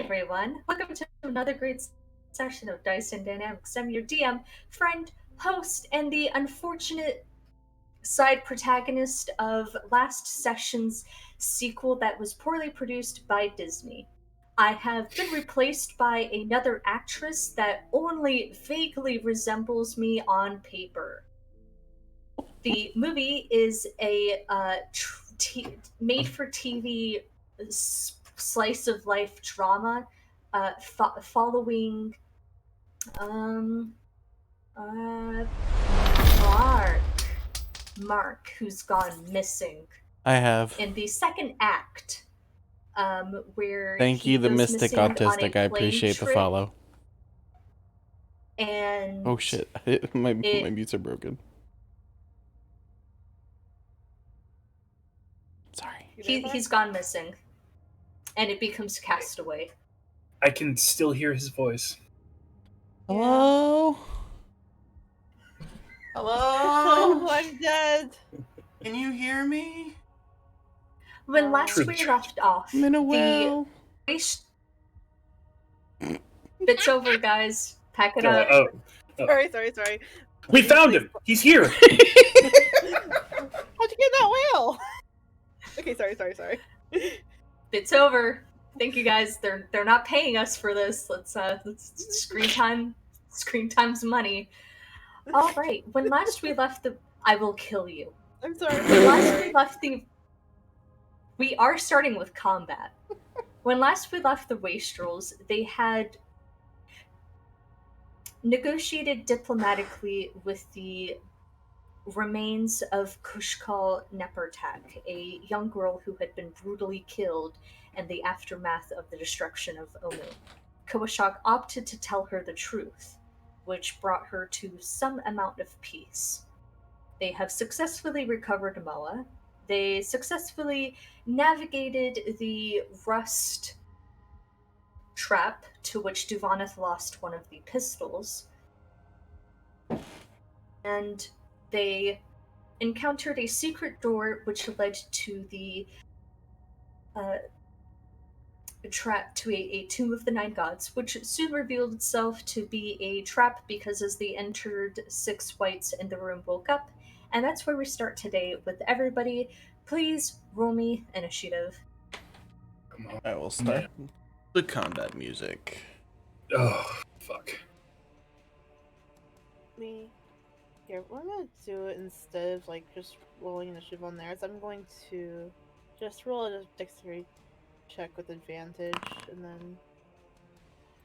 everyone, welcome to another great session of Dice and Dynamics. I'm your DM, friend, host, and the unfortunate side protagonist of last session's sequel that was poorly produced by Disney. I have been replaced by another actress that only vaguely resembles me on paper. The movie is a made-for-TV slice of life drama following um uh Mark who's gone missing I have. in the second act, where Thank he you, the goes Mystic missing on a Autistic. I plane appreciate the trip, follow. and Oh shit, my mutes are broken. Sorry. he's gone missing, and it becomes Castaway. I can still hear his voice. Hello? Hello? I'm dead. Can you hear me? When last Truly we tragic. left off, I'm in a well. It's over, guys. Pack it Oh, up. Sorry. we found him! He's here! How'd you get that whale? Okay, sorry. It's over. Thank you, guys. They're not paying us for this. Let's screen time. Screen time's money. All right. When last we left I will kill you. I'm sorry. When last we left we are starting with combat. When last we left the Wastrels, they had negotiated diplomatically with the remains of Kushkal Nepertak, a young girl who had been brutally killed in the aftermath of the destruction of Omu. Kawashak opted to tell her the truth, which brought her to some amount of peace. They have successfully recovered Moa. They successfully navigated the rust trap to which Duvaneth lost one of the pistols. And they encountered a secret door which led to the trap to a Tomb of the Nine Gods, which soon revealed itself to be a trap because as they entered, 6 whites in the room woke up. And that's where we start today with everybody. Please roll me initiative. Come on. I will start the combat music. Oh, fuck. Me. Here, what I'm gonna do instead of just rolling initiative on there is I'm going to just roll a dexterity check with advantage, and then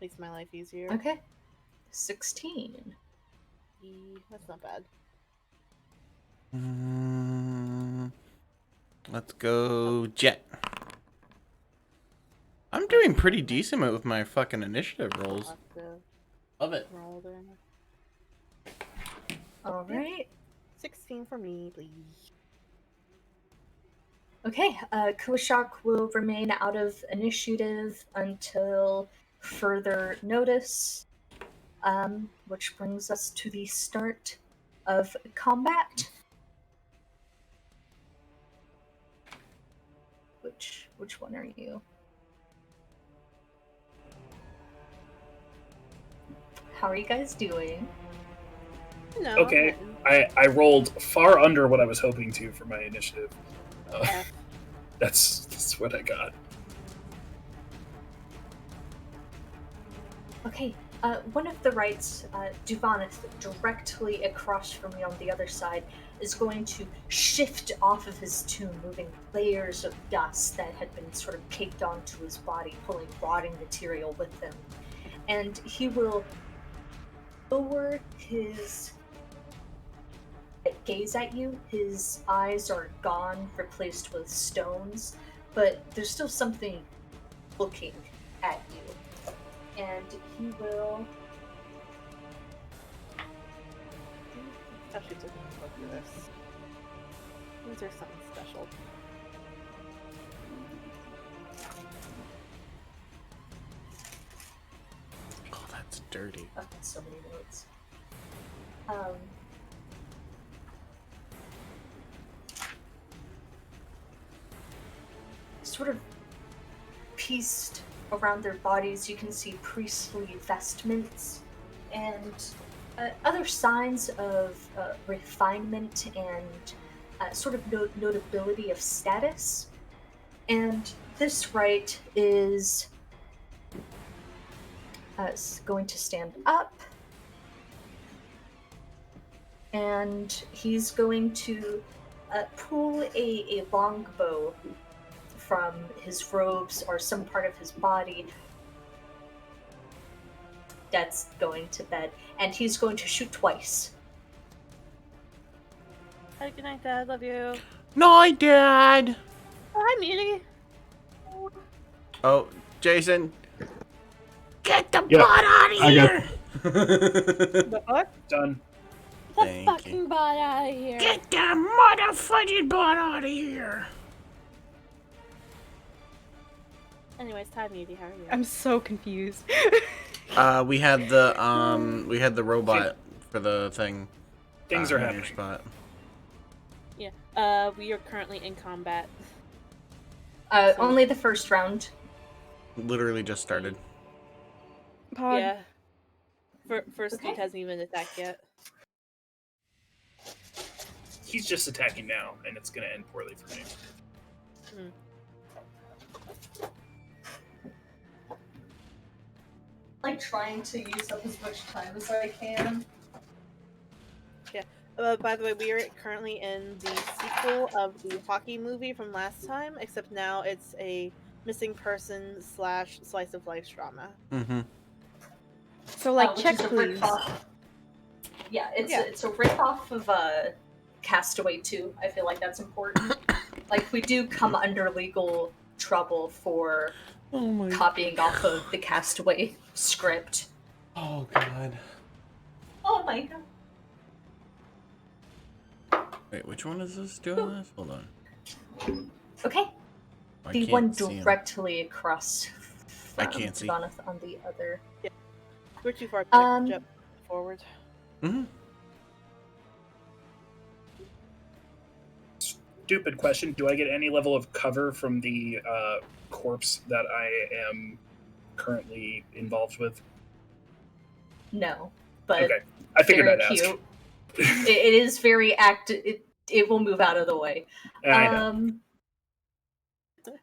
makes my life easier. Okay. 16. That's not bad. Let's go Jet. I'm doing pretty decent with my fucking initiative rolls. Love it. Roll there. Alright. 16 for me, please. Okay, Kawashak will remain out of initiative until further notice, which brings us to the start of combat. Which one are you? How are you guys doing? No, Okay, I rolled far under what I was hoping to for my initiative. That's what I got. Okay, one of the rights, Duvaneth, directly across from you on the other side, is going to shift off of his tomb, moving layers of dust that had been sort of caked onto his body, pulling rotting material with him. And he will lower his gaze at you. His eyes are gone, replaced with stones, but there's still something looking at you. And he will... Actually, took a look at this. Is there something special? Oh, that's dirty. Oh, that's so many notes. Sort of pieced around their bodies, you can see priestly vestments and other signs of refinement and sort of notability of status. And this rite is going to stand up, and he's going to pull a longbow from his robes or some part of his body. Dad's going to bed, and he's going to shoot twice. Hi, good night, Dad. Love you. Night, Dad. Oh, hi, Mutie. Oh, Jason. Get the Yep, butt out of I got here! The fuck? Done. The Thank fucking you. bot out of here. Get the motherfucking butt out of here! Anyways, hi, Mutie. How are you? I'm so confused. We had the robot for the thing. Things are in your happening. spot. Yeah. We are currently in combat. Only the first round. Literally just started. Pod. Yeah. First Okay. dude hasn't even attacked yet. He's just attacking now, and it's going to end poorly for me. Like trying to use up as much time as I can. By the way, we are currently in the sequel of the hockey movie from last time, except now it's a missing person / slice of life drama. Mm-hmm. So, like, Which check is a please. rip-off. Yeah, it's Yeah. it's a rip-off of Castaway 2. I feel like that's important. Like, we do come under legal trouble for Oh my. copying off of the Castaway script. Oh god. Oh my god. Wait, which one is this doing this? Hold on. Okay, I the can't one see 'em. directly across I from can't see. Goneth on the other. We're too far back. Um, Jump forward. Mm-hmm. Stupid question. Do I get any level of cover from the corpse that I am currently involved with? No, but Okay. I figured very I'd ask. cute. It is very active. It will move out of the way. I know.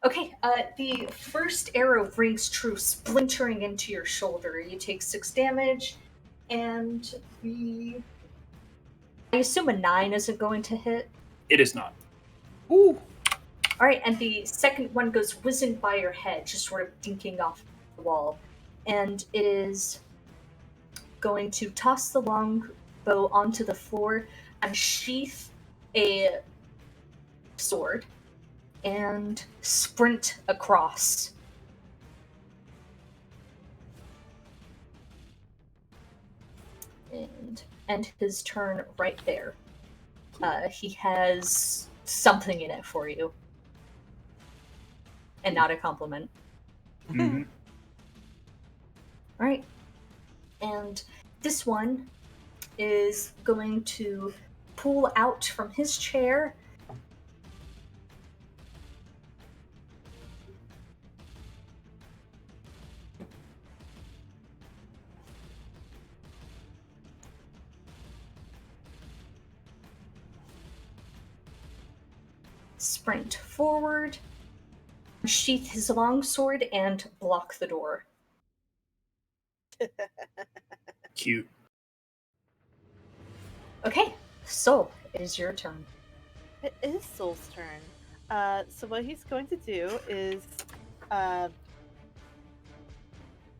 Okay, the first arrow rings true, splintering into your shoulder. You take 6 damage, and I assume a 9 isn't going to hit. It is not. Ooh. Alright, and the second one goes whizzing by your head, just sort of dinking off the wall. And it is going to toss the longbow onto the floor, unsheath a sword, and sprint across. And end his turn right there. He has something in it for you. And not a compliment. Mm-hmm. Alright. And this one is going to pull out from his chair sprint forward, sheath his longsword, and block the door. Cute. Okay, Soul, it is your turn. It is Soul's turn. So what he's going to do is,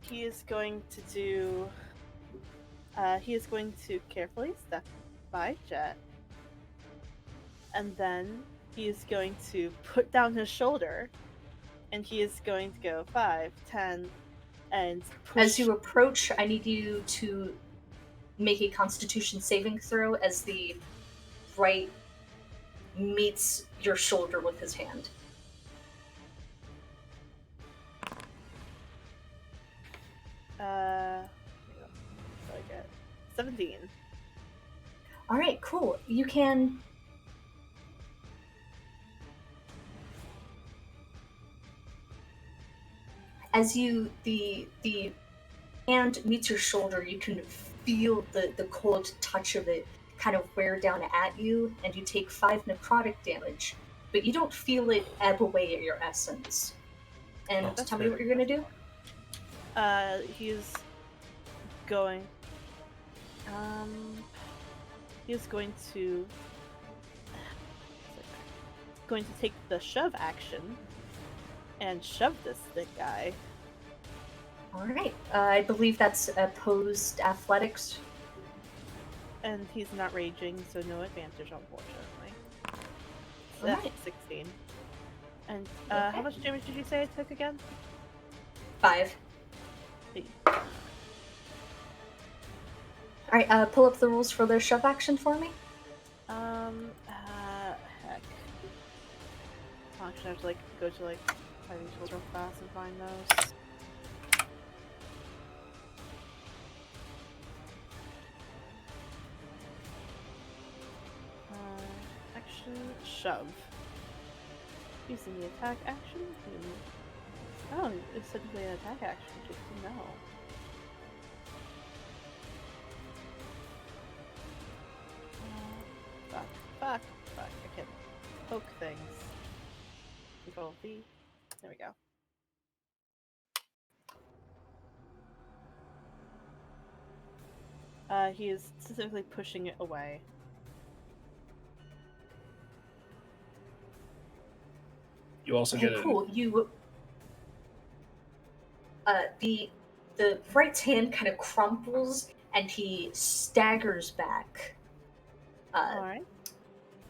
he is going to carefully step by Jet, and then he is going to put down his shoulder, and he is going to go 5, 10, and push. As you approach, I need you to make a Constitution saving throw as the right meets your shoulder with his hand. What do I get? 17. All right, cool. You can. as the hand meets your shoulder, you can feel the cold touch of it kind of wear down at you, and you take 5 necrotic damage, but you don't feel it ebb away at your essence. And Oh, tell me good. what you're gonna do. He's going. He's going to take the shove action and shove this thick guy. All right. I believe that's opposed athletics. And he's not raging, so no advantage, unfortunately. So Alright. that's 16. And Okay. how much damage did you say I took again? 5. Eight. All right. Pull up the rules for the shove action for me. Heck. Actually, I have to go to fighting tools real fast and find those. Action shove. Using the attack action. Oh, it's simply an attack action. Just to know. Fuck. I can poke things. Control V. There we go. He is specifically pushing it away. You also Okay, get cool. You the right hand kind of crumples and he staggers back. Alright.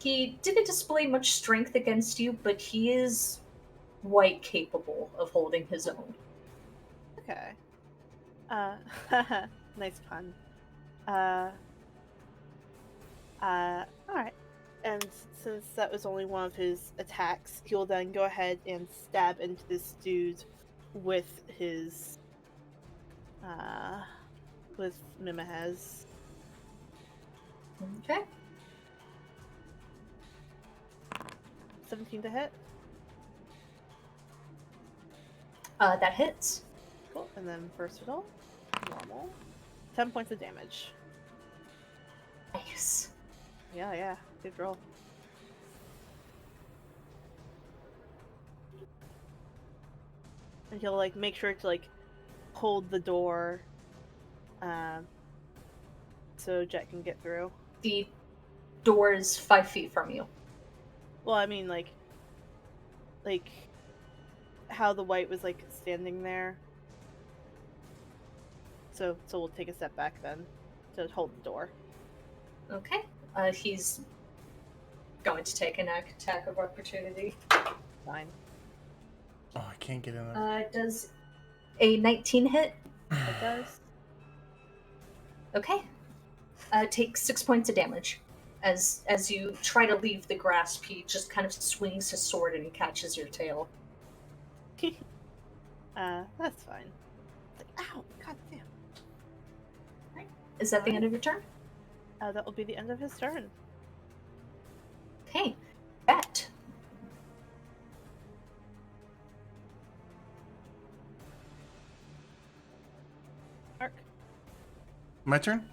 He didn't display much strength against you, but he is quite capable of holding his own. Okay. Nice pun. Alright. And since that was only one of his attacks, he'll then go ahead and stab into this dude with his, with Mimahaz. Okay. 17 to hit. That hits. Cool. And then versatile. Normal. 10 points of damage. Nice. Yeah. Good roll. And he'll make sure to hold the door so Jet can get through. The door is 5 feet from you. Well, I mean how the white was standing there. So we'll take a step back then to hold the door. Okay. He's going to take an attack of opportunity. 9. Oh, I can't get in there. Does a 19 hit? It does. Okay. Take 6 points of damage. As you try to leave the grasp, he just kind of swings his sword and he catches your tail. That's fine. Ow! God damn. Is that the end of your turn? That will be the end of his turn. Okay. Bet. Ark. My turn?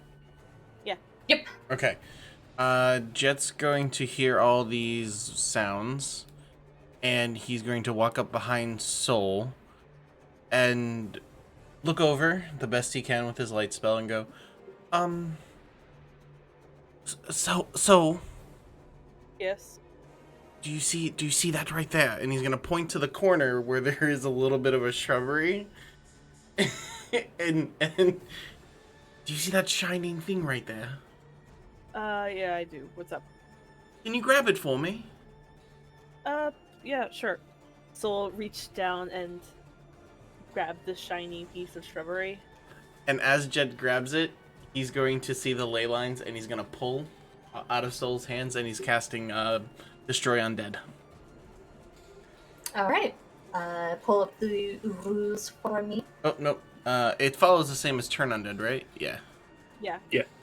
Yeah. Yep. Okay. Jet's going to hear all these sounds, and he's going to walk up behind Soul and look over the best he can with his light spell and go, So, Yes. do you see that right there? And he's gonna point to the corner where there is a little bit of a shrubbery. and do you see that shining thing right there? Yeah, I do. What's up? Can you grab it for me? Yeah, sure. So we'll reach down and grab this shiny piece of shrubbery. And as Jet grabs it, he's going to see the ley lines and he's gonna pull out of Soul's hands and he's casting Destroy Undead. Alright. Pull up the rules for me. Oh, no. It follows the same as Turn Undead, right? Yeah. Yeah.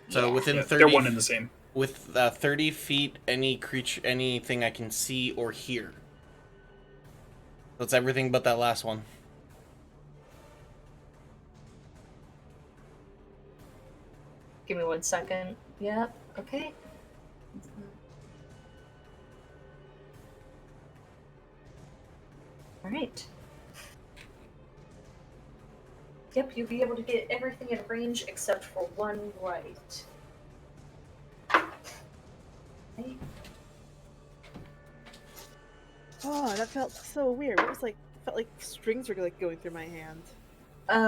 So Yeah. within Yeah, 30 they're one and the same. with 30 feet, anything I can see or hear. So it's everything but that last one. Give me 1 second. Yep. Okay. All right. Yep, you'll be able to get everything in range except for one right. Okay. Oh, that felt so weird. It was like felt like strings were like going through my hand.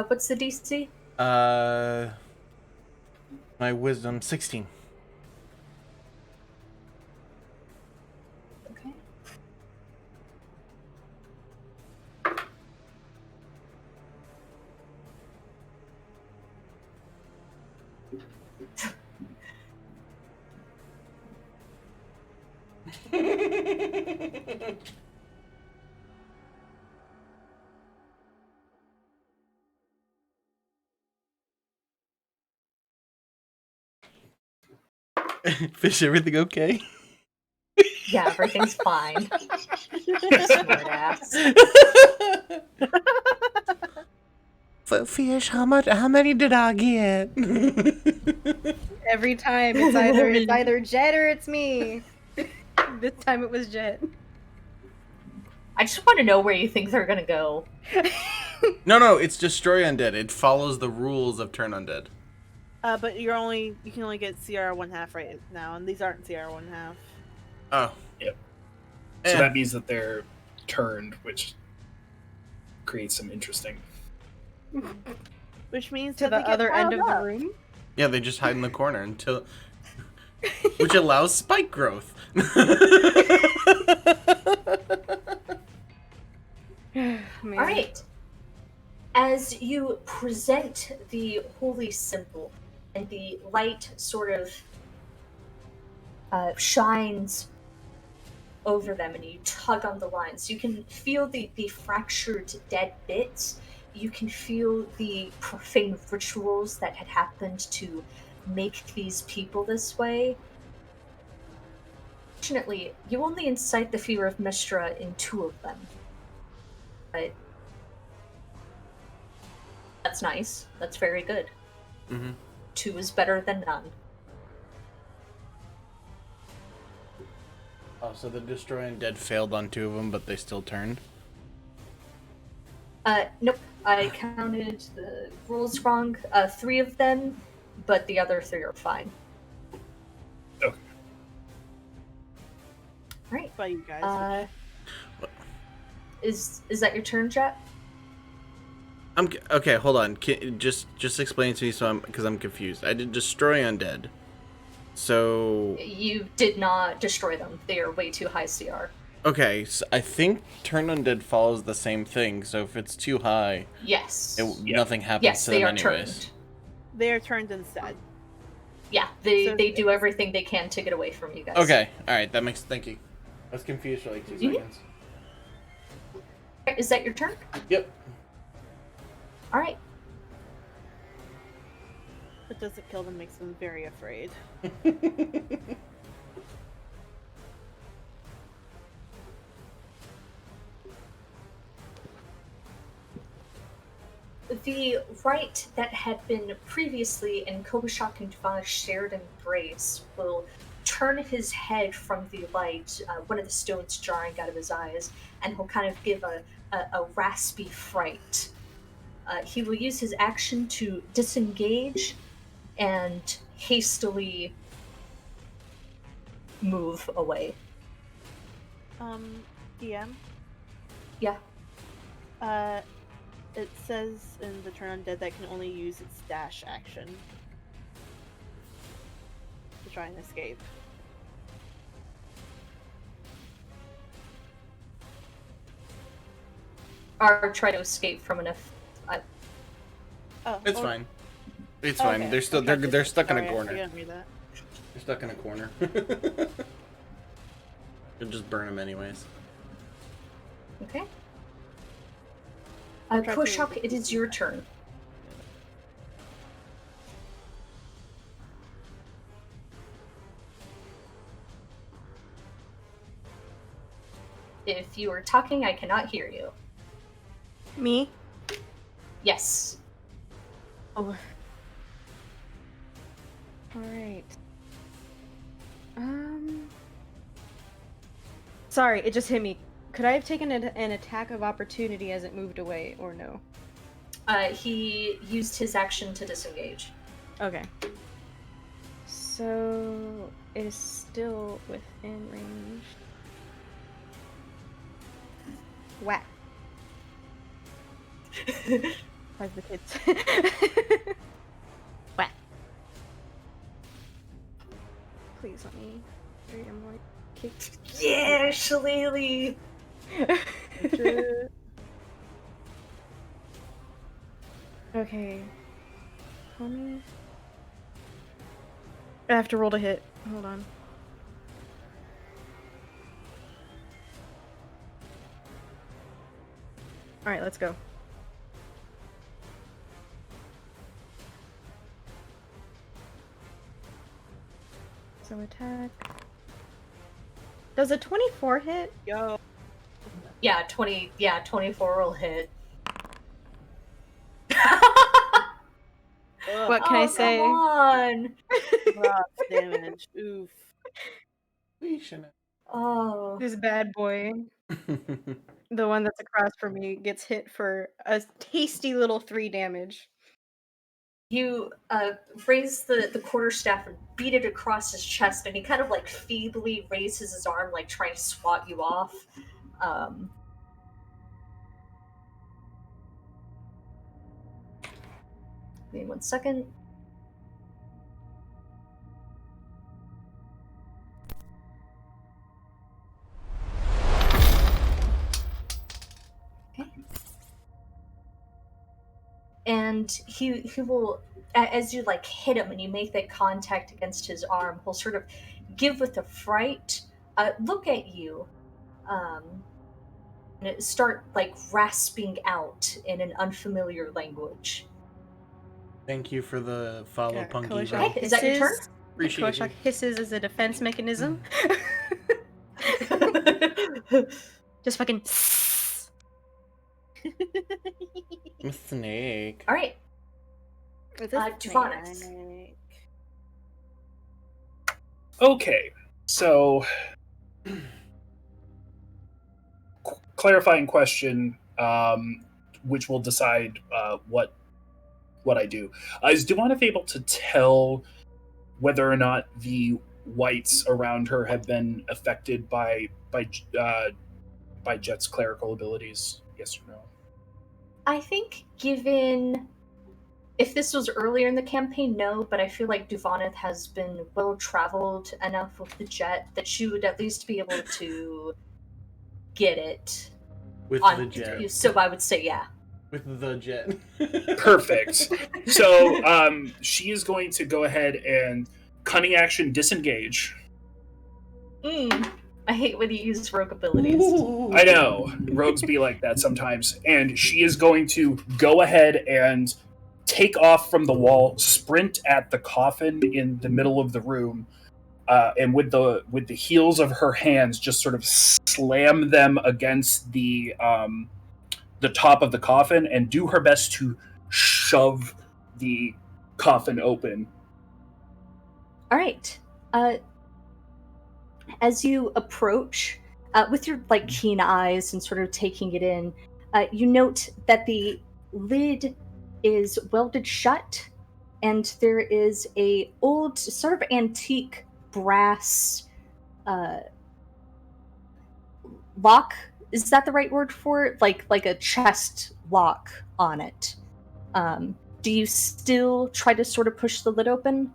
What's the DC? My wisdom 16. Okay. Fish, everything okay? Yeah, everything's fine. Smart ass. So, Fish, how many did I get? Every time it's either Jet or it's me. This time it was Jet. I just want to know where you think they're gonna go. No, it's destroy undead. It follows the rules of turn undead. But you can only get CR 1/2 right now, and these aren't CR 1/2. Oh. Yep. So that means that they're turned, which creates some interesting. Which means To that the they get other end piled of the up. room. Yeah, they just hide in the corner until... which allows spike growth. Man. All right. As you present the holy symbol and the light sort of shines over them and you tug on the lines, you can feel the fractured dead bits. You can feel the profane rituals that had happened to make these people this way. Fortunately, you only incite the fear of Mistra in 2 of them. But that's nice. That's very good. Mm-hmm. 2 is better than none. Oh, so the destroy undead failed on 2 of them, but they still turned? Nope. I counted the rules wrong. 3 of them, but the other 3 are fine. Okay. Right. By you guys. Is that your turn, Jet? Okay, hold on. Just explain to me because I'm confused. I did destroy undead. So You did not destroy them. They are way too high CR. okay, so I think turn undead follows the same thing. So if it's too high, Yes. nothing happens Yes, to they them are anyways. turned. They are turned instead. Yeah, they do everything they can to get away from you guys. Okay, all right, that makes. Thank you. I was confused for like 2 seconds. Is that your turn? Yep. All right. What doesn't kill them makes them very afraid. The rite that had been previously in Kobashak and Dva's shared embrace will turn his head from the light, one of the stones jarring out of his eyes, and he'll kind of give a raspy fright. He will use his action to disengage and hastily move away. DM? Yeah. It says in the turn undead that can only use its dash action to try and escape. Or try to escape from an It's fine. It's fine. Okay. They're still Okay, they're stuck in a sorry, I corner. didn't read that. They're stuck in a corner. You'll just burn them anyways. Okay. I'll try to- Koshak, it is your turn. If you are talking, I cannot hear you. Me? Yes. Oh. Alright. Sorry, it just hit me. Could I have taken an attack of opportunity as it moved away, or no? He used his action to disengage. Okay. So it is still within range. Whack. Where's the kids? Whack. Please let me. I'm like kick. Yeah, Shillelagh! Okay. Homie. I have to roll to hit. Hold on. Alright, let's go. So attack. Does a 24 hit? Yo. Yeah, 24 will hit. What can I say? Come on! Rough damage. Oof. We shouldn't. Oh. This bad boy, the one that's across from me, gets hit for a tasty little 3 damage. You raise the quarterstaff and beat it across his chest, and he kind of like feebly raises his arm, like trying to swat you off. Give me 1 second. Okay. And he will, as you like hit him and you make that contact against his arm, he'll sort of give with a fright look at you, and start like rasping out in an unfamiliar language. Thank you for the follow, Yeah, Punky. Koshak bro. Okay, is that your turn? Appreciate Koshak it. hisses as a defense mechanism. Just fucking. I'm a snake. All right, Is this Duvonus. snake? Okay, so clarifying question, which will decide what I do. Is Duana able to tell whether or not the whites around her have been affected by Jet's clerical abilities? Yes or no? I think given if this was earlier in the campaign, no, but I feel like Duvoneth has been well traveled enough with the jet that she would at least be able to get it With on. the jet. So I would say yeah. With the jet. Perfect. So she is going to go ahead and cunning action disengage. I hate when you use rogue abilities. Ooh. I know rogues be like that sometimes, and she is going to go ahead and take off from the wall, sprint at the coffin in the middle of the room, and with the heels of her hands, just sort of slam them against the top of the coffin, and do her best to shove the coffin open. All right. As you approach, with your like keen eyes and sort of taking it in, you note that the lid is welded shut, and there is a old, sort of antique brass lock. Is that the right word for it? Like a chest lock on it. Do you still try to sort of push the lid open?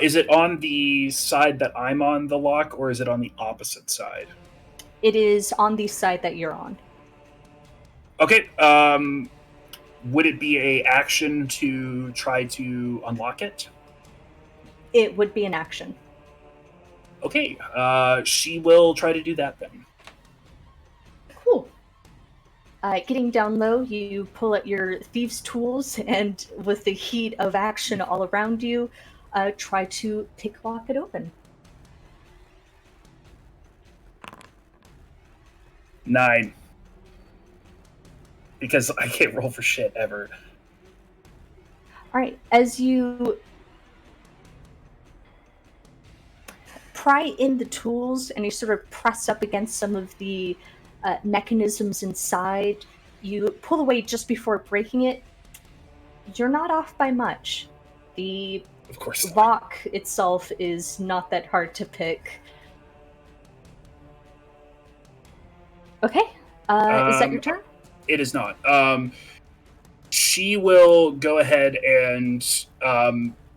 Is it on the side that I'm on, the lock, or is it on the opposite side? It is on the side that you're on. Okay. Would it be a action to try to unlock it? It would be an action. Okay. She will try to do that then. Cool. Getting down low, you pull out your thieves' tools, and with the heat of action all around you, try to picklock it open. 9. Because I can't roll for shit ever. All right, as you pry in the tools and you sort of press up against some of the mechanisms inside. You pull away just before breaking it. You're not off by much. The Of course not. lock itself is not that hard to pick. Okay, is that your turn? It is not. She will go ahead and,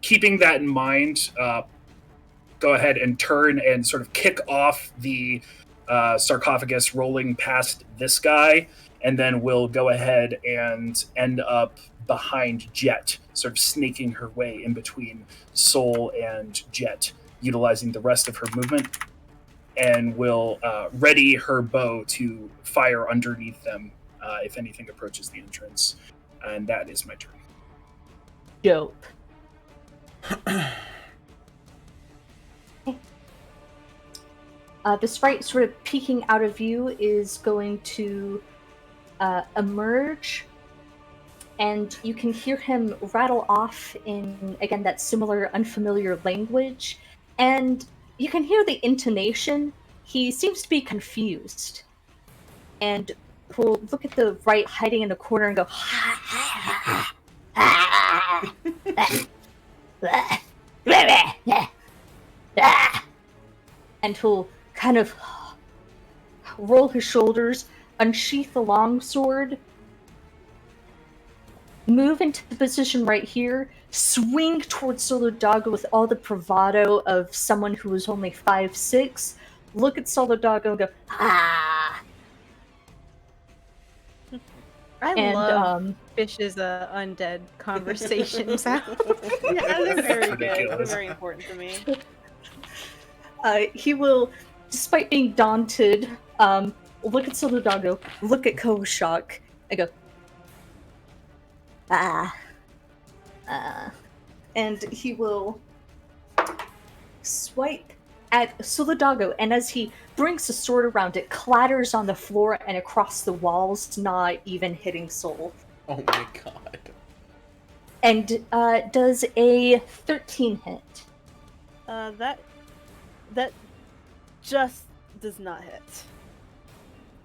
keeping that in mind, go ahead and turn and sort of kick off the sarcophagus, rolling past this guy, and then will go ahead and end up behind Jet, sort of snaking her way in between Soul and Jet, utilizing the rest of her movement, and will ready her bow to fire underneath them if anything approaches the entrance. And that is my turn. Dope. The sprite sort of peeking out of view is going to emerge, and you can hear him rattle off in, again, that similar unfamiliar language, and you can hear the intonation. He seems to be confused, and he'll look at the right hiding in the corner and go, and he'll kind of roll his shoulders, unsheath the longsword, move into the position right here, swing towards Solidago with all the bravado of someone who is only 5'6", look at Solidago and go, ah! I love Fish's undead conversation sound. Yeah, they're very good. They're Ridiculous. very important to me. He will, despite being daunted, look at Solidago, look at Koshak, and go, and he will swipe at Solidago, and as he brings the sword around, it clatters on the floor and across the walls, not even hitting Sol. Oh my god. And does a 13 hit. That just does not hit.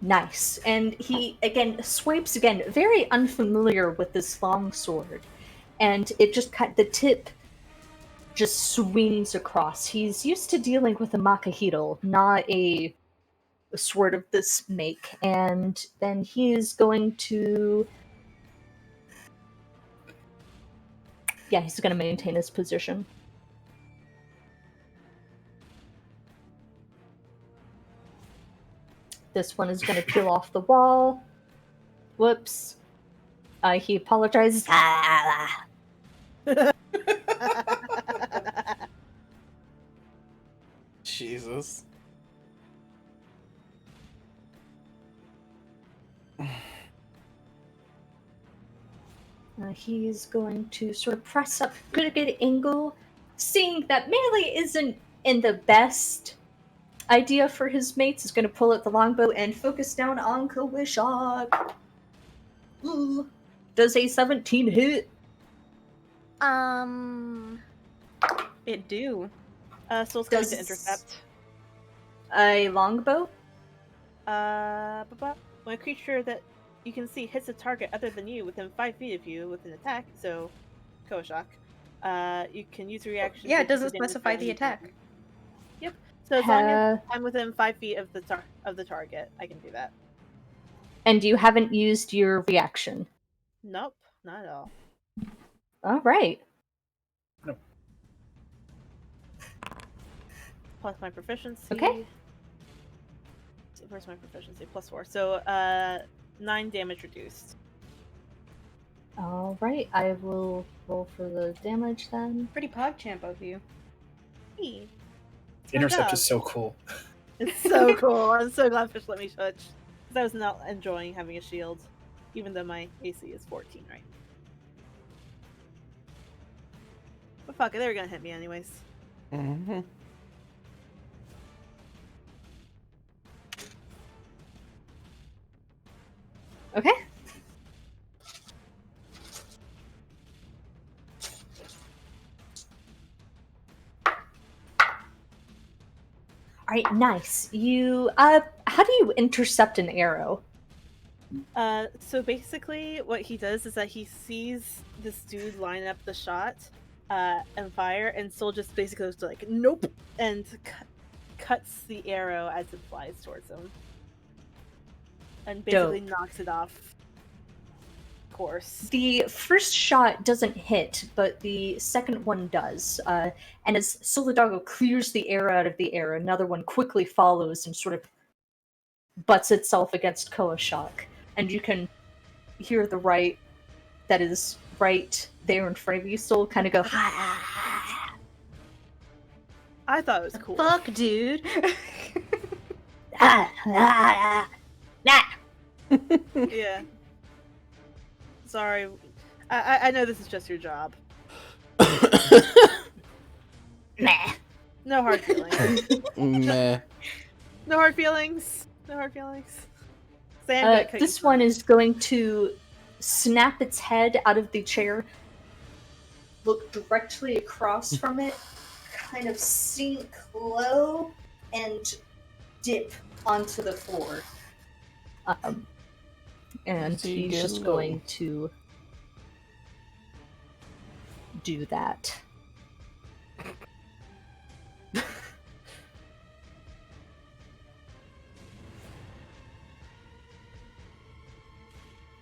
Nice. And he, again, swipes again, very unfamiliar with this long sword. And it just the tip just swings across. He's used to dealing with a Makahito, not a sword of this make. And then he is going to... Yeah, he's going to maintain his position. This one is going to peel off the wall. Whoops. He apologizes. Jesus. He's going to sort of press up, get a good angle, seeing that melee isn't in the best idea for his mates. Is going to pull out the longbow and focus down on Kawishak. Ooh. Does a 17 hit? It do. So it's going to intercept. A longbow? When a creature that you can see hits a target other than you within 5 feet of you with an attack, so Koshak, you can use a reaction. Yeah, to it doesn't damage specify the you attack. can. Yep. So as long as I'm within 5 feet of the target, I can do that. And you haven't used your reaction? Nope, not at all. All right. No. Plus my proficiency. Okay. Where's my proficiency? +4. So 9 damage reduced. All right. I will roll for the damage then. Pretty PogChamp of you. Hey. Intercept is so cool. It's so cool. I'm so glad Fish let me touch. Because I was not enjoying having a shield, even though my AC is 14, right? But fuck it, they were gonna hit me anyways. Mm-hmm. Okay. right, nice. You how do you intercept an arrow? So basically, what he does is that he sees this dude line up the shot, and fire, and Soul just basically goes to like, nope, and cuts the arrow as it flies towards him, and basically Dope. knocks it off course. The first shot doesn't hit, but the second one does. And as Solidago clears the arrow out of the air, another one quickly follows and sort of butts itself against Koashok. And you can hear the right that is right there in front of you, Soul, kind of go, I thought it was cool. Fuck, dude. Yeah. Sorry. I know this is just your job. Nah. No hard feelings. Meh. No hard feelings. No hard feelings. Sam got cookies This for one me. is going to snap its head out of the chair, look directly across from it, kind of sink low, and dip onto the floor. And So you he's get just low. going to do that.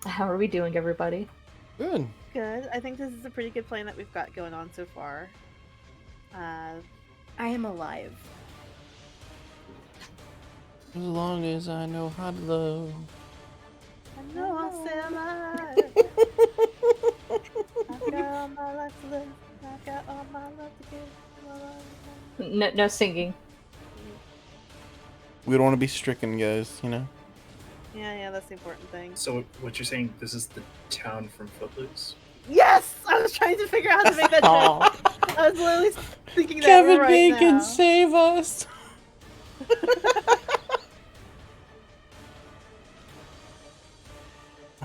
How are we doing, everybody? Good. Good. I think this is a pretty good plan that we've got going on so far. I am alive. As long as I know how to love. I know I'll stay alive. I've got all my life to live. I've got all my love to give. No singing. We don't want to be stricken, guys, you know? Yeah, that's the important thing. So what you're saying? This is the town from Footloose. Yes! I was trying to figure out how to make that joke. I was literally thinking that Kevin right Bacon, now. save us!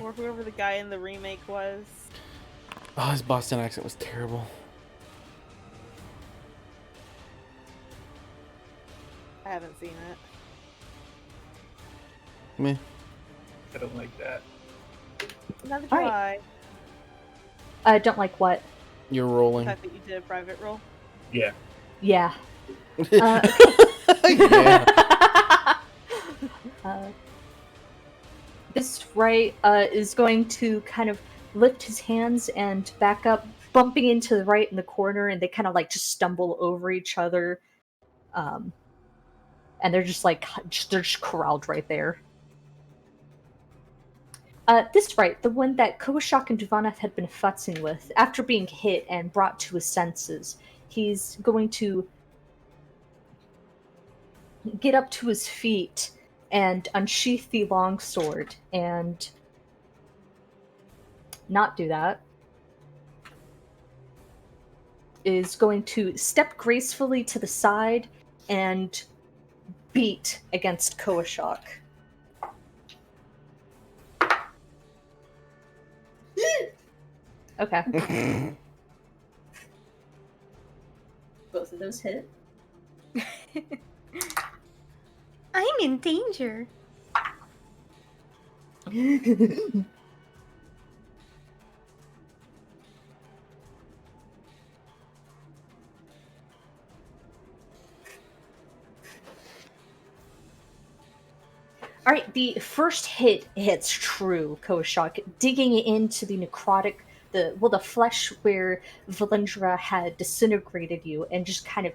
Or whoever the guy in the remake was. Oh, his Boston accent was terrible. I haven't seen it. Meh. I don't like that. Neither do Alright. I. I don't like what? You're The rolling. fact that you did a private roll. Yeah. Yeah. Yeah. This right is going to kind of lift his hands and back up, bumping into the right in the corner, and they kind of like just stumble over each other. And they're just like, they're just corralled right there. This right, the one that Koashok and Duvanath had been futzing with, after being hit and brought to his senses, he's going to get up to his feet and unsheath the longsword and not do that. Is going to step gracefully to the side and beat against Koashok. Okay. Both of those hit. I'm in danger. Alright, the first hit hits true, Koashok, digging into the necrotic, the flesh where Valendra had disintegrated you, and just kind of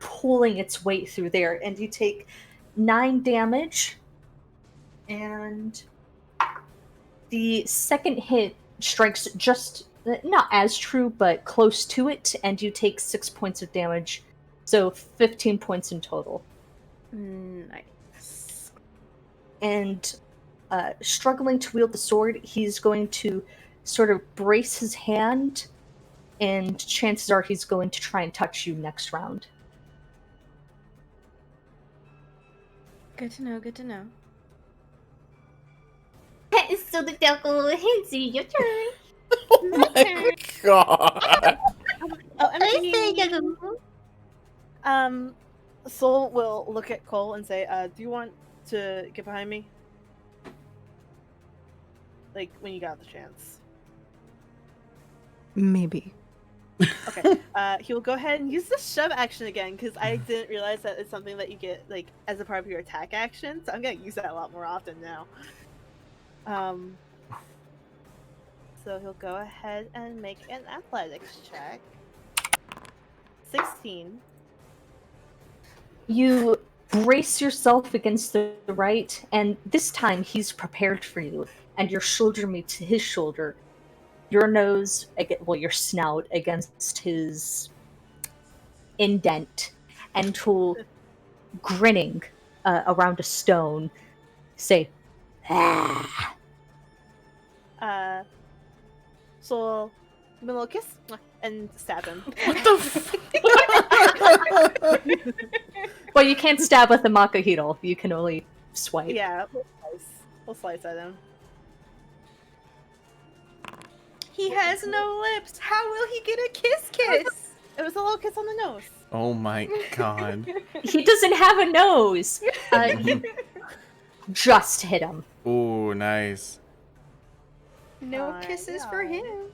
pulling its weight through there. And you take 9 damage, and the second hit strikes just, not as true, but close to it, and you take 6 points of damage, so 15 points in total. Nice. And struggling to wield the sword, he's going to sort of brace his hand, and chances are he's going to try and touch you next round. Good to know, good to know. So the devil Hinsey, your turn. Oh my god! Oh, I'm thinking, Soul will look at Cole and say, "Do you want to get behind me? Like when you got the chance." Maybe. Okay. He will go ahead and use the shove action again because I didn't realize that it's something that you get like as a part of your attack action. So I'm gonna use that a lot more often now. So he'll go ahead and make an athletics check. 16. You brace yourself against the right, and this time he's prepared for you, and your shoulder meets his shoulder. Your nose, your snout against his indent, and he'll, grinning around a stone, say, "Ah." So give him a little kiss and stab him. What the Well, you can't stab with a Makahito. You can only swipe. Yeah, we'll slice at him. He has no lips. How will he get a kiss? It was a little kiss on the nose. Oh my god. He doesn't have a nose. You just hit him. Ooh, nice. No kisses for yeah. him.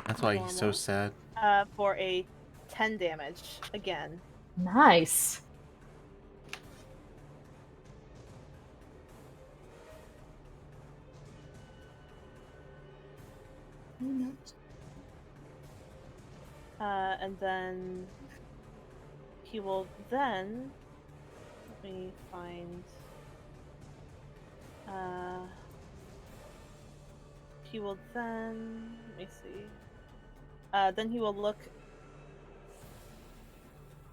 That's why he's so Normal. sad. For a 10 damage again. Nice. And then he will then let me find he will then let me see. Then he will look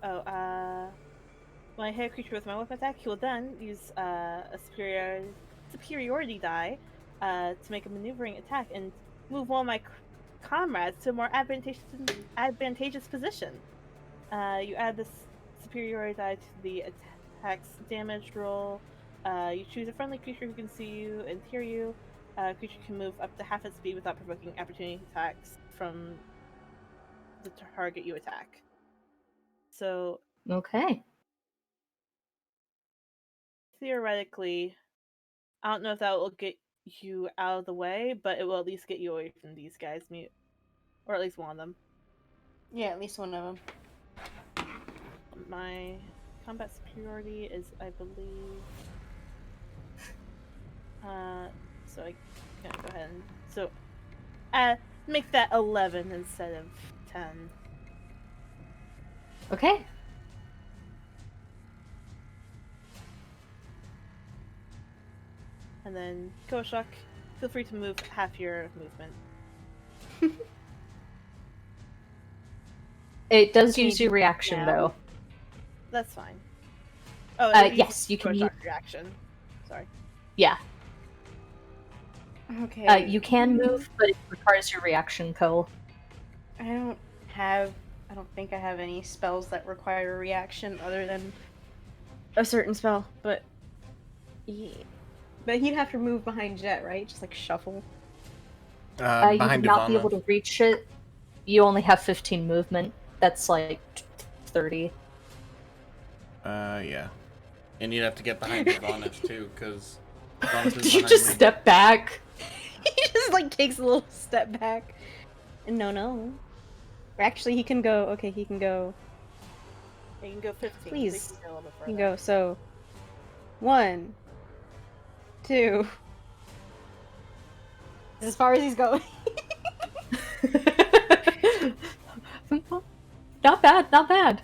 when I hit a creature with my weapon attack, he will then use a superiority die to make a maneuvering attack and move one of my comrades to a more advantageous position. You add this superiority die to the attack's damage roll. You choose a friendly creature who can see you and hear you. Creature can move up to half its speed without provoking opportunity attacks from the target you attack. So Okay. theoretically, I don't know if that will get you out of the way, but it will at least get you away from these guys, or at least one of them. Yeah, at least one of them. My combat superiority is, I believe. So I can go ahead and make that 11 instead of 10. Okay. And then Koshak, feel free to move half your movement. It does Can you use your do reaction, now? though. That's fine. Oh, Yes, you can use. reaction. Sorry. Yeah. Okay. You can move, but it requires your reaction, Cole. I don't think I have any spells that require a reaction other than a certain spell, but yeah. But he'd have to move behind Jet, right? Just like shuffle. You would Behind not be Ivana. able to reach it. You only have 15 movement. That's like 30. Yeah. And you'd have to get behind Ivana too, because Did you just step back? He just like takes a little step back. No. Actually, he can go. Okay, he can go. Yeah, you can go 15. Please. So you can go a little bit He can further. go. So 1, 2. As far as he's going. Not bad, not bad.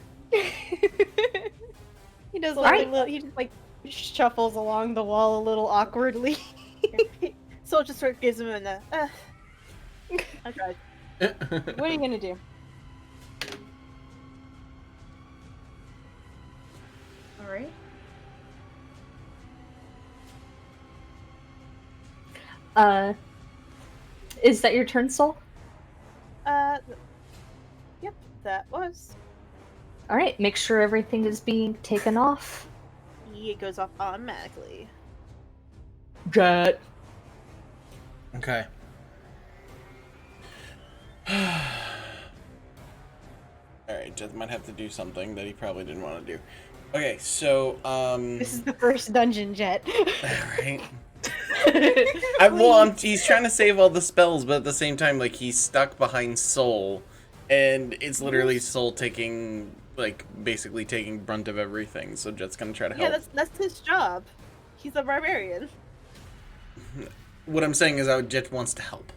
He does Alright. he just like shuffles along the wall a little awkwardly. So it just sort of gives him an I tried. What are you gonna do? Alright. Is that your turn, Soul? Yep, that was. Alright, make sure everything is being taken off. It goes off automatically. Jet. Okay. Alright. Alright, Jet might have to do something that he probably didn't want to do. Okay, so, This is the first dungeon, Jet. Right. He's trying to save all the spells, but at the same time, like, he's stuck behind Soul, and it's literally Soul taking, like, basically taking brunt of everything, so Jet's gonna try to help. Yeah, that's his job. He's a barbarian. What I'm saying is that Jet wants to help.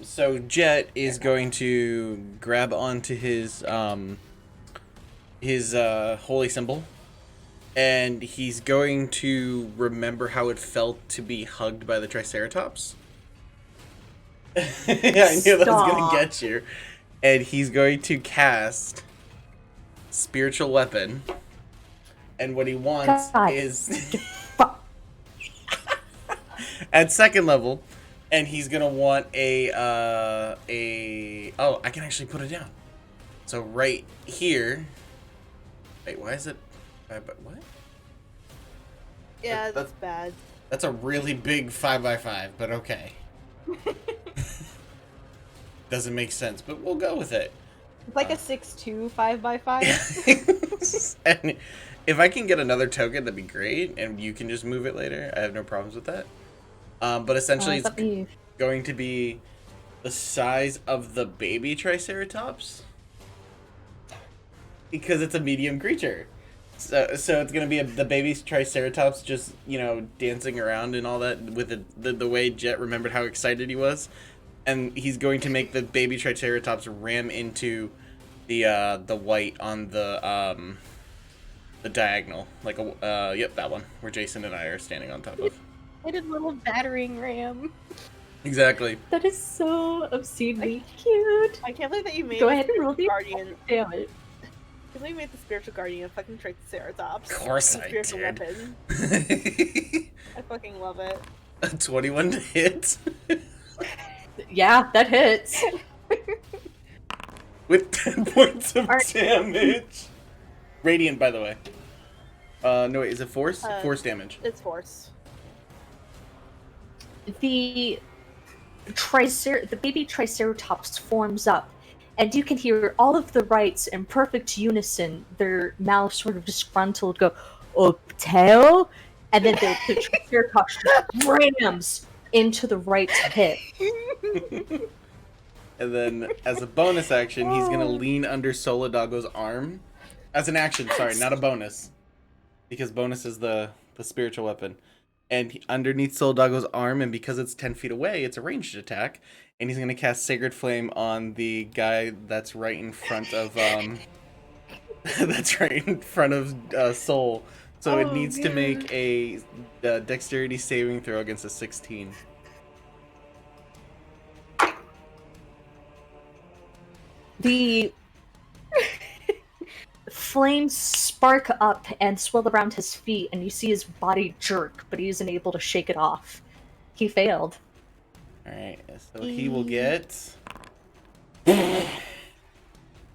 So Jet is going to grab onto his holy symbol, and he's going to remember how it felt to be hugged by the Triceratops. Yeah, I knew that was gonna get you. And he's going to cast Spiritual Weapon, and what he wants is at second level, and he's gonna want oh, I can actually put it down. So right here. Wait, why is it? What? Yeah, that's bad. That's a really big 5x5, but okay. Doesn't make sense, but we'll go with it. It's like a 6'2", 5x5. And if I can get another token, that'd be great, and you can just move it later. I have no problems with that. But essentially, it's going to be the size of the baby Triceratops, because it's a medium creature. So it's gonna be the baby Triceratops just, dancing around and all that with the way Jet remembered how excited he was, and he's going to make the baby Triceratops ram into the white on the diagonal, like that one where Jason and I are standing on top of. I did a little battering ram. Exactly. That is so obscenely cute. I can't believe that you made Go ahead and roll the guardian. Damn it. Because we made the spiritual guardian a fucking Triceratops. Of course I spiritual did. Weapon. I fucking love it. A 21 to hit. Yeah, that hits. With 10 points of damage. Radiant, by the way. No, wait, is it force? Force damage. It's force. The baby Triceratops forms up, and you can hear all of the rites in perfect unison, their mouths sort of disgruntled go, "Oh, tail," and then the Triceratops just rams into the right hip. And then, as a bonus action, he's gonna lean under Solidago's arm. As an action, sorry, not a bonus. Because bonus is the spiritual weapon. And underneath Solidago's arm, and because it's 10 feet away, it's a ranged attack. And he's gonna cast Sacred Flame on the guy that's right in front of Soul. So it needs to make a dexterity saving throw against a 16. The flames spark up and swirl around his feet, and you see his body jerk, but he isn't able to shake it off. He failed. Alright, so he will get...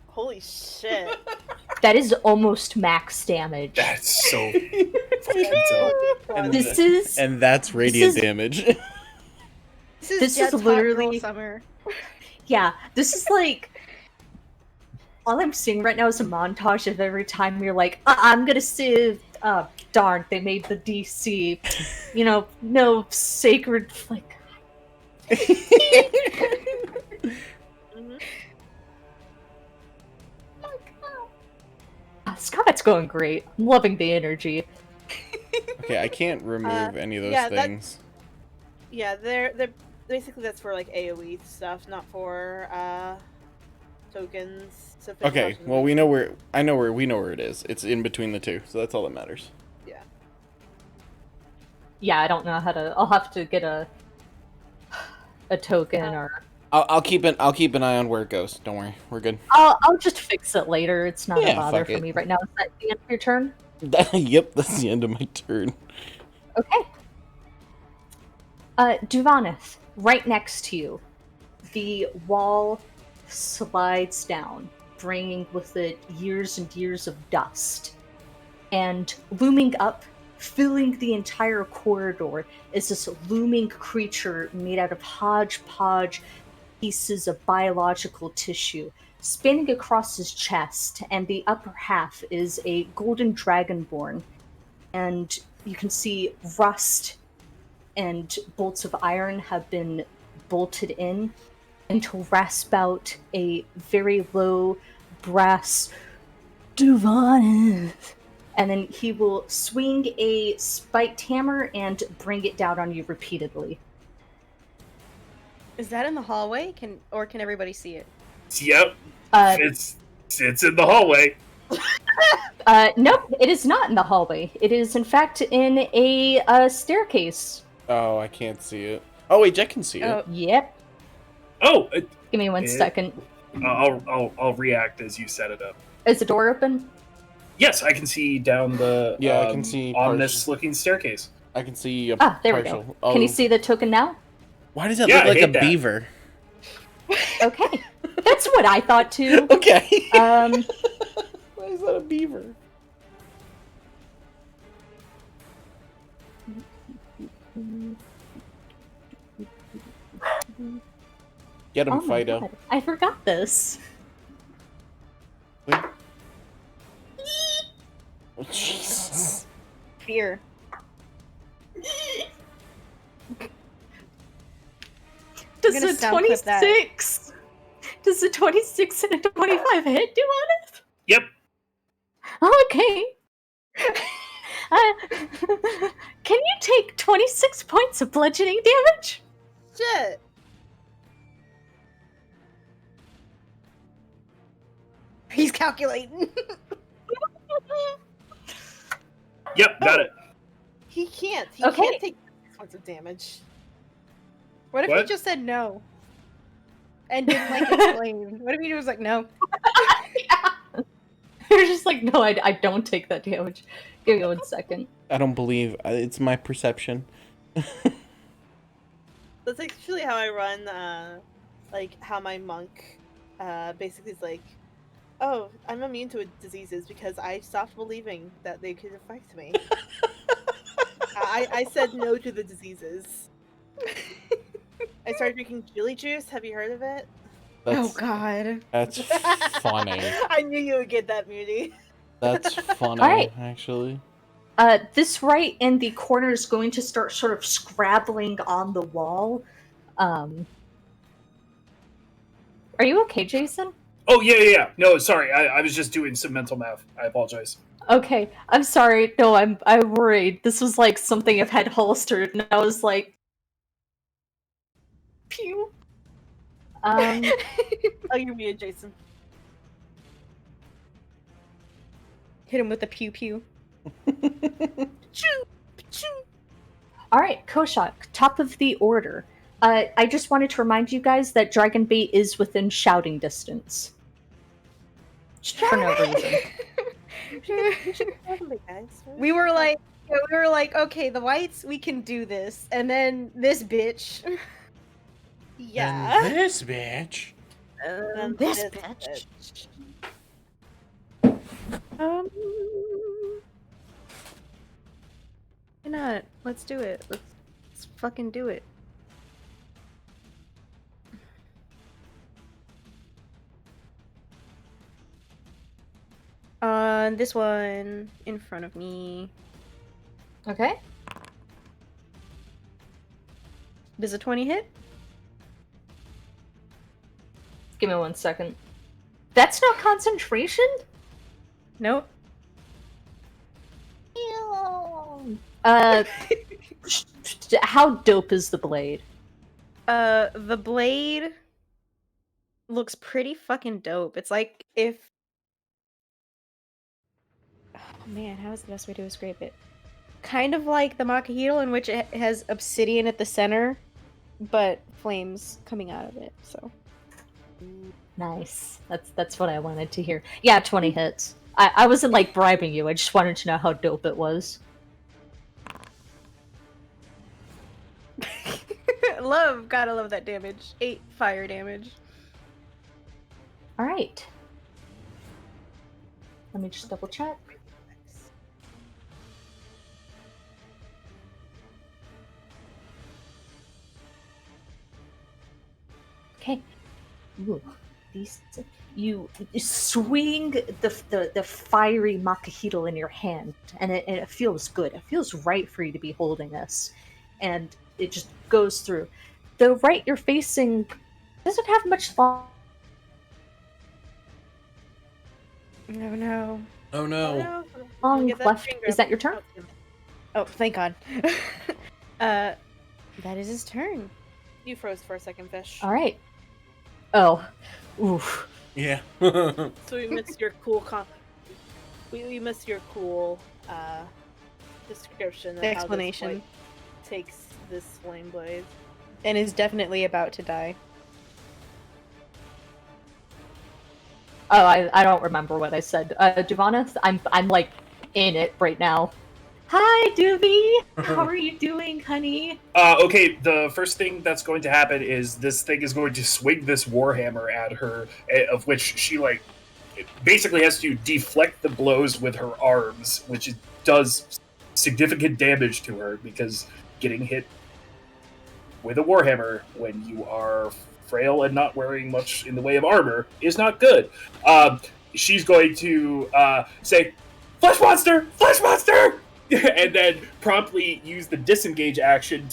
Holy shit. That is almost max damage. That's so fucking dope. And that's radiant damage. This is literally summer. Yeah, this is like... All I'm seeing right now is a montage of every time you're like, I'm gonna save... darn, they made the DC. No sacred... Like... Scott's going great. I'm loving the energy. Okay, I can't remove any of those things. Yeah, they're basically that's for like AoE stuff, not for tokens. Okay, well we know where it is. It's in between the two, so that's all that matters. Yeah. Yeah, I don't know how to. I'll have to get a token or. I'll keep an eye on where it goes. Don't worry, we're good. I'll just fix it later. It's not a bother fuck for it. me right now. Is that the end of your turn? Yep, that's the end of my turn. Okay. Duvanith, right next to you, the wall slides down, bringing with it years and years of dust. And looming up, filling the entire corridor, is this looming creature made out of hodgepodge pieces of biological tissue. Spanning across his chest, and the upper half is a golden dragonborn. And you can see rust and bolts of iron have been bolted in and to rasp out a very low brass Duvanis. And then he will swing a spiked hammer and bring it down on you repeatedly. Is that in the hallway? Can everybody see it? Yep, Uh, it's in the hallway. nope, it is not in the hallway. It is, in fact, in a staircase. Oh, I can't see it. Oh wait, Jet can see it. Yep. Oh, Give me one second. I'll react as you set it up. Is the door open? Yes, I can see down the Yeah, I can see ominous looking staircase. I can see a There we partial. go. Oh, Can you see the token now? why does that Yeah, look I like a hate that. beaver? Okay. That's what I thought too. Okay. Um, Why is that a beaver? Get him, oh my Fido. God, I forgot this. Wait. Oh, Jesus. Fear. Does gonna the sound clip that. 26? Does the 26 and a 25 hit do on it? Yep. Okay. Can you take 26 points of bludgeoning damage? Shit. He's calculating. Yep, got it. He can't. He Okay. can't take 6 points of damage. What if What? he just said no? And didn't like explain? What if he was like no? You're just like, no, I don't take that damage. Give me 1 second. I don't believe it's my perception. That's actually how I run, like, how my monk, basically is like, oh, I'm immune to diseases because I stopped believing that they could affect me. I said no to the diseases. I started drinking chili juice. Have you heard of it? That's, Oh God. That's funny. I knew you would get that, Muty. That's funny, Alright. actually. This right in the corner is going to start sort of scrabbling on the wall. Are you okay, Jason? Oh yeah. No, sorry. I was just doing some mental math. I apologize. Okay, I'm sorry. No, I'm worried. This was like something I've had holstered, and I was like, pew. Oh, you're muted, Jason. Hit him with the pew pew. Choo! Choo! All right, Koshak, top of the order. I just wanted to remind you guys that Dragon Bait is within shouting distance. Just for no reason. we were like, okay, the whites, we can do this, and then this bitch. Yeah. And this bitch. This bitch. Why not? Let's do it. Let's fucking do it. This one in front of me. Okay. Does a 20 hit? Give me 1 second. That's not concentration? Nope. How dope is the blade? The blade looks pretty fucking dope. It's like if... Oh man, how is the best way to describe it? Kind of like the Makahito, in which it has obsidian at the center, but flames coming out of it, so... Nice. That's what I wanted to hear. Yeah, 20 hits. I wasn't like bribing you, I just wanted to know how dope it was. Gotta love that damage. 8 fire damage. Alright. Let me just double check. Okay. Ooh. these. You swing the fiery Makahito in your hand, and it feels good. It feels right for you to be holding this, and it just goes through. The right you're facing doesn't have much long. No, no. Oh Oh no. no! Long Get that left. finger Is up. that your turn? Oh, damn it. Oh, thank God. That is his turn. You froze for a second, Fish. All right. Oh, oof. Yeah. So we missed your cool we missed your cool description of The how explanation. this, like, takes this flame blade. And is definitely about to die. Oh, I don't remember what I said. Duvana, I'm like in it right now. Hi, Doobie. How are you doing, honey? Okay, the first thing that's going to happen is this thing is going to swing this warhammer at her, of which she like basically has to deflect the blows with her arms, which does significant damage to her because getting hit with a warhammer when you are frail and not wearing much in the way of armor is not good. She's going to say, "Flesh monster! Flesh monster!" and then promptly use the disengage action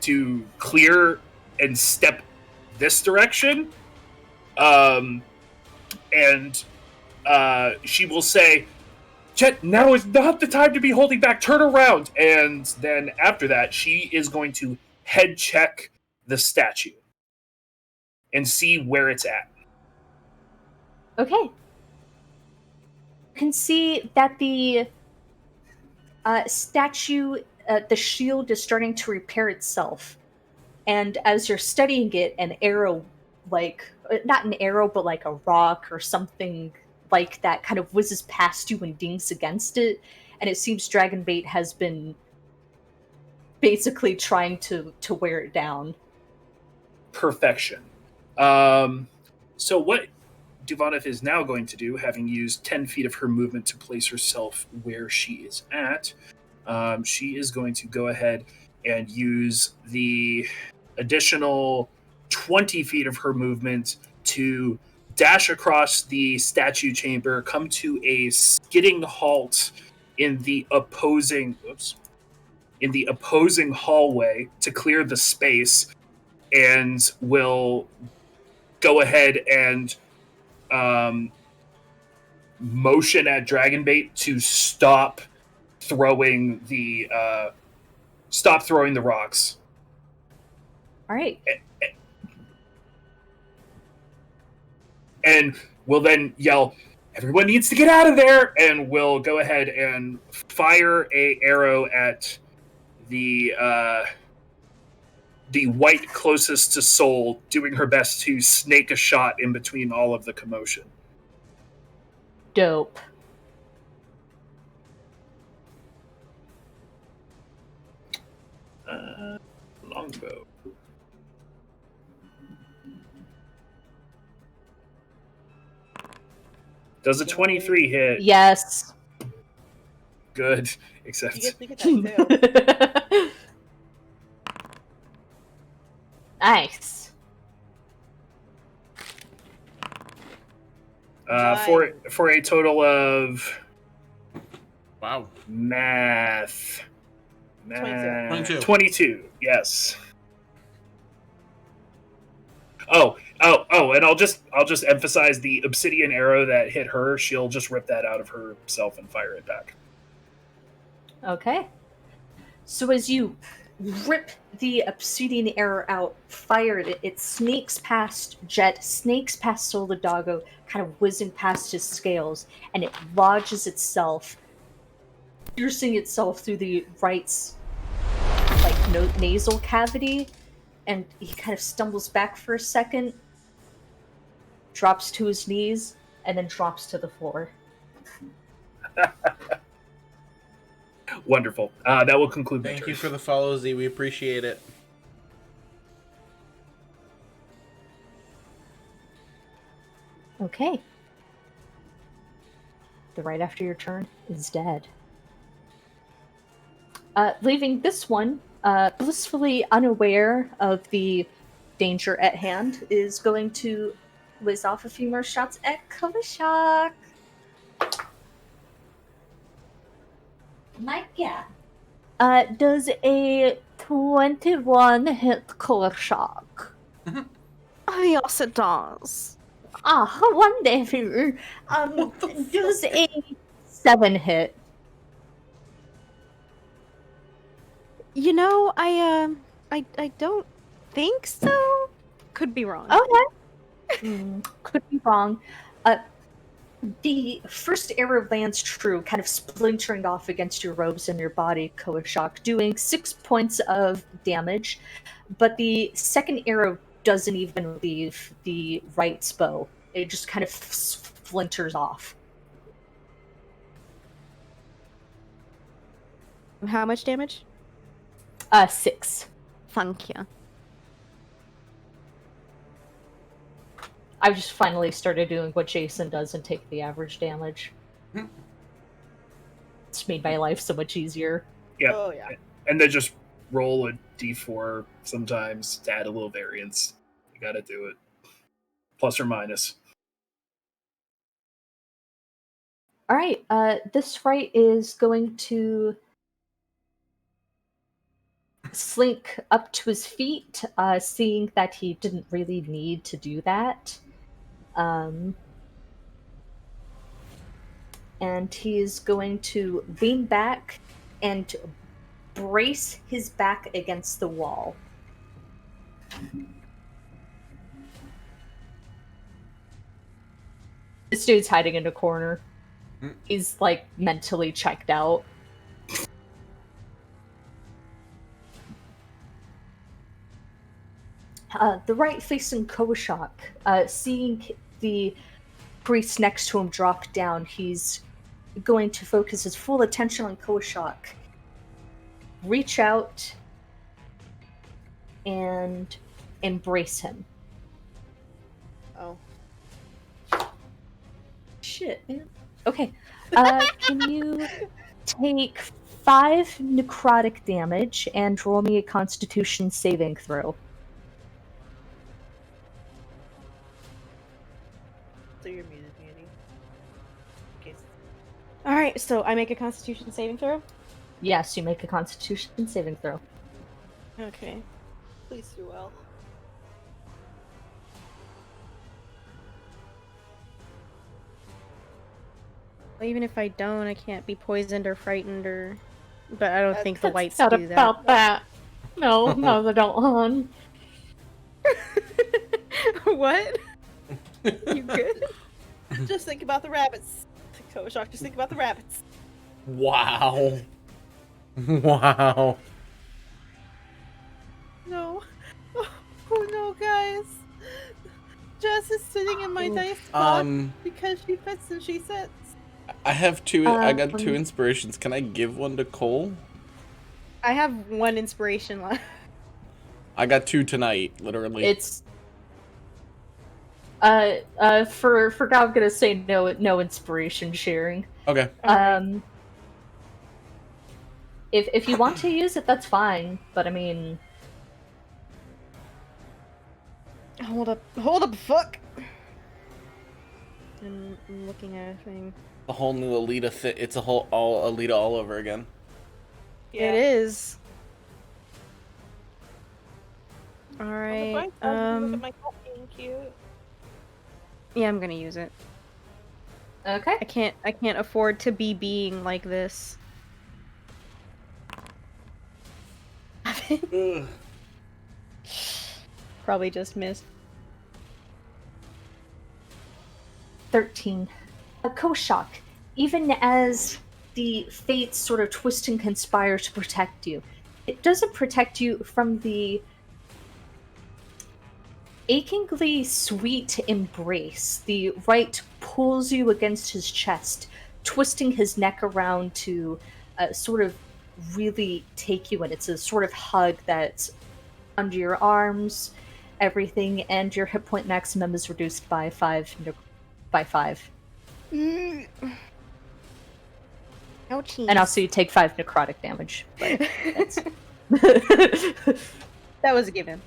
to clear and step this direction. And she will say, "Chet, now is not the time to be holding back. Turn around." And then after that, she is going to head check the statue and see where it's at. Okay. You can see that the statue, the shield is starting to repair itself. And as you're studying it, an arrow, like, not an arrow, but like a rock or something like that kind of whizzes past you and dings against it. And it seems Dragonbait has been basically trying to wear it down. Perfection. So what Duvaneth is now going to do, having used 10 feet of her movement to place herself where she is at, she is going to go ahead and use the additional 20 feet of her movement to dash across the statue chamber, come to a skidding halt in the opposing hallway to clear the space, and will go ahead and motion at Dragonbait to stop throwing the rocks. All right. And will then yell, "Everyone needs to get out of there!" And will go ahead and fire a arrow at the white closest to Soul, doing her best to snake a shot in between all of the commotion. Dope. Longbow. Does a 23 hit? Yes. Good. You Except get that too. Nice. for a total of Wow. math. 22. 22. Yes. And I'll just emphasize the obsidian arrow that hit her. She'll just rip that out of herself and fire it back. Okay. So as you rip the obsidian arrow out, fire it, it snakes past Jet, snakes past Solidago, kind of whizzing past his scales, and it lodges itself, piercing itself through the right's nasal cavity, and he kind of stumbles back for a second, drops to his knees, and then drops to the floor. Wonderful. That will conclude my Thank turn. you for the follow, Z. We appreciate it. Okay. The right after your turn is dead. Leaving this one blissfully unaware of the danger at hand, is going to whiz off a few more shots at Kovashok. My God. Does a 21 hit Kovashok? Yes, it does. Ah, wonderful. Does a 7 hit? You know, I don't think so. Could be wrong. Okay. Could be wrong. The first arrow lands true, kind of splintering off against your robes and your body, Kovashok, doing 6 points of damage. But the second arrow doesn't even leave the right bow. It just kind of splinters off. How much damage? 6. Thank you. I just finally started doing what Jason does and take the average damage. It's made my life so much easier. Yep. Oh yeah. And then just roll a d4 sometimes to add a little variance. You gotta do it. Plus or minus. Alright, this fright is going to slink up to his feet, seeing that he didn't really need to do that. And he's going to lean back and brace his back against the wall. This dude's hiding in a corner. He's like mentally checked out. The right facing Kovashok, seeing the priest next to him drop down, he's going to focus his full attention on Kovashok. Reach out and embrace him. Oh. Shit, man. Okay. Can you take 5 necrotic damage and roll me a Constitution saving throw? So you're muted, Andy. Okay. Alright, so I make a Constitution saving throw? Yes, you make a Constitution saving throw. Okay. Please do well. Well, even if I don't, I can't be poisoned or frightened or... But I don't think the That's whites not do that. about that. No, no, they don't, hon. What? You good? Just think about the rabbits. Kovashok, just think about the rabbits. Wow. Wow. No. Oh no, guys. Jess is sitting in my dice box because she fits and she sits. I have two. I got 2 inspirations. Can I give one to Cole? I have 1 inspiration left. I got 2 tonight, literally. It's for now I'm gonna say no inspiration sharing. Okay. If you want to use it, that's fine. But I mean, Hold up, fuck! I'm looking at a thing. A whole new Alita it's a whole all Alita all over again. It is. On the Alright, bright side, you look at my cat being cute. yeah, I'm gonna use it. okay. I can't afford to be being like this. Ugh. Probably just missed. 13. Koshak, even as the fates sort of twist and conspire to protect you, it doesn't protect you from the achingly sweet embrace. The right pulls you against his chest, twisting his neck around to sort of really take you in. It's a sort of hug that's under your arms, everything, and your hit point maximum is reduced by 5. Ouchie. And also you take 5 necrotic damage. But that's... That was a given.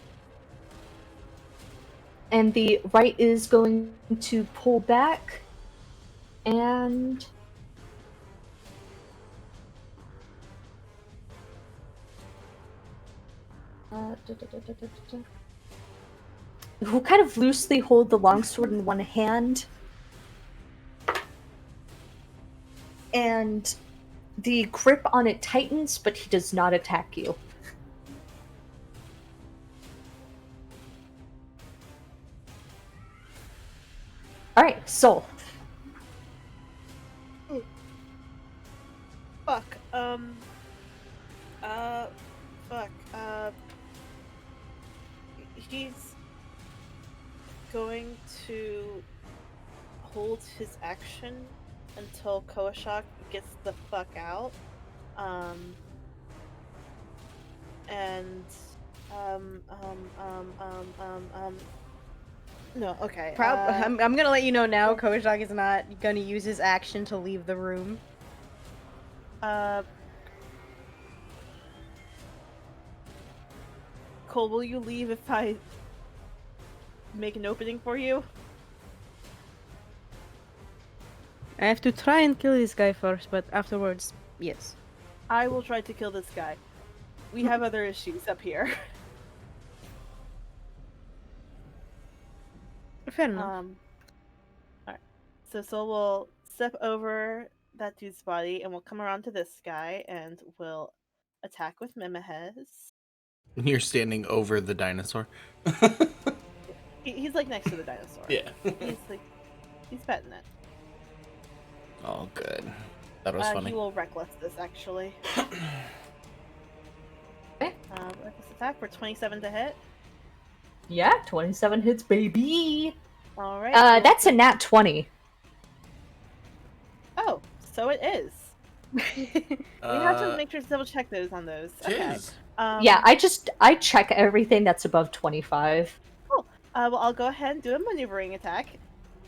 And the right is going to pull back and will kind of loosely hold the longsword in one hand, and the grip on it tightens, but he does not attack you. Alright, Soul. Fuck. Fuck. He's going to hold his action until Koashak gets the fuck out. And no, okay. I'm gonna let you know now. Kojak is not gonna use his action to leave the room. Cole, will you leave if I make an opening for you? I have to try and kill this guy first, but afterwards, yes. I will try to kill this guy. We have other issues up here. Fair enough. Alright. So Sol will step over that dude's body and we'll come around to this guy and we'll attack with Mimihez. You're standing over the dinosaur. He's like next to the dinosaur. Yeah. He's petting it. Oh, good. That was funny. He will reckless this actually. Okay. Reckless attack for 27 to hit. Yeah, 27 hits, baby. All right. That's a nat 20. Oh, so it is. We have to make sure to double check those on those. Okay. Yeah, I check everything that's above 25. Cool. Well, I'll go ahead and do a maneuvering attack.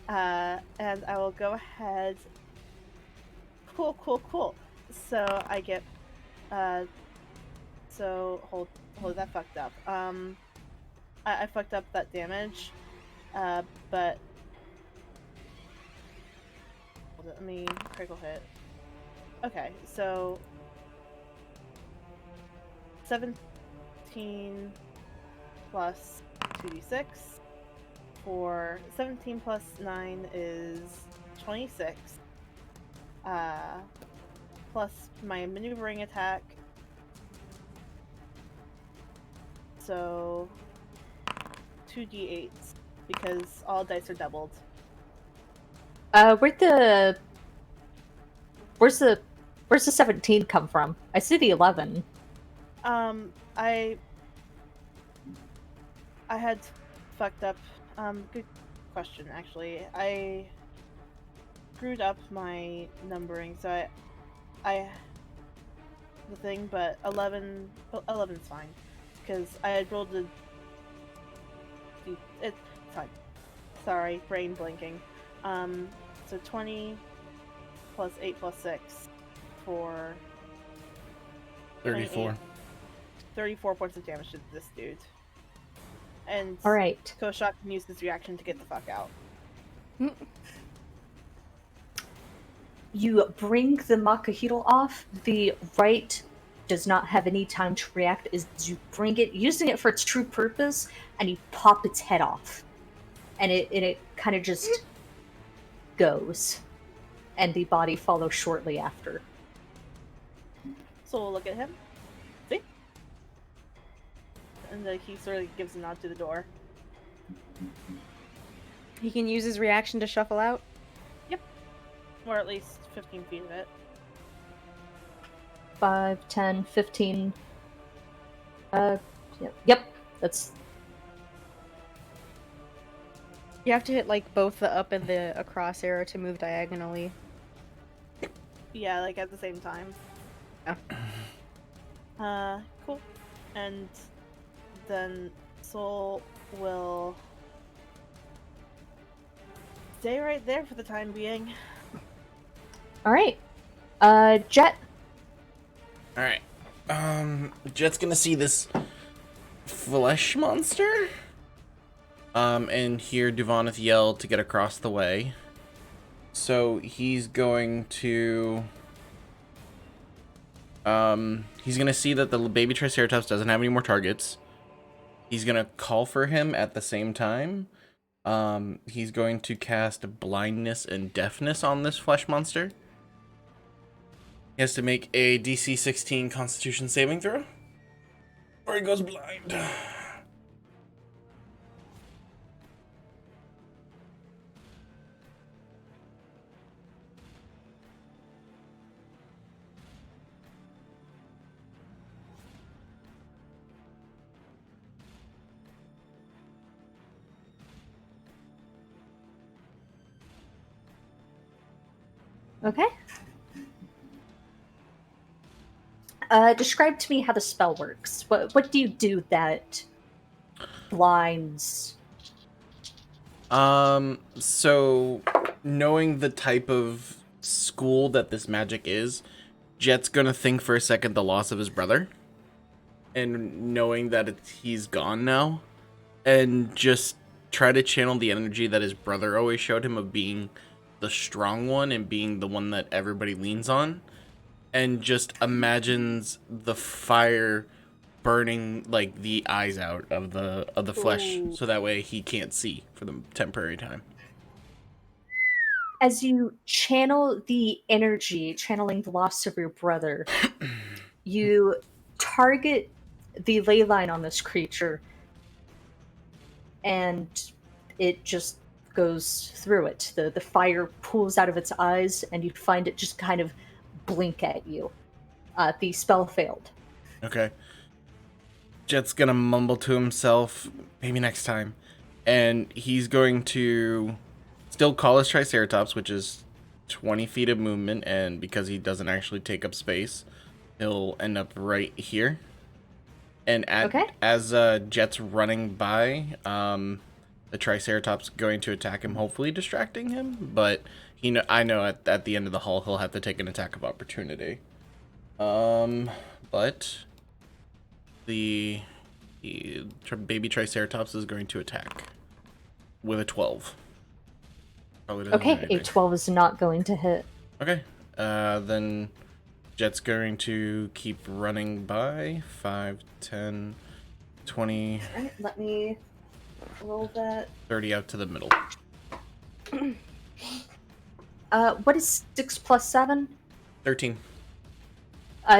And I will go ahead. Cool. So I get. So hold that fucked up. I fucked up that damage. But. Let me critical hit. Okay, so 17 plus 2d6 for 17 plus 9 is 26. Plus my maneuvering attack. So 2d8s because all dice are doubled. Where's the 17 come from? I see the 11. I had fucked up. Good question, actually. I screwed up my numbering, so I the thing, but 11's fine because I had rolled the. It's fine. Sorry, brain blinking. So 20 plus 8 plus 6 for 34. 34 points of damage to this dude. And Alright. Koshak can use this reaction to get the fuck out. You bring the Makahito off. The right does not have any time to react as you bring it, using it for its true purpose, and you pop its head off. And it kind of just goes. And the body follows shortly after. So we'll look at him. See? And then he sort of gives a nod to the door. He can use his reaction to shuffle out? Yep. Or at least 15 feet of it. 5, 10, 15. Yep. That's. You have to hit like both the up and the across arrow to move diagonally. Yeah, like at the same time. Yeah. Cool. And then Soul will stay right there for the time being. Alright. Jet. Alright. Jet's gonna see this flesh monster. and hear Duvaneth yell to get across the way. So he's going to... he's going to see that the baby Triceratops doesn't have any more targets. He's going to call for him at the same time. He's going to cast blindness and deafness on this flesh monster. He has to make a DC 16 Constitution saving throw, or he goes blind. Okay. Describe to me how the spell works. What do you do that blinds? So knowing the type of school that this magic is, Jet's gonna think for a second the loss of his brother, and knowing that he's gone now, and just try to channel the energy that his brother always showed him of being the strong one and being the one that everybody leans on, and just imagines the fire burning like the eyes out of the flesh. Ooh. So that way he can't see for the temporary time. As you channel the energy, channeling the loss of your brother, you target the ley line on this creature, and it just goes through it. The fire pulls out of its eyes, and you find it just kind of blink at you. The spell failed. Okay. Jet's gonna mumble to himself, maybe next time. And he's going to still call his Triceratops, which is 20 feet of movement, and because he doesn't actually take up space, he'll end up right here. And as Jet's running by, the Triceratops going to attack him, hopefully distracting him, but I know at the end of the hall he'll have to take an attack of opportunity. But the baby Triceratops is going to attack with a 12. Probably doesn't do Okay, a anything. 12 is not going to hit. Okay, then Jet's going to keep running by 5, 10, 20, Alright, let me roll that. 30 out to the middle. What is 6 plus 7? 13.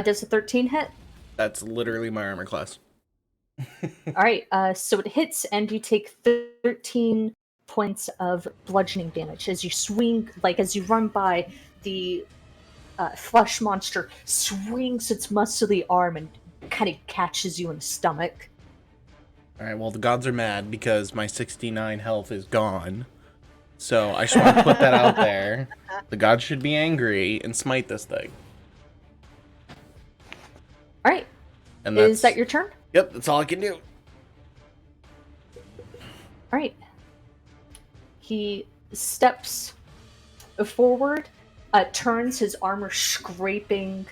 Does a 13 hit? That's literally my armor class. Alright, so it hits, and you take 13 points of bludgeoning damage. As you swing, as you run by, the flesh monster swings its muscly arm and kind of catches you in the stomach. Alright, well, the gods are mad because my 69 health is gone. So I just want to put that out there. The gods should be angry and smite this thing. Alright, And is that your turn? Yep, that's all I can do. Alright. He steps forward, turns, his armor scraping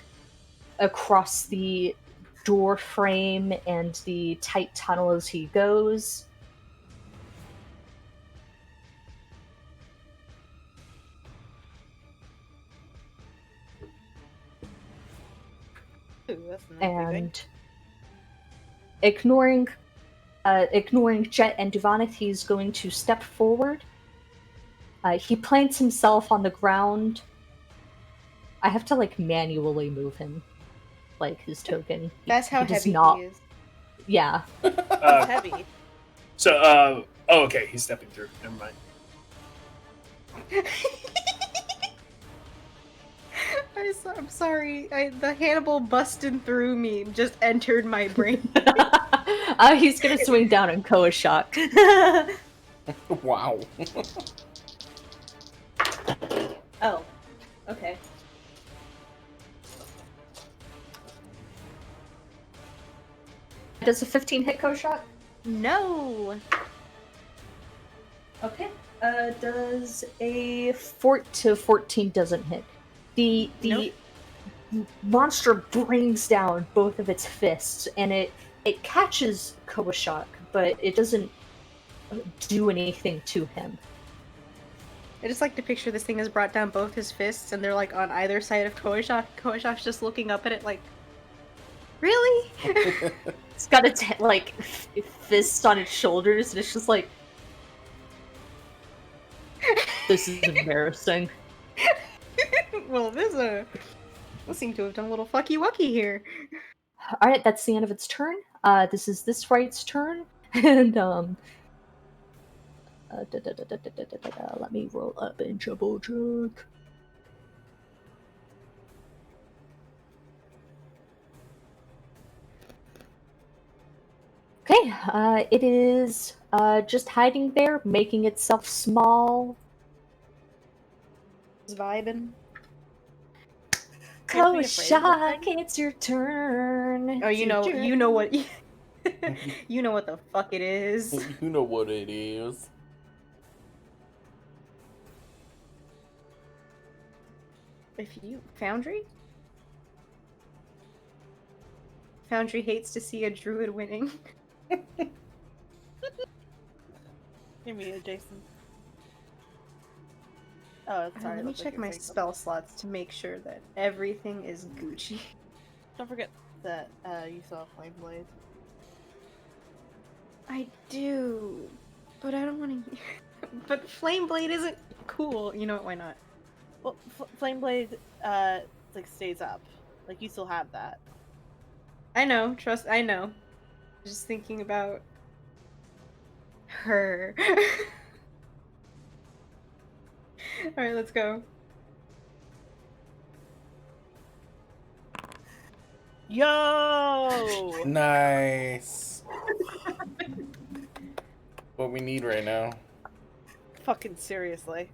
across the door frame and the tight tunnel as he goes. Ooh, that's an ugly thing. And ignoring Jet and Duvaneth, he's going to step forward. He plants himself on the ground. I have to manually move him, his token. That's how he does heavy not. he is. Yeah. It's Uh, heavy. so, oh, okay, he's stepping through. Never mind. I'm sorry. The Hannibal busting through me just entered my brain. He's gonna swing down on Koashok. Wow. Oh, okay. Does a 15 hit Koashok? No. Okay. Does a 14 doesn't hit. The Nope. monster brings down both of its fists, and it catches Koashok, but it doesn't do anything to him. I just like to picture this thing has brought down both his fists, and they're like on either side of Koishak. Koishak's just looking up at it like, really? It's got its like fist on its shoulders, and it's just like, this is embarrassing. Well, we'll seem to have done a little fucky wucky here. All right, that's the end of its turn. This is this right's turn, and let me roll up and double check. Okay, it is just hiding there, making itself small. Just vibing. Koshak, it's your turn. Oh, you know what, you know what the fuck it is. You know what it is. Foundry hates to see a druid winning. Give me it, Jason. Oh, sorry. Let me check my spell slots to make sure that everything is Gucci. Don't forget that you saw Flame Blade. I do, but I don't want to. But Flame Blade isn't cool. You know what? Why not? Well, Flame Blade like stays up. Like you still have that. I know. I know. Just thinking about her. All right, let's go. Yo! Nice. What we need right now. Fucking seriously.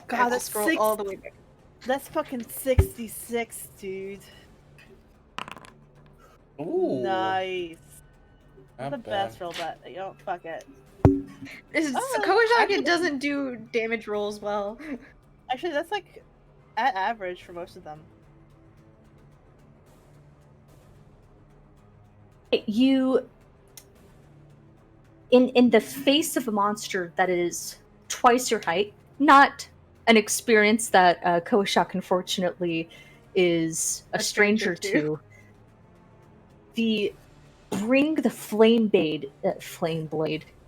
God, God, let's that's scroll all the way back. That's fucking 66, dude. Ooh. Nice. Not The bad. best roll, but yo, fuck it. Koishak actually- doesn't do damage rolls well. Actually, that's like at average for most of them. You, in the face of a monster that is twice your height, not an experience that Koshak unfortunately is a stranger to. Bring the flame blade,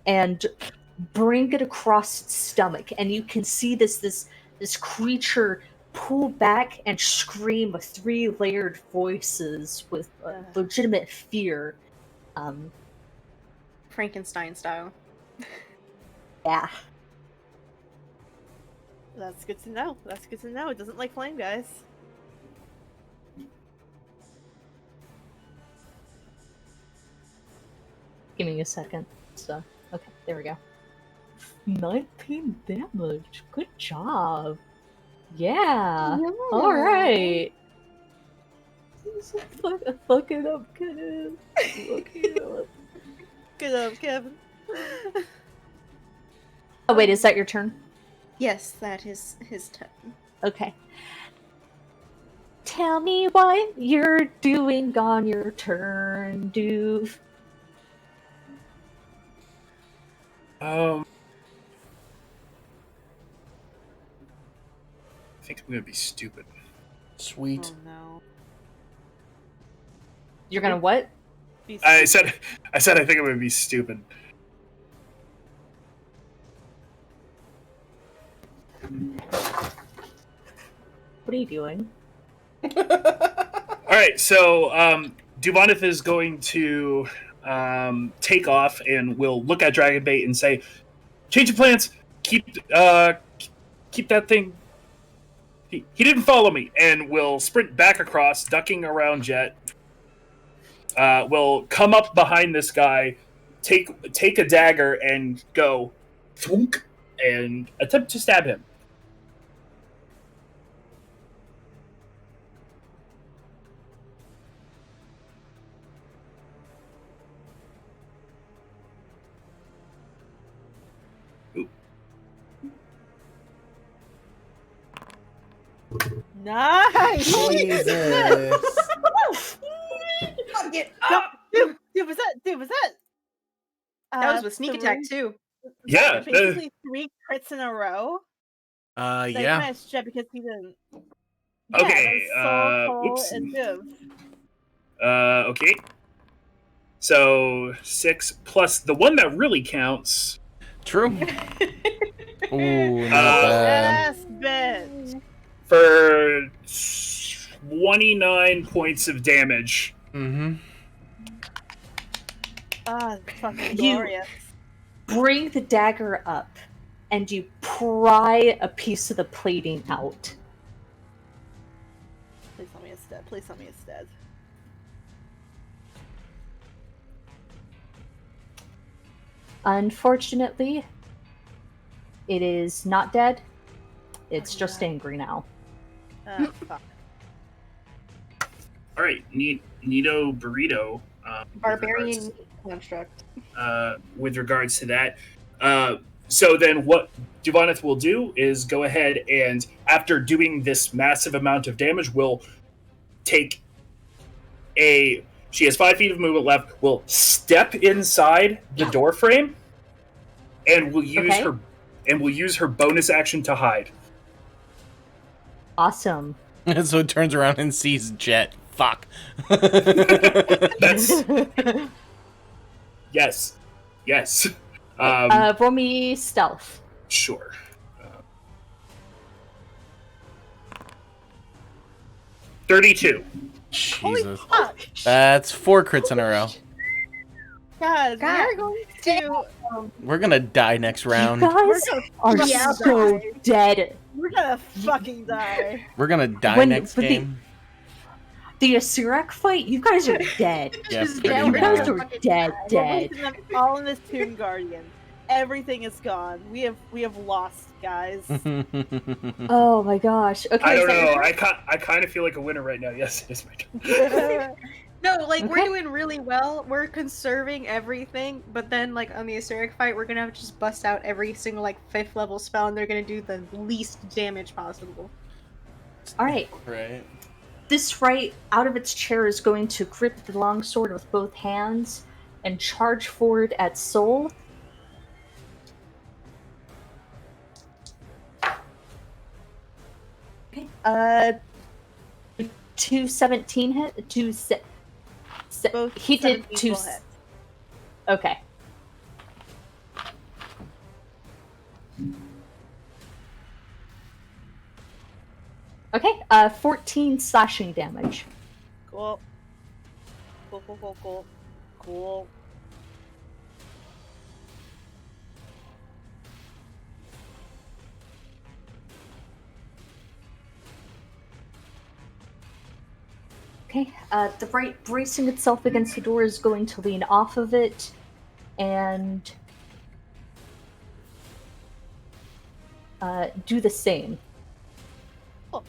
and bring it across its stomach, and you can see this creature pull back and scream with 3 layered voices with legitimate fear. Frankenstein style. Yeah. That's good to know. That's good to know. It doesn't like flame, guys. Give me a second. So, okay, there we go. 19 damage. Good job. Yeah. All right. Fuck it up, Kevin. Fuck it up. Good up, Kevin. Oh wait, is that your turn? Yes, that is his turn. Okay. Tell me what you're doing on your turn, Doof. I think I'm gonna be stupid. Sweet. Oh no. You're gonna what? I said I think I'm gonna be stupid. What are you doing? All right, so Duvanith is going to take off and will look at Dragonbait and say, "Change of plans. Keep that thing." He didn't follow me, and will sprint back across, ducking around Jet. Will come up behind this guy, take a dagger, and go, thwunk, and attempt to stab him. Nice! Jesus. Dude, was that? That was with sneak attack too. Yeah, Basically 3 crits in a row. Like, Yeah. minus Jet because he didn't. Yeah, Okay, that's Soul, Cole, oops. and Div. Okay. So 6 plus the one that really counts. True. Ooh, not Uh, bad. Yes, bitch. For 29 points of damage. Mm-hmm. Ah, fucking You- glorious. Bring the dagger up, and you pry a piece of the plating out. Please tell me it's dead. Please tell me it's dead. Unfortunately, it is not dead. It's Oh, just no. angry now. Ah, fuck. All right, Nito Burrito. Barbarian construct. With regards to that. So then what Duvaneth will do is go ahead and, after doing this massive amount of damage, will take a... She has 5 feet of movement left, will step inside the door frame, and will use Okay. her bonus action to hide. Awesome. So it turns around and sees Jet. Fuck. That's... Yes. Yes. Roll me stealth. Sure. 32. Jesus. Fuck! That's 4 crits in a row. God, God we're going to... We're gonna die next round. You guys are Yeah, so die. dead. We're gonna fucking die. We're gonna die When- next when the- game. The Asirak fight, you guys are dead. Yeah, Just pretty You we're guys much. gonna are dead, We're dead. placing them all in this Tomb Guardian. Everything is gone. We have lost, guys. Oh my gosh. Okay, I is don't that your know. turn? I kind of feel like a winner right now. Yes, it is my turn. No, like we're Okay. doing really well. We're conserving everything, but then like on the Asteric fight, we're gonna have to just bust out every single like 5th level spell, and they're gonna do the least damage possible. Alright. Right. This right out of its chair is going to grip the longsword with both hands and charge forward at Soul. Okay. 217 hit. Both He did 17 two. will hit. Okay. Okay. 14 slashing damage. Cool. Cool. Okay, the right bracing itself against the door is going to lean off of it and do the same. Cool.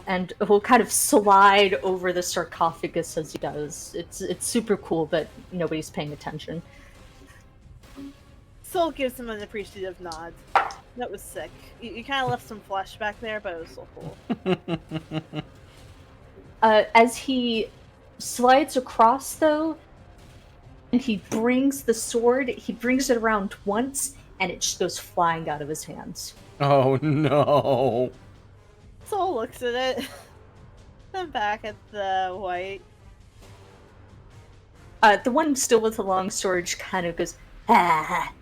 And will kind of slide over the sarcophagus as he does. It's super cool, but nobody's paying attention. Soul gives him an appreciative nod. That was sick. You kind of left some flesh back there, but it was so cool. As he slides across, though, and he brings the sword, he brings it around once, and it just goes flying out of his hands. Oh no. Soul looks at it, then back at the white. The one still with the long sword kind of goes, ah.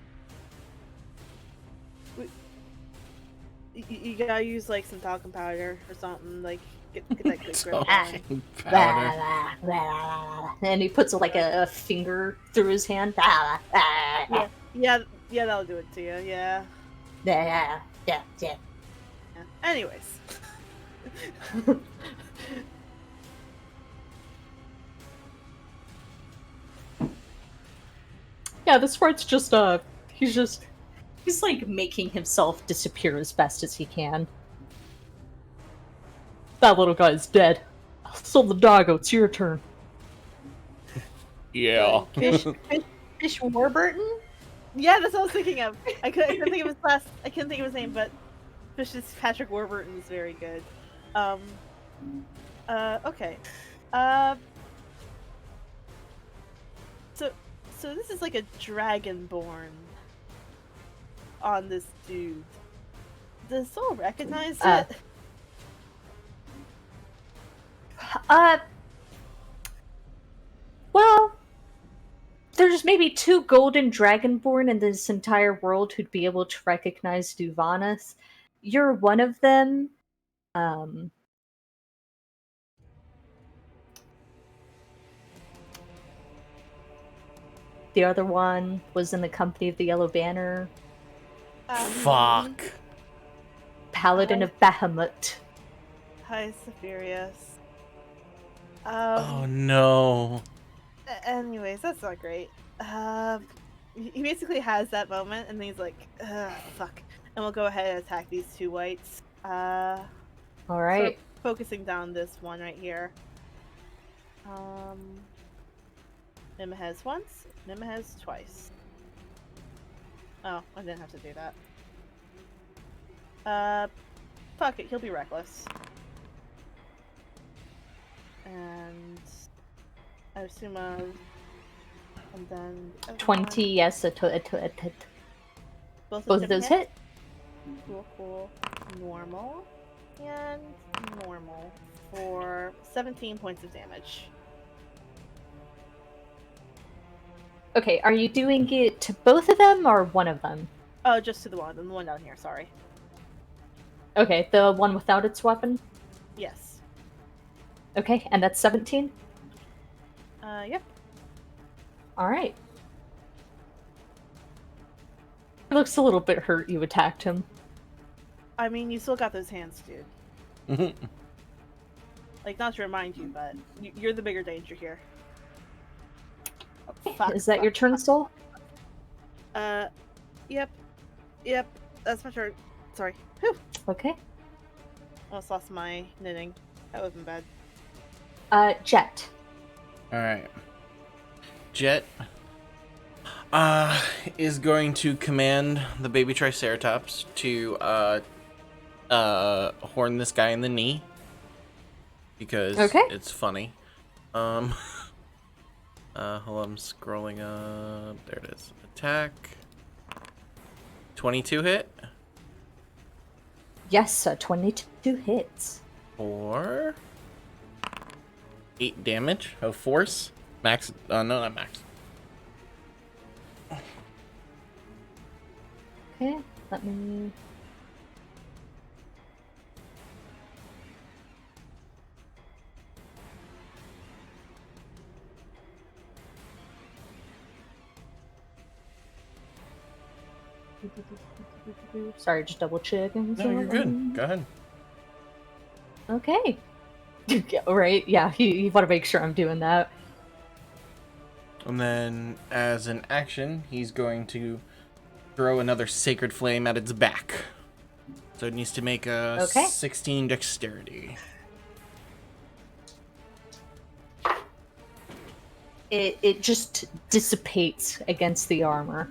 You gotta use like some talcum powder or something. Like get that quick grip. Talcum Blah, powder. blah, blah. And he puts like a finger through his hand. Yeah, that'll do it to you. Yeah. Yeah. Yeah. Anyways. Yeah, this part's just he's like making himself disappear as best as he can. That little guy's dead. So the doggo, it's your turn. Yeah. Fish Warburton? Yeah, that's what I was thinking of. I couldn't think of his last. I couldn't think of his name, but Fish's Patrick Warburton is very good. Okay. So this is like a dragonborn on this dude. Does Soul recognize it? Well, there's maybe 2 golden dragonborn in this entire world who'd be able to recognize Duvanas. You're one of them. The other one was in the company of the Yellow Banner. Fuck. Paladin of Bahamut. Hi, Sephirius. Oh no. Anyways, that's not great. He basically has that moment, and then he's like, fuck. And we'll go ahead and attack these 2 whites. Alright. So focusing down this one right here. Nimahez once, Nimahez twice. Oh, I didn't have to do that. Fuck it, he'll be reckless. And I assume and then 20, yes, both both of those hit. Cool. Normal and normal for 17 points of damage. Okay, are you doing it to both of them or one of them? Oh, just to the one down here, sorry. Okay, the one without its weapon? Yes. Okay, and that's 17? Yep. Alright. He looks a little bit hurt you attacked him. I mean, you still got those hands, dude. Like, not to remind you, but you're the bigger danger here. Oh, Is that your turn, Soul? Yep. That's my turn. Sorry. Whew. Okay. Almost lost my knitting. That would've been bad. Jet. Alright. Jet is going to command the baby Triceratops to horn this guy in the knee. Because it's funny. Hold on, I'm scrolling up. There it is. Attack. 22 hit. Yes, 22 hits. For 8 damage of force. Max. No, not max. Okay, let me... Sorry, just double checking. No, you're good. Go ahead. Okay. Alright, yeah, you want to make sure I'm doing that. And then, as an action, he's going to throw another Sacred Flame at its back. So it needs to make a 16 dexterity. It just dissipates against the armor.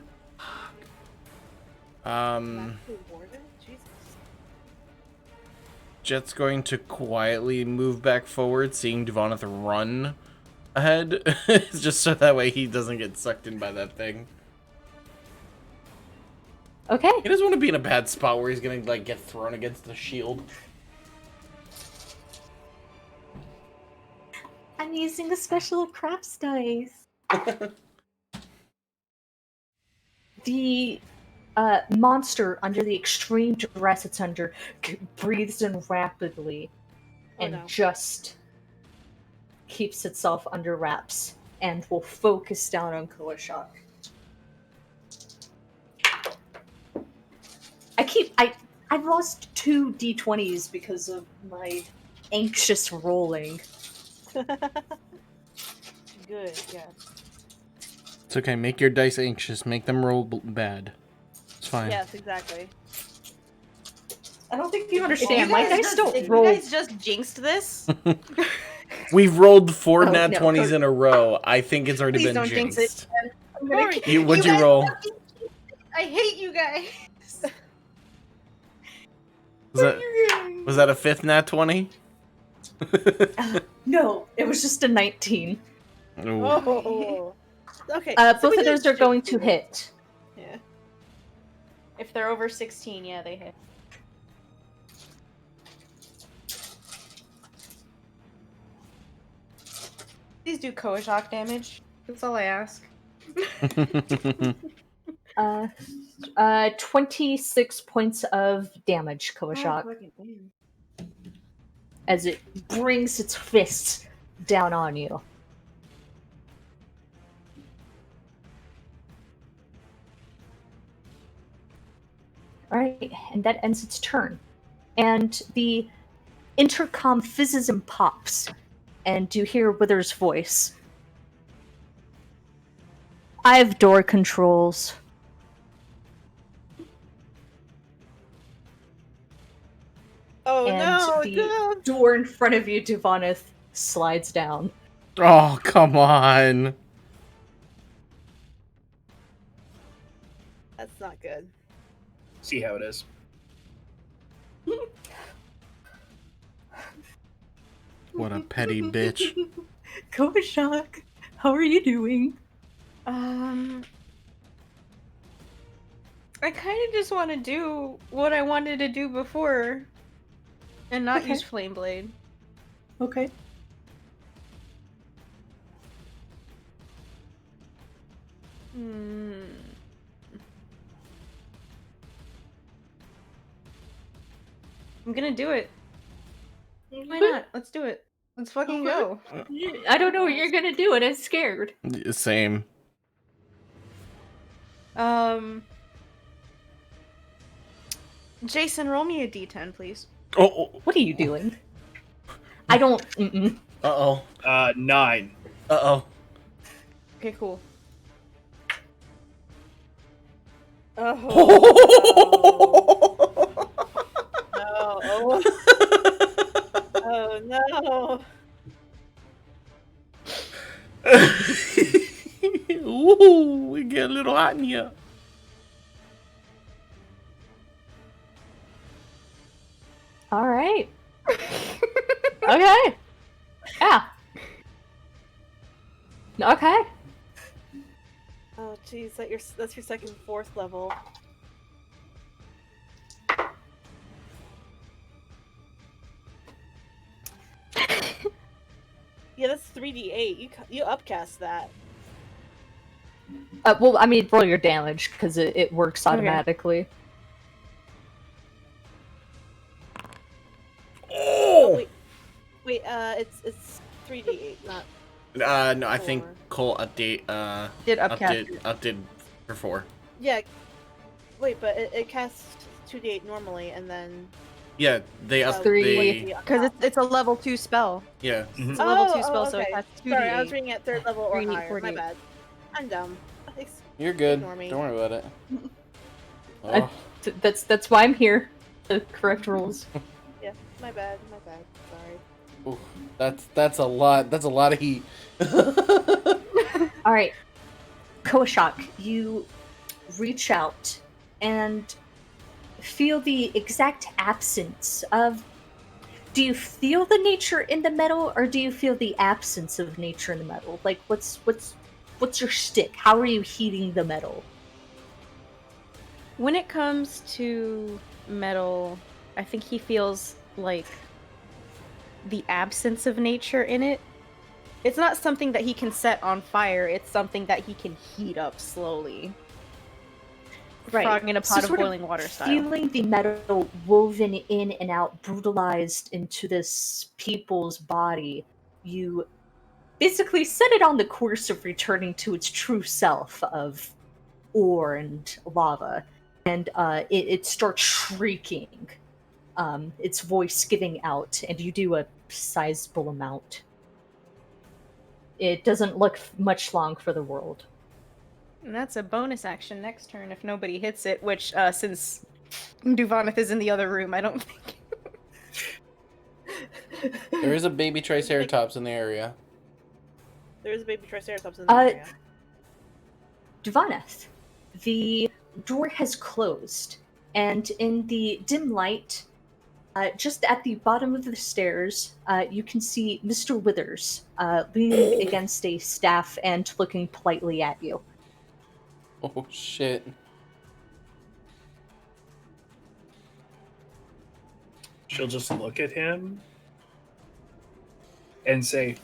Jet's going to quietly move back forward, seeing Devoneth run ahead, just so that way he doesn't get sucked in by that thing. Okay. He doesn't want to be in a bad spot where he's gonna like get thrown against the shield. I'm using a special crafts dice. The monster, under the extreme duress it's under, breathes in rapidly and just keeps itself under wraps and will focus down on Kulishok. I've lost 2 d20s because of my anxious rolling. Good, yeah. It's okay. Make your dice anxious. Make them roll bad. It's fine. Yes, exactly. I don't think you understand. My dice don't roll. You guys just jinxed this? We've rolled 4 Oh, nat no. 20s in a row. I think it's already Please been don't jinx jinxed. it. I'm gonna What'd you guys roll? fucking- I hate you guys. Was that a 5th nat 20? No, it was just a 19. Ooh. Oh. Okay. so we Both of did those are shoot going to two. hit. Yeah. If they're over 16, yeah, they hit. Please do Koashok damage. That's all I ask. 26 points of damage, Kawashak, as it brings its fists down on you. Alright, and that ends its turn. And the intercom fizzes and pops, and you hear Wither's voice. I have door controls. Oh And no! the No! door in front of you, Divanith, slides down. Oh, come on. That's not good. See how it is. What a petty bitch. Kawashak, how are you doing? I kind of just want to do what I wanted to do before, and not Okay. use Flame Blade. Okay. Hmm. I'm gonna do it. Why not? Let's do it. Let's fucking go. I don't know what you're gonna do, and I'm scared. Same. Jason, roll me a d10, please. Oh. What are you doing? I don't. Mm-mm. Uh-oh. 9. Uh-oh. Okay, cool. Oh. Oh no! Ooh, we get a little hot in here. All right. Okay. Yeah. Okay. Oh jeez, that's your second, fourth level. Yeah, that's 3d8. You upcast that. Well, I mean, roll your damage because it works automatically. Oh! Wait, it's 3d8, not. No, I think 4. Cole update, Did upcast. update for 4. Yeah. Wait, but it casts 2d8 normally, and then. Yeah, they up, Three. Because it's a level 2 spell. yeah. It's a level 2 spell, so it okay. has 2d8. Sorry, I was reading at third level or 3d8, higher. My 4d8. bad. I'm dumb. You're good. Ignore me. Don't worry about it. I- Oh. That's why I'm here. The correct rules. Yeah, my bad. Sorry. Ooh, that's a lot. That's a lot of heat. All right, Kawashak, you reach out and feel the exact absence of. Do you feel the nature in the metal, or do you feel the absence of nature in the metal? Like, what's your stick? How are you heating the metal? When it comes to metal, I think he feels like the absence of nature in it. It's not something that he can set on fire, it's something that he can heat up slowly. Frog in a pot of sort boiling water style. Feeling the metal woven in and out, brutalized into this people's body, you basically set it on the course of returning to its true self of ore and lava, and it starts shrieking, its voice giving out, and you do a sizable amount. It doesn't look much long for the world. And that's a bonus action next turn if nobody hits it, which, since Duvanith is in the other room, I don't think. There is a baby Triceratops in the area. There is a baby Triceratops in the area. Duvanith, the door has closed, and in the dim light, Just at the bottom of the stairs, you can see Mr. Withers leaning against a staff and looking politely at you. Oh shit. She'll just look at him and say,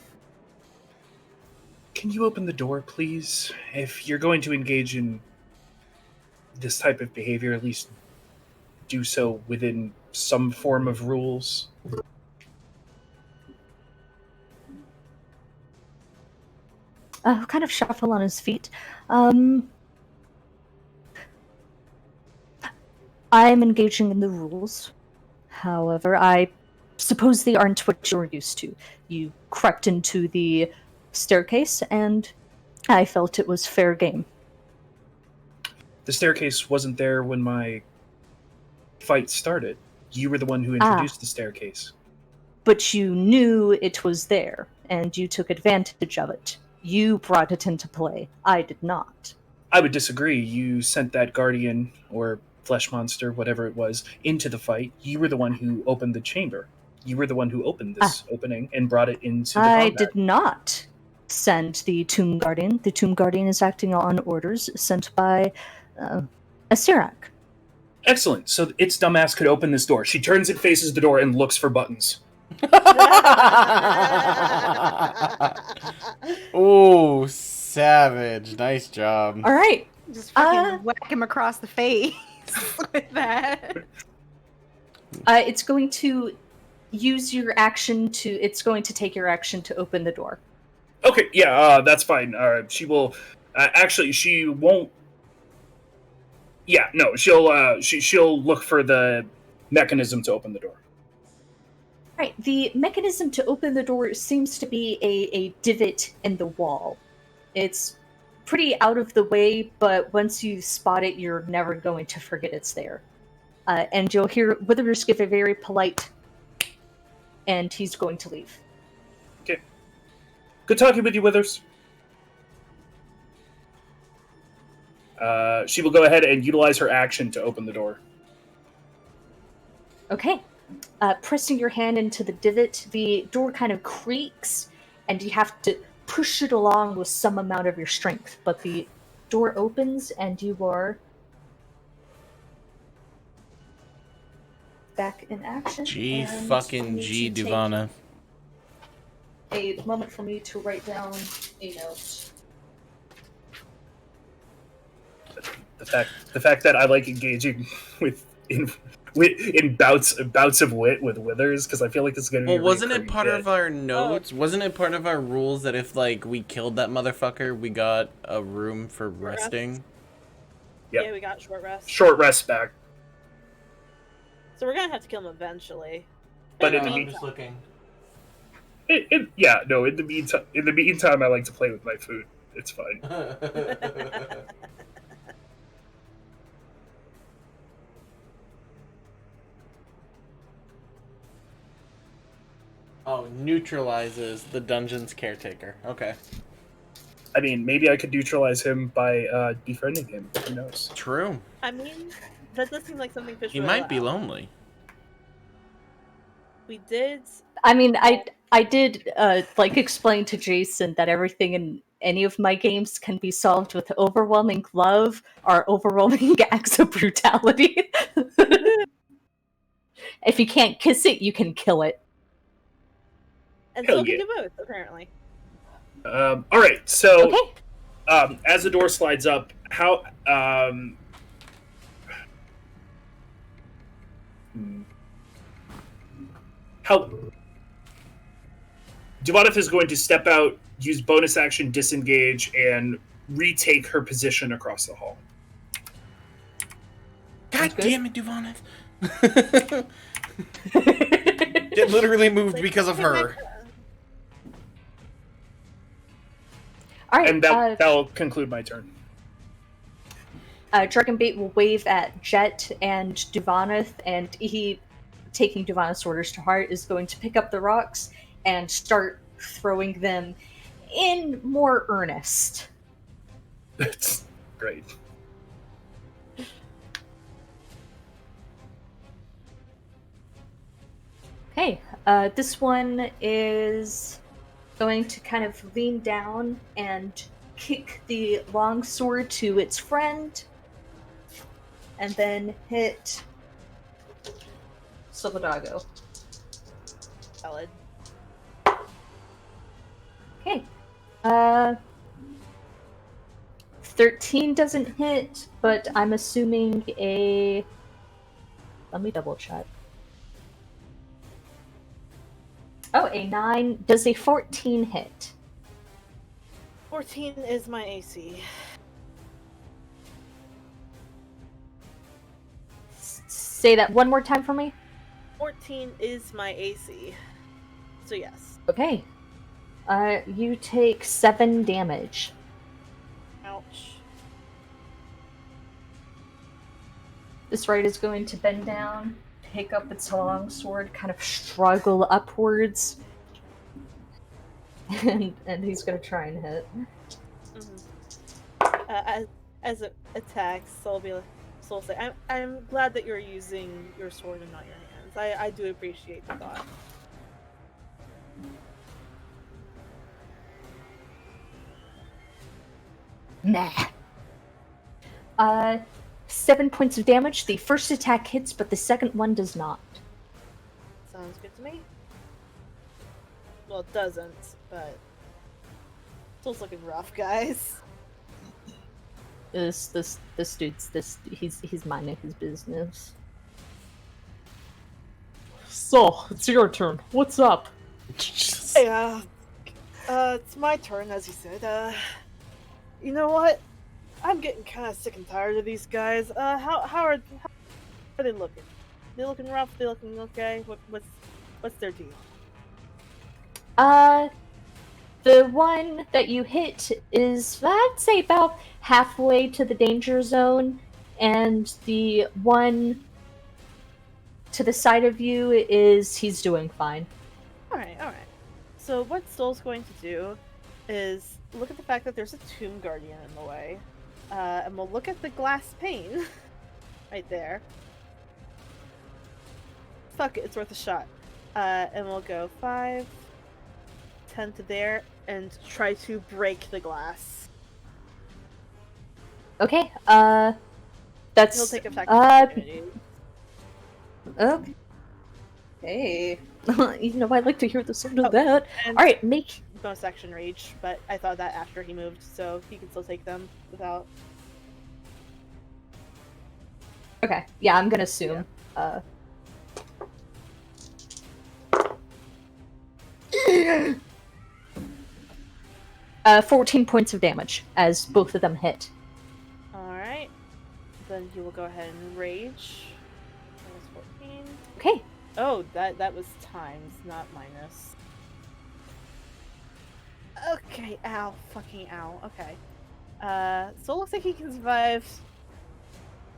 "Can you open the door, please? If you're going to engage in this type of behavior, at least do so within some form of rules." Kind of shuffle on his feet. I'm engaging in the rules. However, I suppose they aren't what you're used to. You crept into the staircase, and I felt it was fair game. The staircase wasn't there when my fight started. You were the one who introduced the staircase. But you knew it was there, and you took advantage of it. You brought it into play. I did not. I would disagree. You sent that guardian, or flesh monster, whatever it was, into the fight. You were the one who opened the chamber. You were the one who opened this opening and brought it into the I combat. did not send the Tomb Guardian. The Tomb Guardian is acting on orders sent by a Sirak. Excellent. So its dumbass could open this door. She turns and faces the door and looks for buttons. Oh, savage. Nice job. All right. Just fucking whack him across the face with that. It's going to use your action to. It's going to take your action to open the door. Okay, yeah, that's fine. She will. Actually, she won't. Yeah, no, she'll look for the mechanism to open the door. Right. The mechanism to open the door seems to be a divot in the wall. It's pretty out of the way, but once you spot it, you're never going to forget it's there. And you'll hear Withers give a very polite, and he's going to leave. Okay. Good talking with you, Withers. She will go ahead and utilize her action to open the door. Okay. Pressing your hand into the divot, the door kind of creaks, and you have to push it along with some amount of your strength. But the door opens, and you are back in action. G and fucking need G, to take Duvana. A moment for me to write down a note. The fact that I like engaging in bouts of wit with Withers, because I feel like this is going to be. Well, wasn't it part of our notes? Wasn't it part of our rules that if like we killed that motherfucker, we got a room for resting? Yep. Yeah, we got short rest. Short rest back. So we're gonna have to kill him eventually. But No, in the I'm just looking. In the meantime, I like to play with my food. It's fine. Oh, neutralizes the dungeon's caretaker. Okay. I mean, maybe I could neutralize him by befriending him. Who knows? True. I mean, that does seem like something Fish He would might be allow. lonely. We did. I mean, I did like explain to Jason that everything in any of my games can be solved with overwhelming love or overwhelming acts of brutality. If you can't kiss it, you can kill it. And Hell so can yeah. do both, apparently. All right. So, Okay. as the door slides up, how Duvanith is going to step out, use bonus action, disengage, and retake her position across the hall. God good. damn it, Duvanith. It literally moved because of her. All right. And that'll conclude my turn. Dragonbait will wave at Jet and Duvanith, and he, taking Duvanith's orders to heart, is going to pick up the rocks and start throwing them in more earnest. That's great. . This one is going to kind of lean down and kick the longsword to its friend, and then hit Solidago. Valid. Okay. Uh, 13 doesn't hit, but I'm assuming a. Let me double check. Oh, a 9. Does a 14 hit? 14 is my AC. Say that one more time for me. 14 is my AC. So yes. Okay. You take 7 damage. Ouch. This right is going to bend down, pick up its long sword, kind of struggle upwards, and he's going to try and hit. As it attacks, Soul say, I'm glad that you're using your sword and not your hands. I do appreciate the thought. Nah. 7 points of damage. The first attack hits, but the second one does not. Sounds good to me. Well, it doesn't, but Soul's looking rough, guys. This dude's he's minding his business. So, it's your turn. What's up? Hey, it's my turn, as you said. You know what? I'm getting kind of sick and tired of these guys. How are they looking? They looking rough? They looking okay? What's their deal? The one that you hit is, I'd say, about halfway to the danger zone, and the one to the side of you he's doing fine. Alright. So what Soul's going to do is look at the fact that there's a Tomb Guardian in the way. And we'll look at the glass pane right there. Fuck it, it's worth a shot. And we'll go 5, 10 to there, and try to break the glass. Okay, that's... He'll take effect opportunity. Okay. Hey. I like to hear the sound of Oh, that. and Alright, make... bonus action rage, but I thought that after he moved, so he can still take them without... Okay, yeah, I'm gonna assume. Yeah. 14 points of damage as both of them hit. Alright. Then he will go ahead and rage. Minus 14. Okay. Oh, that was times, not minus. Okay, ow. Fucking ow. Okay. So it looks like he can survive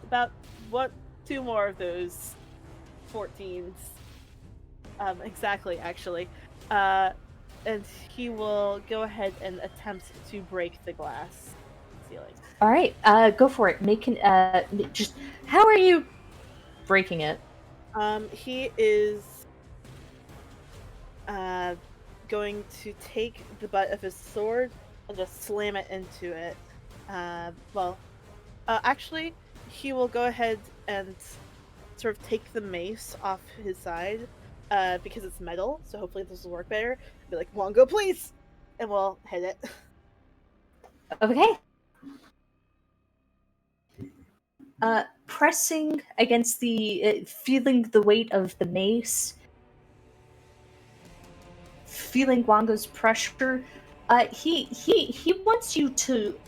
about, 2 more of those 14s. Exactly, actually. And he will go ahead and attempt to break the glass ceiling. Alright, go for it. Just... How are you breaking it? He is going to take the butt of his sword and just slam it into it. Actually, he will go ahead and sort of take the mace off his side, because it's metal, so hopefully this will work better. Be like, Wongo, please! And we'll hit it. Okay. Pressing against feeling the weight of the mace, feeling Wango's pressure, he wants you to...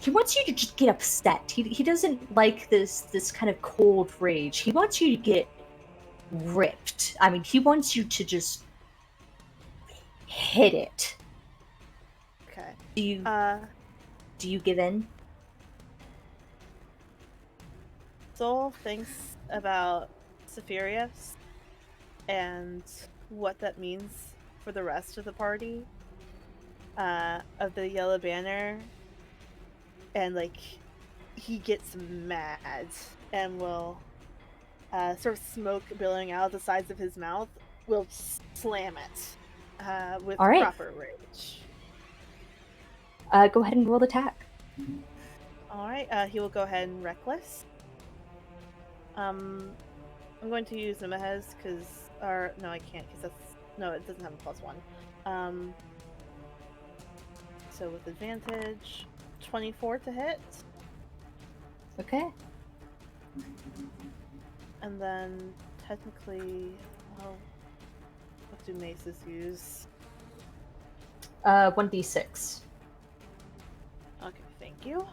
He wants you to just get upset. He doesn't like this kind of cold rage. He wants you to get ripped. I mean, he wants you to just hit it. Okay. Do you give in? Soul thinks about Saphirius and what that means for the rest of the party, of the Yellow Banner, and he gets mad and will sort of smoke billowing out of the sides of his mouth, will slam it with All right. proper rage. Go ahead and roll the attack. All right, he will go ahead and reckless. I'm going to use Nemahez because, or no, I can't because it doesn't have a +1. So with advantage, 24 to hit, Okay. and then technically, well, what do maces use? 1d6. Okay, thank you.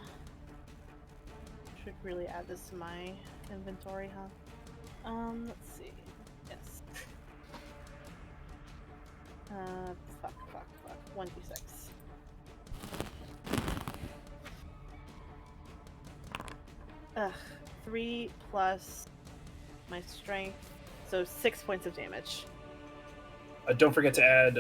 Should really add this to my inventory, huh? Let's see. Yes. Fuck. 1d6. Ugh. 3 plus my strength, so 6 points of damage. Don't forget to add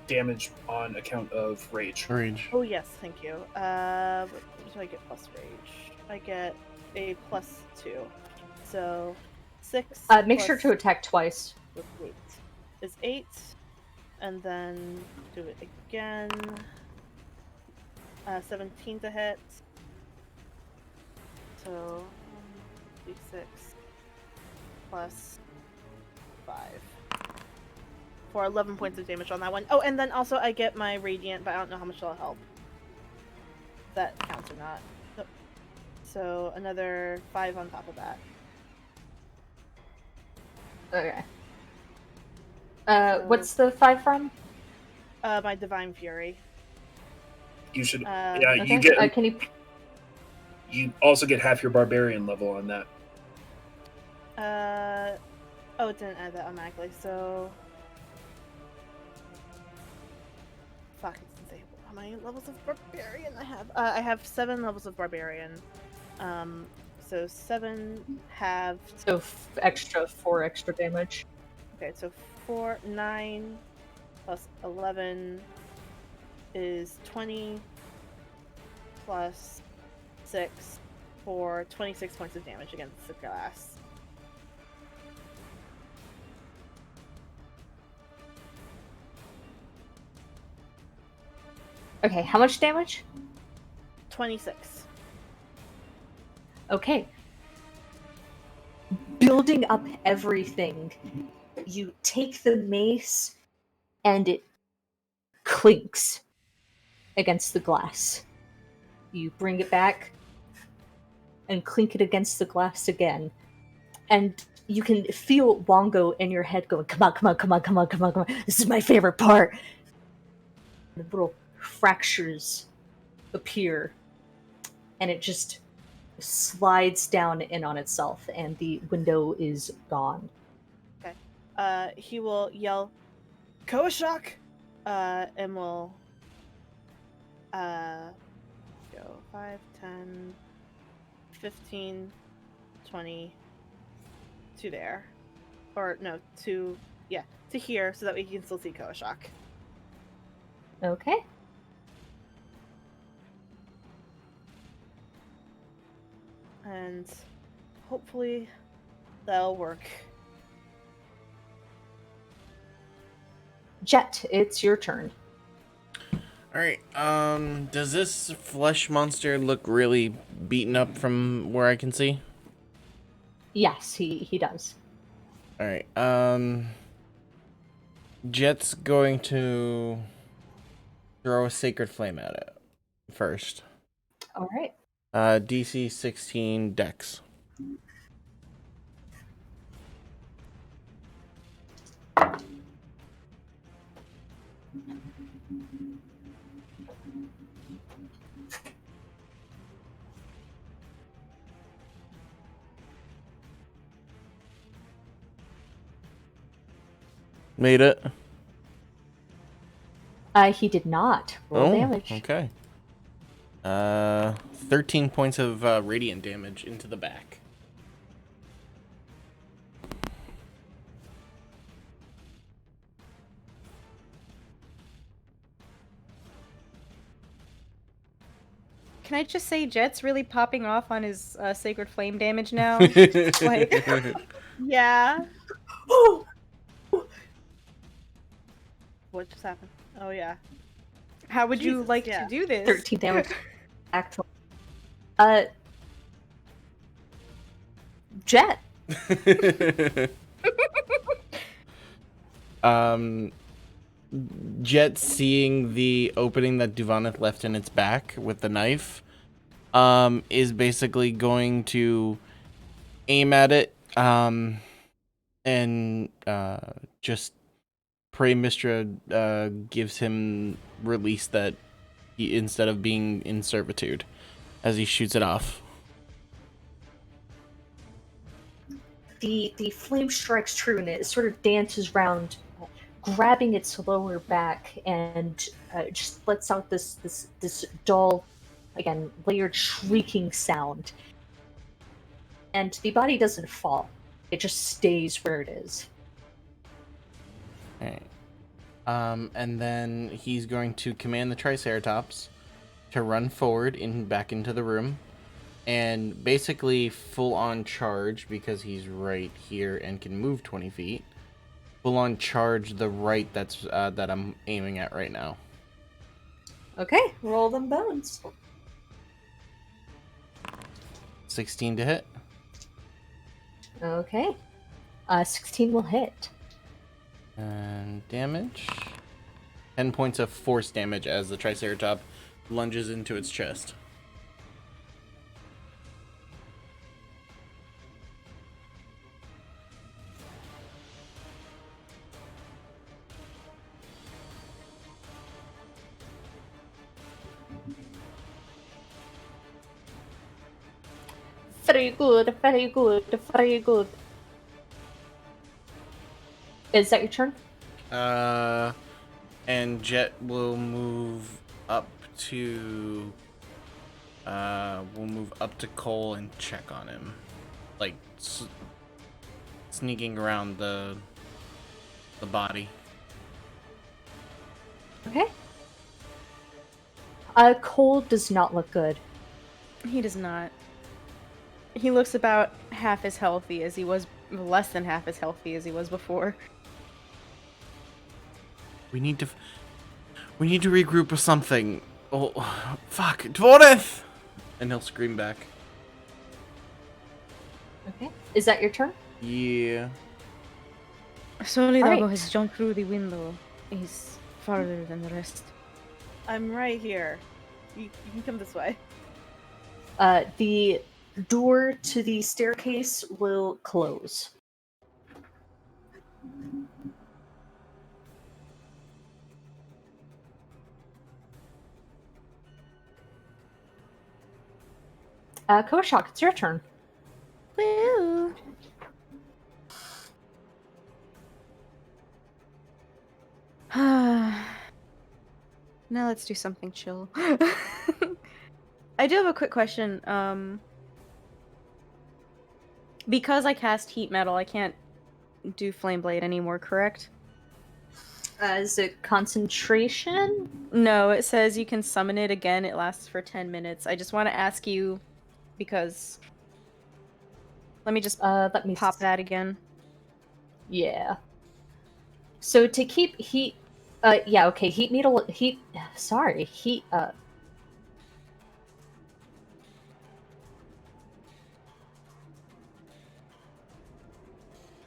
damage on account of rage. Rage. Oh yes, thank you. What do I get plus rage? I get a +2. So 6 Make sure plus to attack twice. with 8 is 8. And then do it again. 17 to hit. So d6 plus 5. For 11 points of damage on that one. Oh, and then also I get my radiant, but I don't know how much that'll help. If that counts or not. Nope. So another 5 on top of that. Okay. So- What's the 5 from? My divine fury. You should. Uh, Yeah, Okay. you get. Can you? You also get half your barbarian level on that. Oh, it didn't add that automatically, so... Fuck, it doesn't say how many levels of barbarian I have. I have 7 levels of barbarian. So 7 halved. So 4 extra damage. Okay, so 9 plus 11 is 20 plus 6 for 26 points of damage against the glass. Okay, how much damage? 26. Okay. Building up everything, you take the mace and it clinks against the glass. You bring it back and clink it against the glass again. And you can feel Wongo in your head going, come on. This is my favorite part. The little fractures appear and it just slides down in on itself and the window is gone. He will yell, Koshak! And will go 5, 10, 15, 20 to there. Or no, to here so that we can still see Koshak. Okay. And hopefully that'll work. Jet, it's your turn. Alright, does this flesh monster look really beaten up from where I can see? Yes, he does. Alright, Jet's going to throw a sacred flame at it first. All right. DC 16 Dex. Made it. He did not roll damage. Okay. 13 points of radiant damage into the back. Can I just say Jet's really popping off on his sacred flame damage now? Like, yeah. What just happened? Oh yeah. How would you Jesus, like yeah. to do this? 13 damage. Excellent. Uh, Jet. um, Jet, seeing the opening that Duvaneth left in its back with the knife, is basically going to aim at it, and just pray Mistra gives him release that he, instead of being in servitude, as he shoots it off. The flame strikes true, and it sort of dances around, grabbing its lower back, and just lets out this dull, again, layered shrieking sound. And the body doesn't fall; it just stays where it is. Alright. And then he's going to command the Triceratops to run forward back into the room, and basically full on charge, because he's right here and can move 20 feet. Full on charge the right that I'm aiming at right now. Okay, roll them bones. 16 to hit. Okay, 16 will hit. And damage. 10 points of force damage as the Triceratops lunges into its chest. Very good, very good, very good. Is that your turn? And Jet will move up to Cole and check on him, like sneaking around the body. Okay. Cole does not look good. He does not. He looks about half as healthy as he was, less than half as healthy as he was before. We need to regroup or something. Oh, fuck, Dvoreth! And he'll scream back. Okay. Is that your turn? Yeah. Solidago Alright. has jumped through the window. He's farther than the rest. I'm right here. You can come this way. The door to the staircase will close. Koshak, it's your turn. Woo! Now let's do something chill. I do have a quick question. Because I cast Heat Metal, I can't do Flame Blade anymore, correct? Is it concentration? No, it says you can summon it again. It lasts for 10 minutes. I just want to ask you, because... Let me just Let me pop that again. Yeah. So to keep heat, yeah, okay, heat,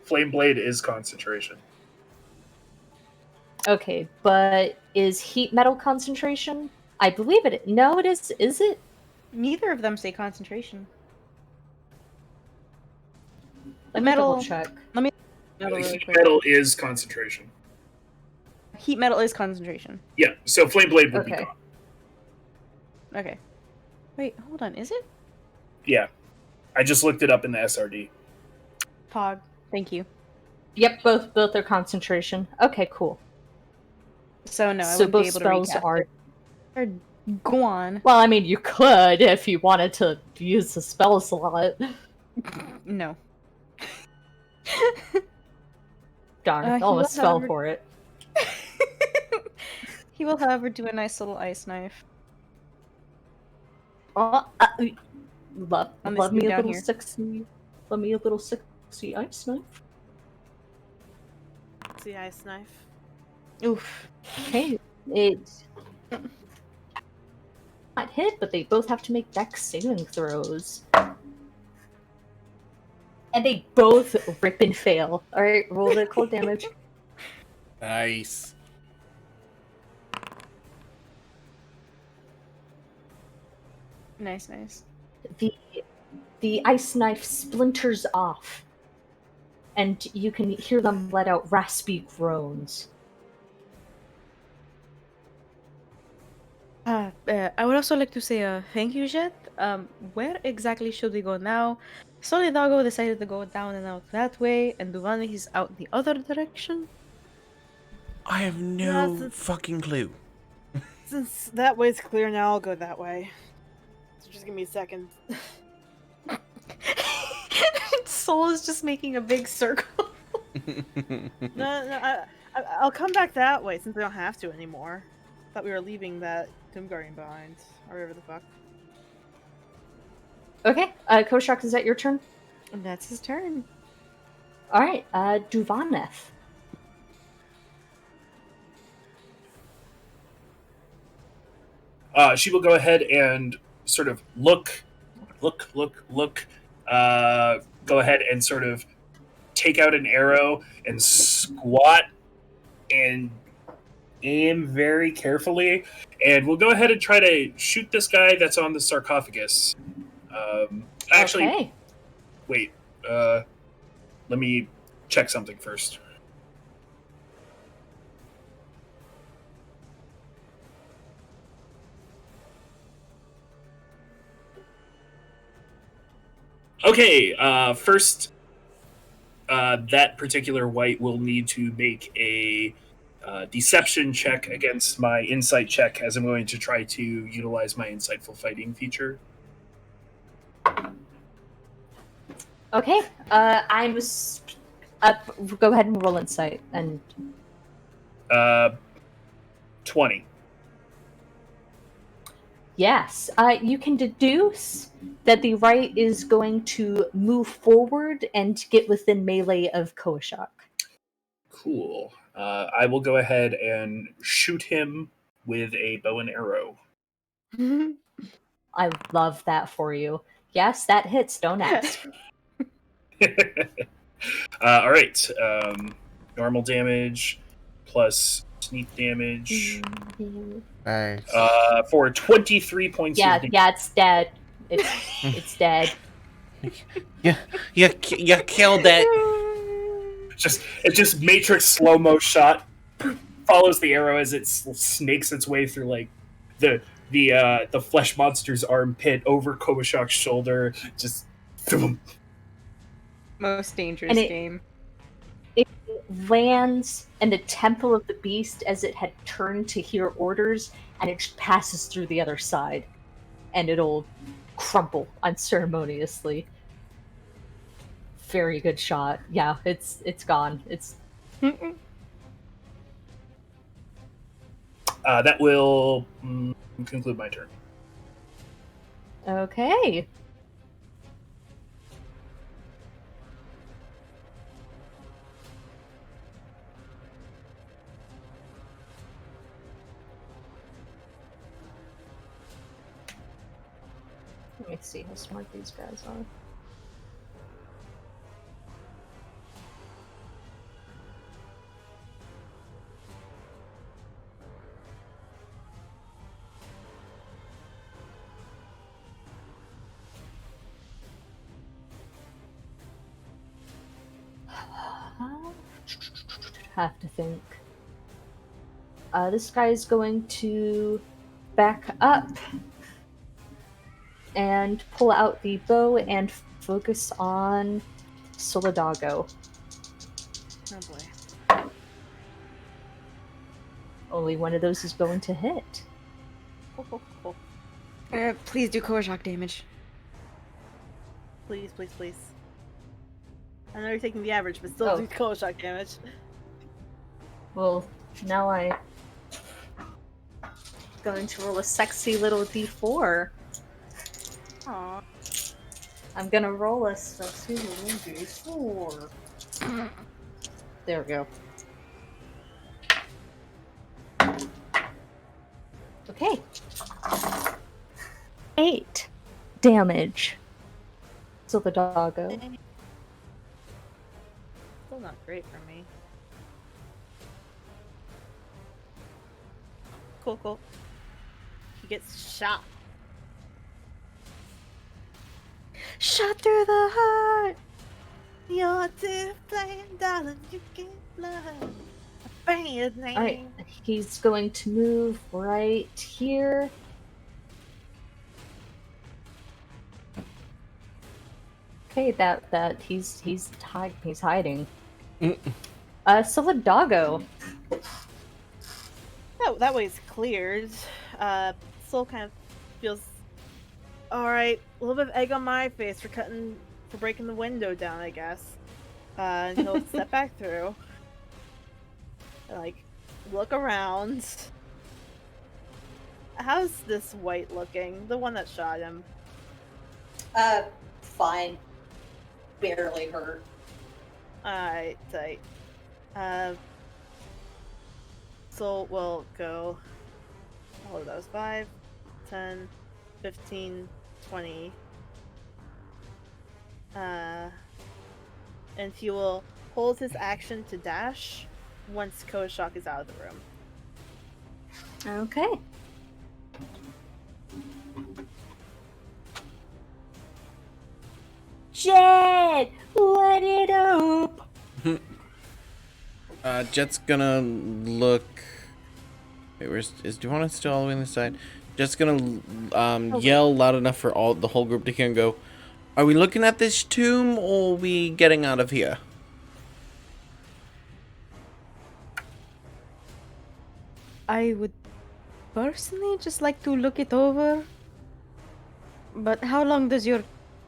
Flame Blade is concentration. okay, but is heat metal concentration? I believe it. No, it is it? Neither of them say concentration. Let me Metal- double check. Metal really Heat quick. Metal is concentration. Heat Metal is concentration. Yeah, so Flame Blade would be Okay. gone. Okay. Wait, hold on. Is it? Yeah. I just looked it up in the SRD. Pog. Thank you. Yep, both are concentration. Okay, cool. So no, I So wouldn't be both able to spells recast are. it. Or go on. Well, I mean, you could if you wanted to use the spell slot. No. Darn, He I will, almost fell however- for it. He will, however, do a nice little ice knife. Oh, love, On this love me view a down little here. sexy. Love me a little sexy ice knife. See ice knife. Oof. Okay, it's not hit, but they both have to make dex saving throws. And they both rip and fail. Alright, roll the cold damage. Nice. Nice, nice. The the ice knife splinters off, and you can hear them let out raspy groans. I would also like to say thank you, Jet. Where exactly should we go now? Solidago decided to go down and out that way, and Duvani is out the other direction. I have Yeah, no fucking clue. since that way's clear now, I'll go that way. So just give me a second. Soul is just making a big circle. No, I'll come back that way since I don't have to anymore. Thought we were leaving that Tomb Guardian behind, or whatever the fuck. Okay, Koshak, is that your turn? And that's his turn. Alright, Duvaneth. She will go ahead and sort of look. Go ahead and sort of take out an arrow and squat and aim very carefully. And we'll go ahead and try to shoot this guy that's on the sarcophagus. Actually, Okay. wait. Let me check something first. Okay, first, that particular white will need to make a deception check against my insight check, as I'm going to try to utilize my insightful fighting feature. Okay, go ahead and roll insight. And 20. yes, you can deduce that the right is going to move forward and get within melee of Koshak. Cool. I will go ahead and shoot him with a bow and arrow. I love that for you. Yes, that hits, don't ask. All right. Normal damage plus sneak damage Nice. for 23 points of damage. Yeah, it's dead. It's dead. Yeah, you killed it. It's just Matrix slow-mo shot follows the arrow as it snakes its way through like the flesh monster's armpit over Kowashak's shoulder. Just boom. Most dangerous And it- game. It lands in the temple of the beast as it had turned to hear orders, and it just passes through the other side, and it'll crumple unceremoniously. Very good shot. Yeah, it's gone. It's That will conclude my turn. okay. Let me see how smart these guys are. Have to think. This guy is going to back up and pull out the bow and focus on Solidago. Oh boy. Only one of those is going to hit. Please do core shock damage. Please, please, please. I know you're taking the average, but still Oh. do cold shock damage. Well, now I going to roll a sexy little d4. Aw. I'm gonna roll a sexy little d4. There we go. Okay. 8 damage. So the doggo. Still not great for me. Cool. He gets shot. Shot through the heart. You're too plain, darling. You can't love a bad name. Alright, he's going to move right here. Okay, that he's hiding. So the doggo. That way's cleared. Soul kind of feels alright. A little bit of egg on my face for breaking the window down, I guess. And he'll step back through. And, like, look around. How's this white looking? The one that shot him. Fine. Barely hurt. Alright, tight. Soul will go. Oh, that was 5, 10, 15, 20. And he will hold his action to dash once Koshok is out of the room. Okay. Jet! Let it up! Jet's gonna look. Wait, is Duana still all the way on the side? Jet's gonna yell loud enough for the whole group to hear and go, "Are we looking at this tomb or are we getting out of here?" I would personally just like to look it over. But how long does your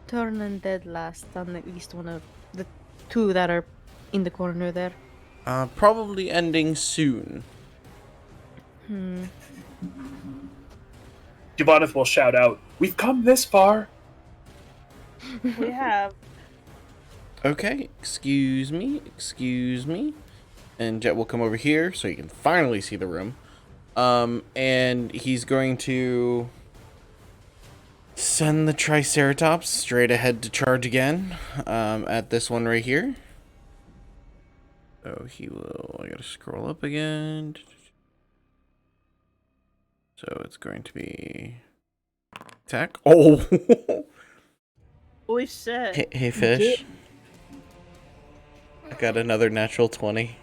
turn undead last on at least one of the two that are in the corner there? Probably ending soon. Giovaneth will shout out, "We've come this far!" We have. Okay, excuse me. And Jet will come over here so you can finally see the room. And he's going to send the Triceratops straight ahead to charge again, at this one right here. So he will, I gotta scroll up again. So it's going to be attack. Oh! Holy shit. Hey fish. I got another natural 20.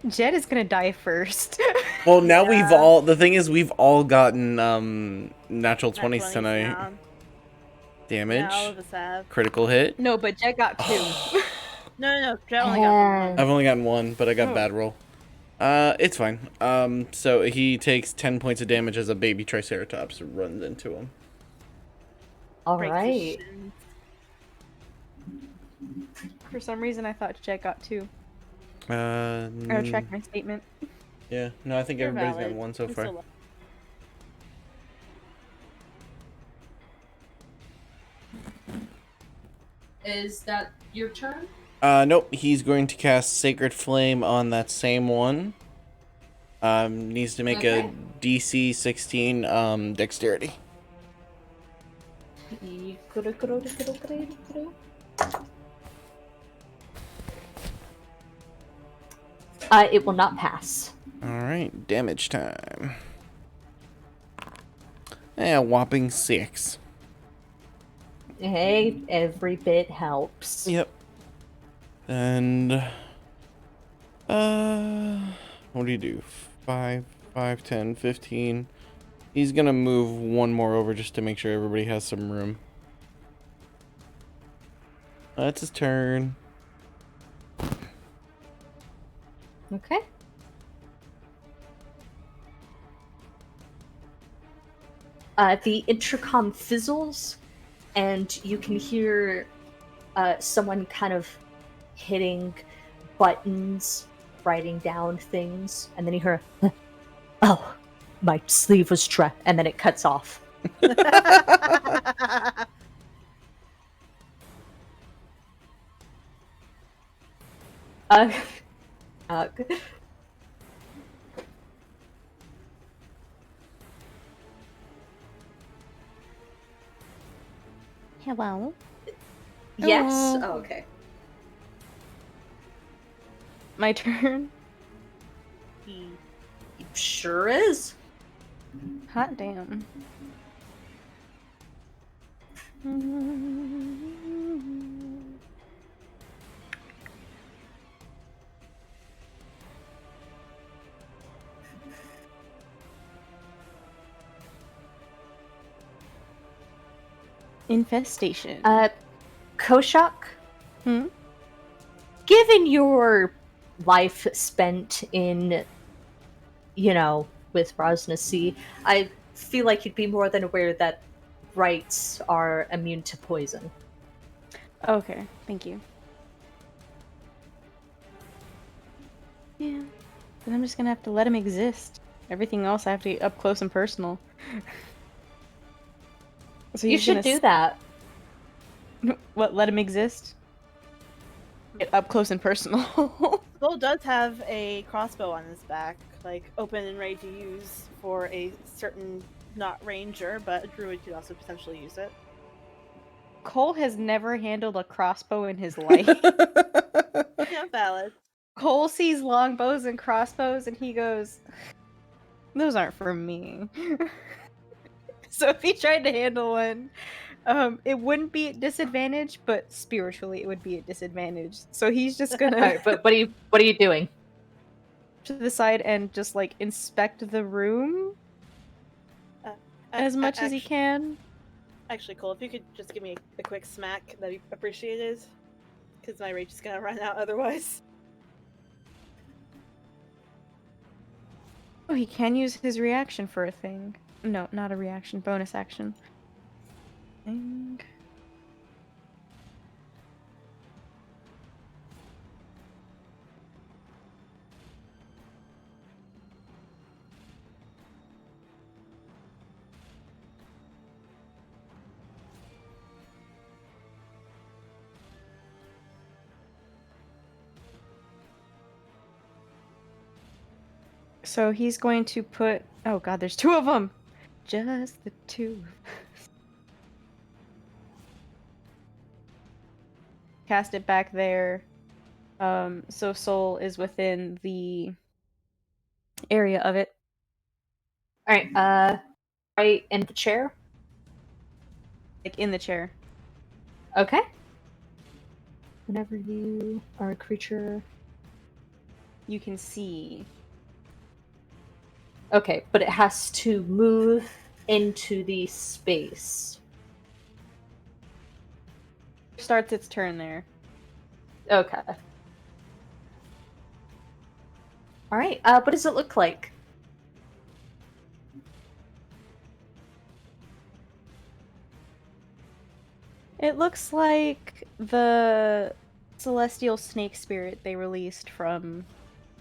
Jet is gonna die first. Well, now the thing is we've all gotten natural 20s tonight. Down. Damage. Yeah, all of us have. Critical hit. No, but Jet got 2. No. Jet only got one. I've only gotten one, but I got bad roll. It's fine. So he takes 10 points of damage as a baby Triceratops runs into him. Alright. For some reason, I thought Jet got 2. I I retract my statement. Yeah, no, I think You're everybody's valid. gotten one so You're far. still Is that your turn? Nope, he's going to cast Sacred Flame on that same one. Needs to make a DC 16 dexterity. It will not pass. Alright, damage time. A whopping 6. Hey, every bit helps. Yep. And what do you do? 5, 10, 15. He's gonna move one more over just to make sure everybody has some room. That's his turn. Okay. The intercom fizzles, and you can hear someone kind of hitting buttons, writing down things, and then you hear, "Oh, my sleeve was trapped," and then it cuts off. Uh, uh, Hello. yes. Hello. Oh, okay. My turn. He sure is. Hot damn. Infestation. Koshak, Hmm? given your life spent in, with Rosnasi, I feel like you'd be more than aware that rights are immune to poison. Okay, thank you. Yeah. Then I'm just gonna have to let him exist. Everything else I have to get up close and personal. So You he's should gonna do that. What? Let him exist? Get up close and personal. Bull does have a crossbow on his back, like open and ready to use for a certain not ranger, but a druid could also potentially use it. Cole has never handled a crossbow in his life. Yeah, valid. Cole sees longbows and crossbows and he goes, "Those aren't for me." So if he tried to handle one, it wouldn't be at disadvantage, but spiritually it would be at disadvantage. So he's just gonna All right, but what are you doing? to the side and just like inspect the room as much as he can. Actually, Cole, if you could just give me a quick smack, that'd be appreciated. Because my rage is gonna run out otherwise. Oh, he can use his reaction for a thing. No, not a reaction, bonus action. Thing. So he's going to put. Oh god, there's two of them! Just the two. Cast it back there. So Soul is within the area of it. All right, right in the chair. Like in the chair. Okay. Whenever you are a creature. You can see. Okay, but it has to move into the space. Starts its turn there. Okay. All right. What does it look like? It looks like the celestial snake spirit they released from.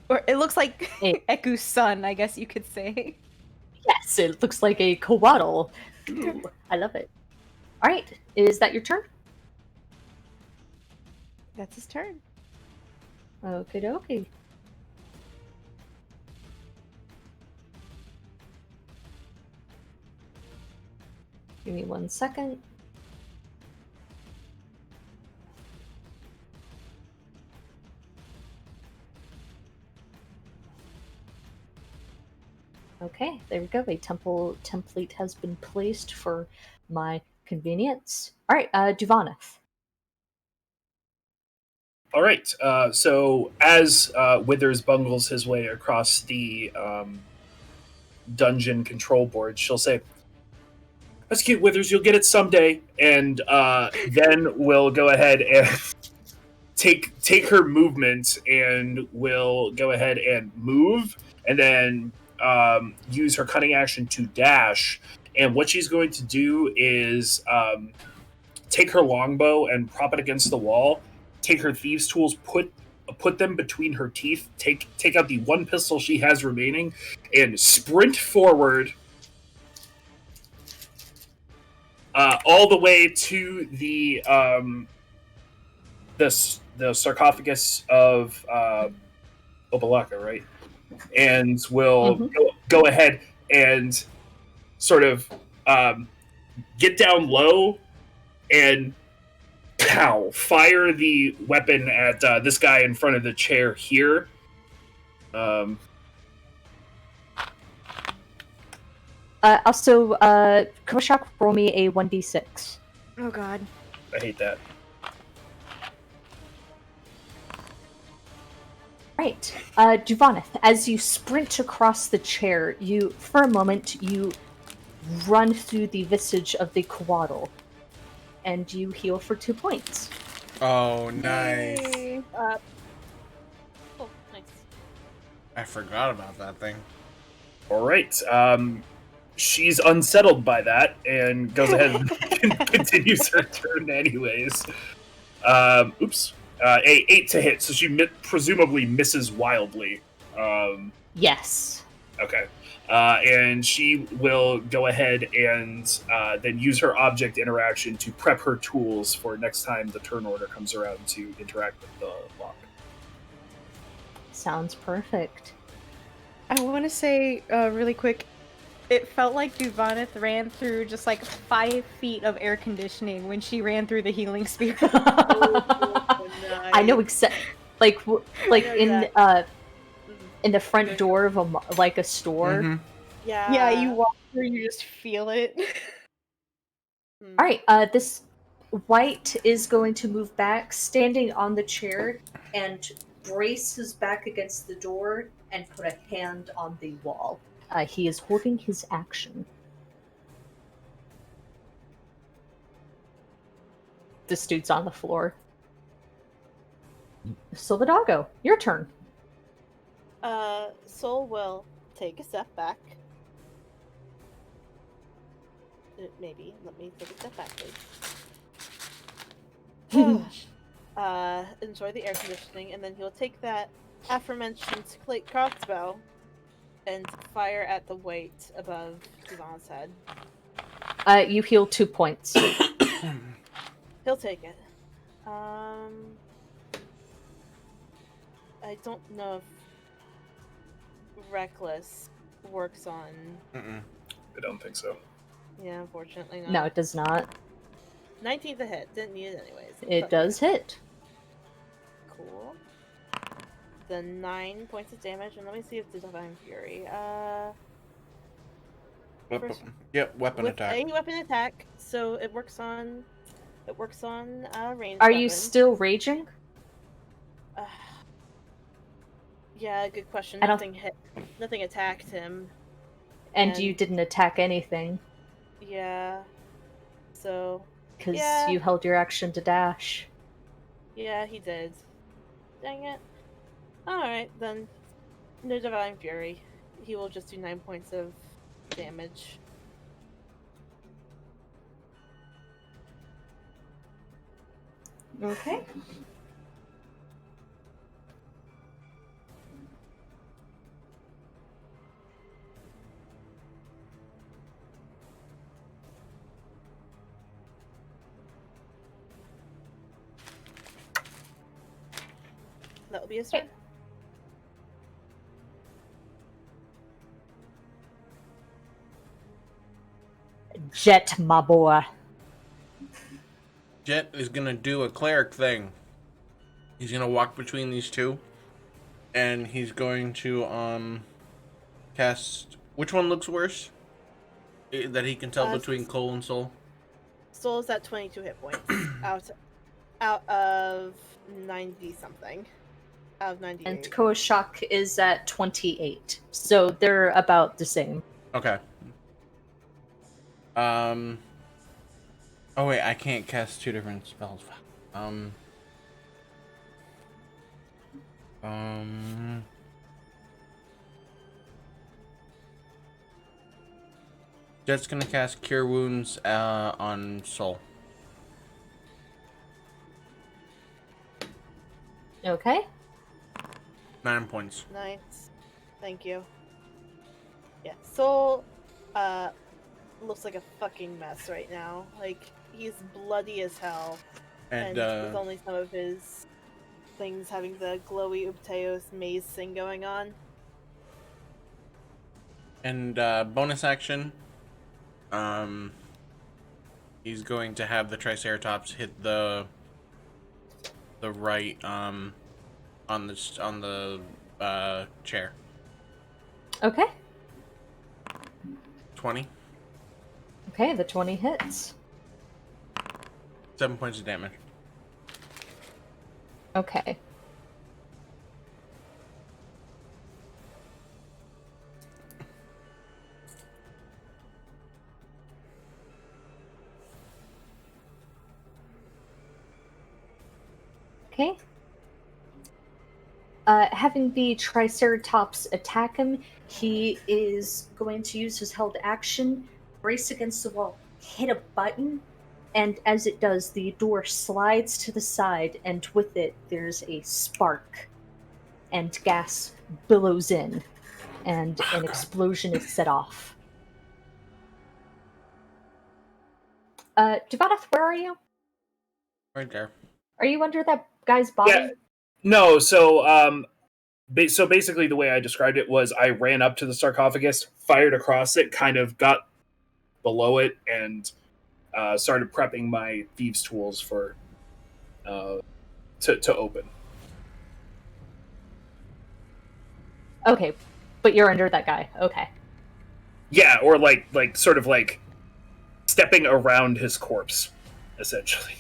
Or it looks like Eku's son, I guess you could say. Yes, it looks like a kowaddle. Ooh, I love it. All right, is that your turn? That's his turn. Okie dokie. Give me 1 second. Okay, there we go. A temple template has been placed for my convenience. All right, Duvaneth. All right. So as Withers bungles his way across the dungeon control board, she'll say, "That's cute, Withers. You'll get it someday." And then we'll go ahead and take her movement, and we'll go ahead and move, and then use her cutting action to dash. And what she's going to do is take her longbow and prop it against the wall. Take her thieves' tools, put them between her teeth. Take out the one pistol she has remaining, and sprint forward. all the way to the sarcophagus of Obalaka, right? And will go ahead and sort of get down low and pow, fire the weapon at this guy in front of the chair here. Also, Koshak, roll me a 1d6. Oh god. I hate that. Right. Duvanith, as you sprint across the chair, for a moment, you run through the visage of the Coatl, and you heal for 2 points. Oh, nice. Yay. Oh, nice. I forgot about that thing. All right. She's unsettled by that and goes ahead and continues her turn anyways. Oops. A 8 to hit, so she presumably misses wildly. Yes. Okay. And she will go ahead and then use her object interaction to prep her tools for next time the turn order comes around to interact with the lock. Sounds perfect. I want to say really quick, it felt like Duvanith ran through just like 5 feet of air conditioning when she ran through the healing spear. I know like in the front door of a store. Mm-hmm. Yeah. Yeah, you walk through, you just feel it. All right. This White is going to move back, standing on the chair, and brace his back against the door and put a hand on the wall. He is holding his action. This dude's on the floor. Silvadago, your turn. Soul will take a step back. Maybe. Let me take a step back, please. Enjoy the air conditioning, and then he'll take that aforementioned plate crossbow and fire at the weight above Duvan's head. You heal 2 points. He'll take it. I don't know if Reckless works on... Mm-mm. I don't think so. Yeah, unfortunately not. No, it does not. 19th to hit. Didn't need it anyways. It But- does hit. Cool. The 9 points of damage, and let me see if the Divine Fury. First- Weapon with attack. a weapon attack, so it works on range. Are you still raging? Yeah, good question. I don't- Nothing attacked him. And you didn't attack anything. Yeah. So. Because Yeah. you held your action to dash. Yeah, he did. Dang it. Alright, then. No Divine Fury. He will just do 9 points of damage. Okay. That will be his turn. Jet, my boy. Jet is gonna do a cleric thing. He's gonna walk between these two, and he's going to cast. Which one looks worse? That he can tell between Cole and Soul. Soul is at 22 hit points out of 90 something. Out of 98. And Koshak is at 28. So they're about the same. Okay. Oh wait, I can't cast 2 different spells. Jet's gonna cast Cure Wounds on Soul. Okay. 9 points. Nice. Thank you. Yeah, Soul looks like a fucking mess right now. Like, he's bloody as hell. And with only some of his things having the glowy Upteos maze thing going on. and bonus action, he's going to have the Triceratops hit the right on the chair. Okay. 20. Okay, the 20 hits. 7 points of damage. Okay. Okay. Having the Triceratops attack him, he is going to use his held action, brace against the wall, hit a button, and as it does, the door slides to the side, and with it, there's a spark, and gas billows in, and an explosion is set off. Devanath, where are you? Right there. Are you under that guy's body? Yeah. No, so basically the way I described it was I ran up to the sarcophagus, fired across it, kind of got below it, and started prepping my thieves' tools for to open. Okay, but you're under that guy. Okay. Yeah, or like sort of like stepping around his corpse, essentially.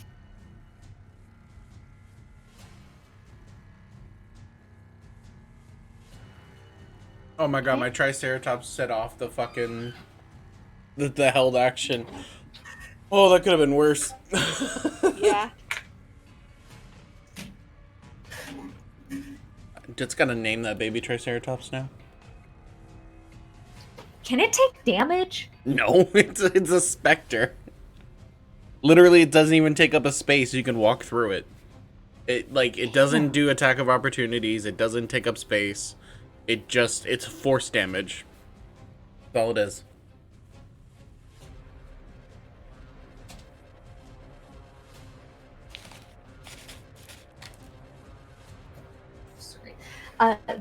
Oh my god, my Triceratops set off the fucking the held action. Oh, that could have been worse. Yeah. Just gotta name that baby Triceratops now. Can it take damage? No, it's a specter. Literally, it doesn't even take up a space. You can walk through it. It doesn't do attack of opportunities. It doesn't take up space. It's force damage. That's all it is.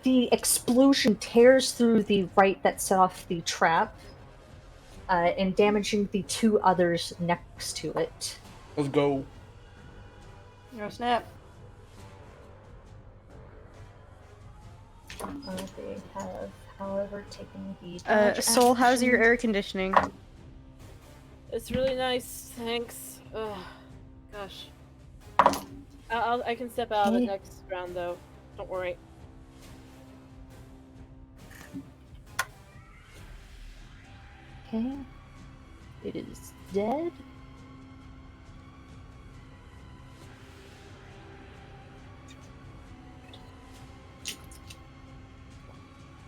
The explosion tears through the right that set off the trap, and damaging the two others next to it. Let's go. No snap. They have, however, taken the damage Soul, how's your action. air conditioning? It's really nice, thanks. Ugh, gosh. I can step out of Okay. the next round, though. Don't worry. Okay. It is dead.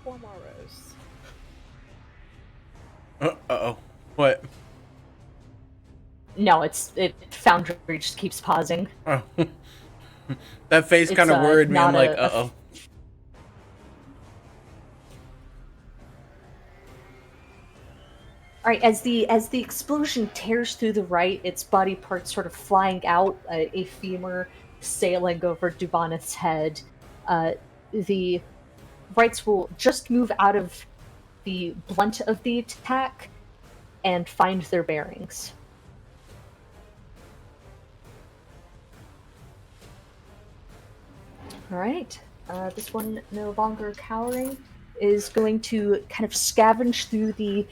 Four more rows. Uh-oh. What? No, it Foundry just keeps pausing. Oh. That face It's, kind of worried me. I'm not like, a- uh-oh. All right, as the explosion tears through the right, its body parts sort of flying out, a femur sailing over Duboneth's head. The rights will just move out of the blunt of the attack and find their bearings. All right, this one no longer cowering is going to kind of scavenge through the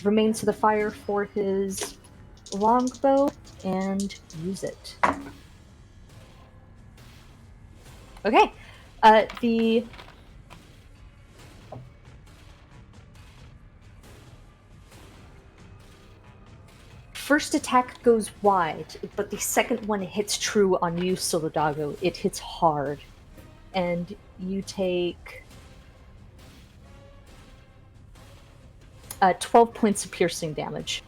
remains of the fire for his longbow and use it. Okay, the first attack goes wide, but the second one hits true on you, Solidago. It hits hard, and you take 12 points of piercing damage.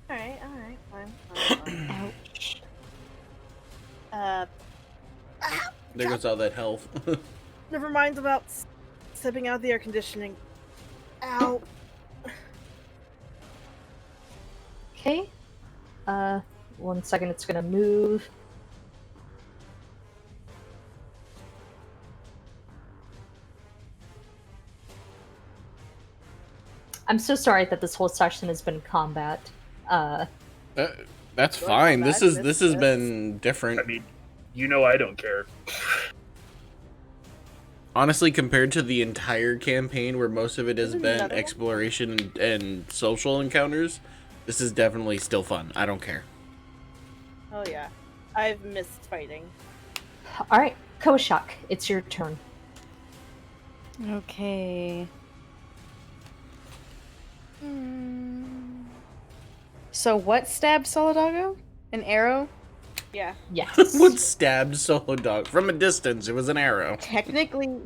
Alright, fine. Ouch. There goes all that health. Never mind about Stepping out the air conditioning. Ow. Okay. 1 second, it's gonna move. I'm so sorry that this whole session has been combat. That's Go fine. back, This has miss. been different. I mean, I don't care. Honestly, compared to the entire campaign, where most of it has There's been another one? exploration and social encounters, this is definitely still fun. I don't care. Oh yeah. I've missed fighting. Alright, Koshak, it's your turn. Okay. So what stabbed Solidago? An arrow? Yeah. Yes. What stabbed Solo Dog from a distance? It was an arrow. Technically,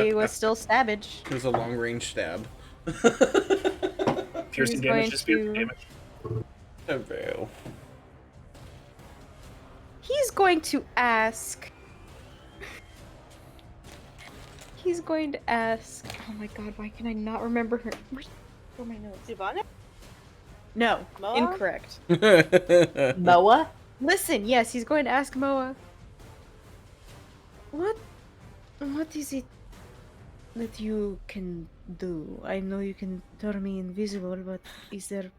it was still stabbage. It was a long range stab. Piercing He's damage going is piercing to- damage. Avail. He's going to ask. He's going to ask. Oh my god, why can I not remember her? Where are my notes? Ivana? No, Moa? incorrect. Moa? Listen, yes, he's going to ask Moa. What is it that you can do? I know you can turn me invisible, but is there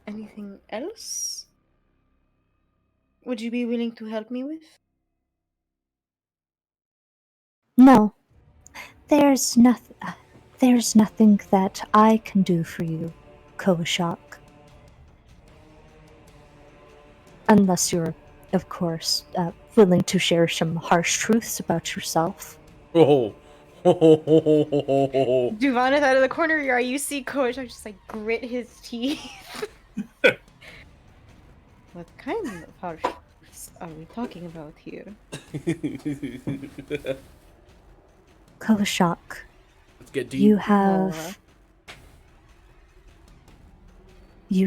anything else? Would you be willing to help me with? No, there's nothing that I can do for you, Kovashok. Unless you're, of course, willing to share some harsh truths about yourself. Oh. Duvan is out of the corner of your eye. You see Koshak just like grit his teeth. What kind of harsh truths are we talking about here? Kovashok, Let's get deep. you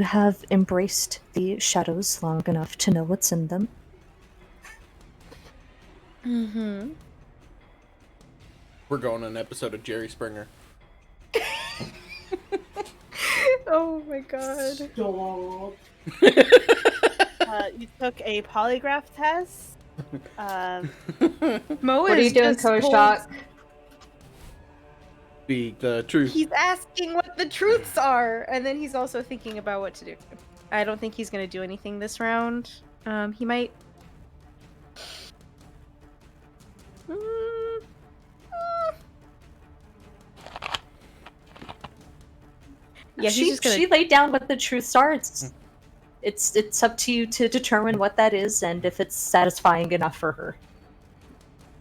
have embraced the shadows long enough to know what's in them. Mm-hmm. We're going on an episode of Jerry Springer. Oh my god. You took a polygraph test. Mo What are you is doing, just pulled- Koshak? Speak the truth. He's asking what the truths are, and then he's also thinking about what to do. I don't think he's gonna do anything this round. He might. Yeah, he's just gonna. She laid down what the truths are. It's up to you to determine what that is and if it's satisfying enough for her.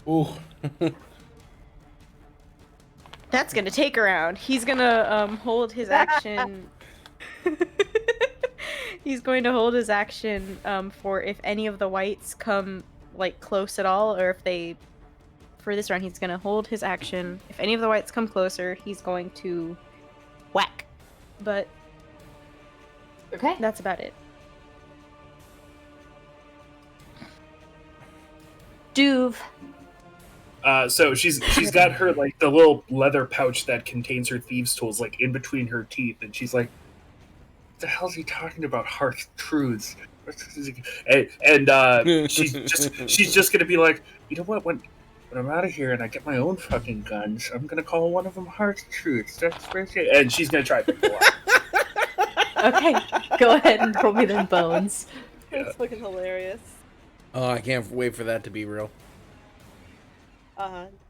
Ooh. That's gonna take a round. He's gonna hold his action. He's going to hold his action for if any of the whites come like close at all, or if they. For this round, he's gonna hold his action. If any of the whites come closer, he's going to whack. But Okay. that's about it. Duve. So she's got her like the little leather pouch that contains her thieves' tools like in between her teeth, and she's like, "What the hell's he talking about? Harsh truths." And she's just gonna be like, you know what? When I'm out of here and I get my own fucking guns, I'm gonna call one of them harsh truths. That's very good. And she's gonna try to pick the lock. Okay, go ahead and roll me them bones. That's fucking hilarious. Oh, I can't wait for that to be real.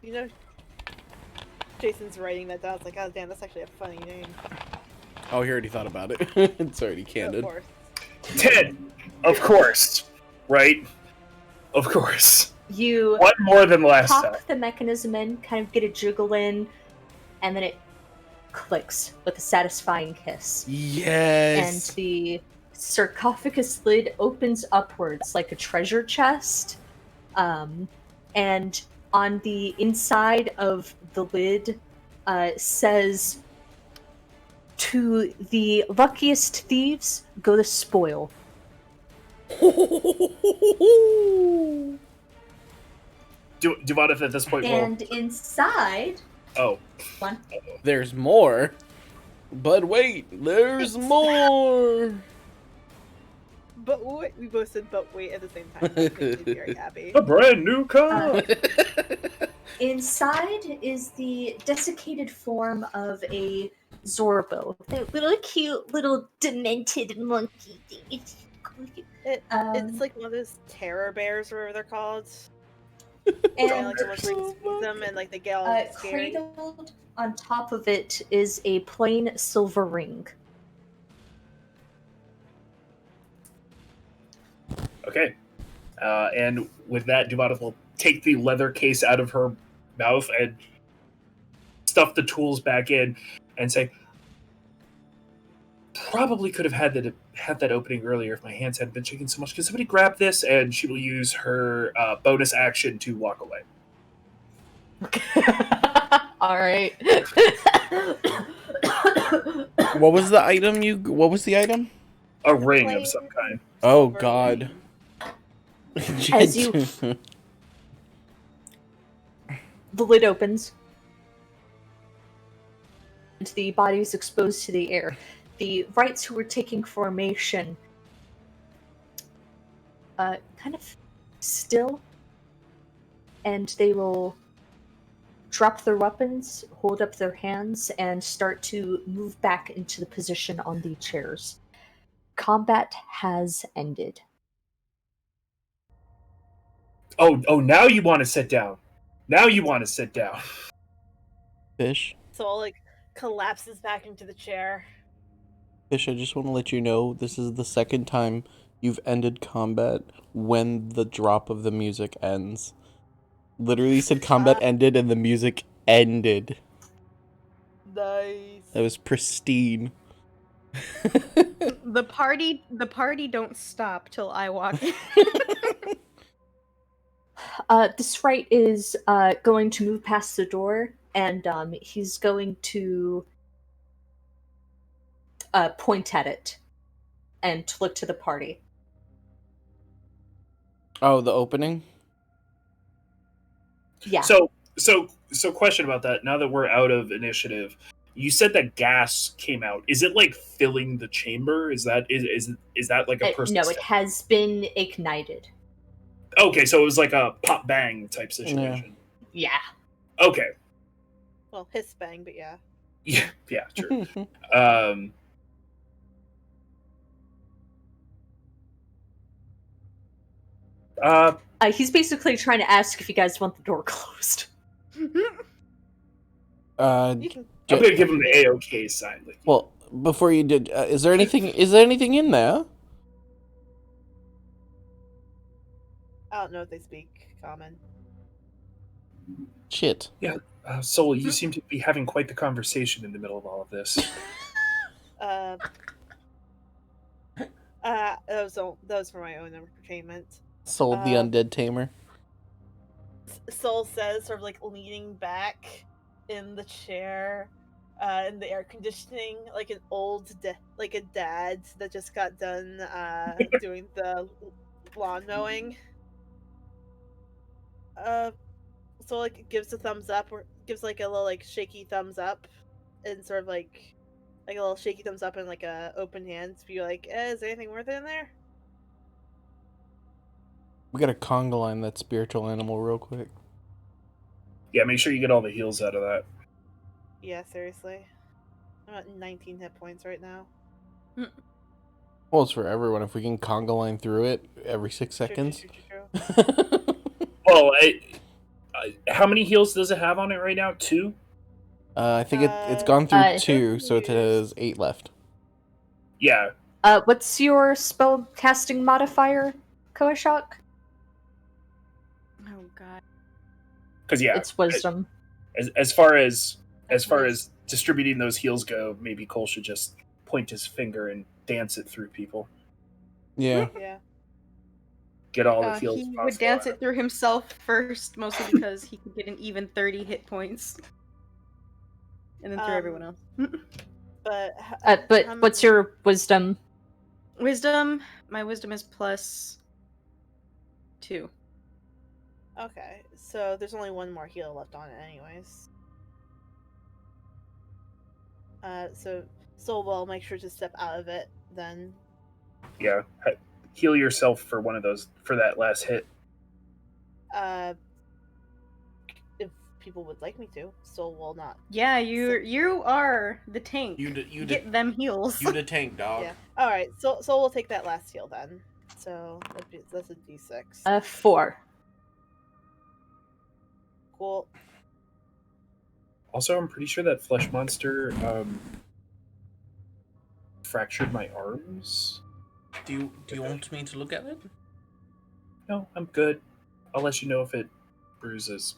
You know, Jason's writing that down. It's like, oh damn, that's actually a funny name. Oh, he already thought about it. It's already Of candid. course. 10, of course, right? Of course. You One more than last time. pop the mechanism in, kind of get a jiggle in, and then it clicks with a satisfying hiss. And Yes. the sarcophagus lid opens upwards like a treasure chest. And on the inside of the lid says, "To the luckiest thieves go the spoil." Duvaneth at this point will And inside Oh, One. There's more. But wait, there's more. But wait, we both said "but wait" at the same time. That makes me very happy. a brand new car. Inside is the desiccated form of a Zorbo. A little cute, little demented monkey thing. It's cute. It's like one of those terror bears, or whatever they're called. And Like the ones where you squeeze them and like they get all scary. cradled on top of it is a plain silver ring. Okay. And with that, Dubata will take the leather case out of her mouth and stuff the tools back in and say, probably could have had that opening earlier if my hands hadn't been shaking so much. Can somebody grab this? And she will use her bonus action to walk away. All right. What was the item what was the item? A ring of some kind. Oh god. As you- The lid opens. And the body is exposed to the air. The Rights who were taking formation kind of still, and they will drop their weapons, hold up their hands, and start to move back into the position on the chairs. Combat has ended. Oh, now you want to sit down. Now you want to sit down. Fish. Soul like collapses back into the chair. Fish, I just want to let you know this is the second time you've ended combat when the drop of the music ends. Literally said combat ended and the music ended. Nice. That was pristine. The party don't stop till I walk in. This right is going to move past the door, and he's going to point at it and look to the party. Oh, the opening? Yeah. So question about that. Now that we're out of initiative, you said that gas came out. Is it like filling the chamber? Is that like a person? No, it has been ignited. Okay, so it was like a pop bang type situation. Yeah. Okay. Well, hiss bang, but yeah. Yeah, true. He's basically trying to ask if you guys want the door closed. You can I'm gonna give him the AOK sign. Like, well, before you did, is there anything in there? I don't know if they speak common. Shit. Soul, you seem to be having quite the conversation in the middle of all of this. That was for my own entertainment. Sold the undead tamer. Soul says, sort of like leaning back in the chair, in the air conditioning, like an old, like a dad that just got done doing the lawn mowing. So like gives a thumbs up, or gives like a little like shaky thumbs up, and sort of like a little shaky thumbs up and like a open hand to be like, is there anything worth it in there? We gotta conga line that spiritual animal real quick. Yeah, make sure you get all the heals out of that. Yeah, seriously. I'm at 19 hit points right now. Well, it's for everyone. If we can conga line through it every 6 seconds. True. Well, how many heals does it have on it right now? 2? I think it's gone through 2, so it has 8 left. Yeah. What's your spell casting modifier, Koashok? Oh god. Because yeah, It's wisdom. As far as distributing those heals go, maybe Cole should just point his finger and dance it through people. Yeah. Yeah. Get all the heals. He would possible dance out. it through himself first, mostly because he could get an even 30 hit points. And then through everyone else. But But what's your wisdom? Wisdom? My wisdom is +2. Okay, so there's only one more heal left on it anyways. So Soul will make sure to step out of it then. Yeah. Heal yourself for that last hit. Uh, if people would like me to, Soul will not. Yeah, you are the tank. Get them heals. You the tank, dog. Yeah. All right. Soul will take that last heal then. So that's a d6. 4. Cool. Also, I'm pretty sure that flesh monster fractured my arms. Do you want me to look at it? No, I'm good. I'll let you know if it bruises.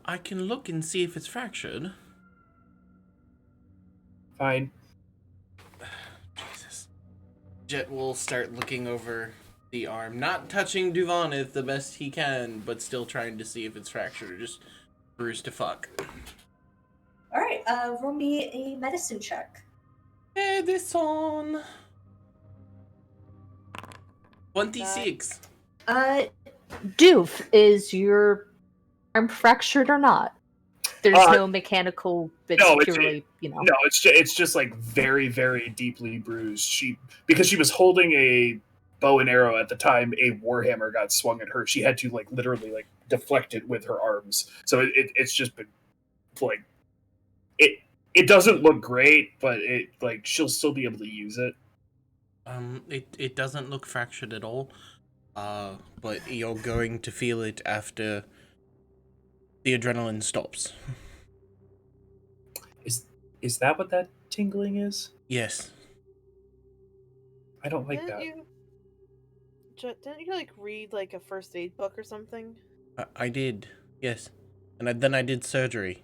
I can look and see if it's fractured. Fine. Jesus. Jet will start looking over the arm, not touching Duvanith the best he can, but still trying to see if it's fractured or just bruised to fuck. All right, roll me a medicine check. Edison. 26. Doof, is your arm fractured or not? There's no mechanical. It's no, purely, No, it's just like very, very deeply bruised. Because she was holding a bow and arrow at the time a warhammer got swung at her. She had to like literally like deflect it with her arms. So it's just been like it doesn't look great, but it like she'll still be able to use it. It doesn't look fractured at all. But you're going to feel it after the adrenaline stops. Is that what that tingling is? Yes. I don't like Didn't you like read like a first aid book or something? I did, yes. And then I did surgery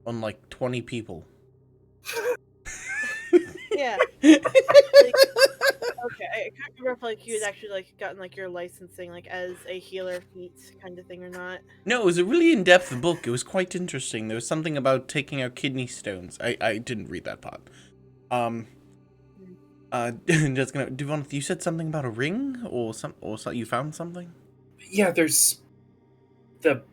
on like 20 people. Yeah. Okay, I can't remember if like you had actually like gotten like your licensing like as a healer feat kind of thing or not. No, it was a really in-depth book. It was quite interesting. There was something about taking out kidney stones. I didn't read that part. Just gonna Devon, you said something about a ring or you found something? Yeah, there's the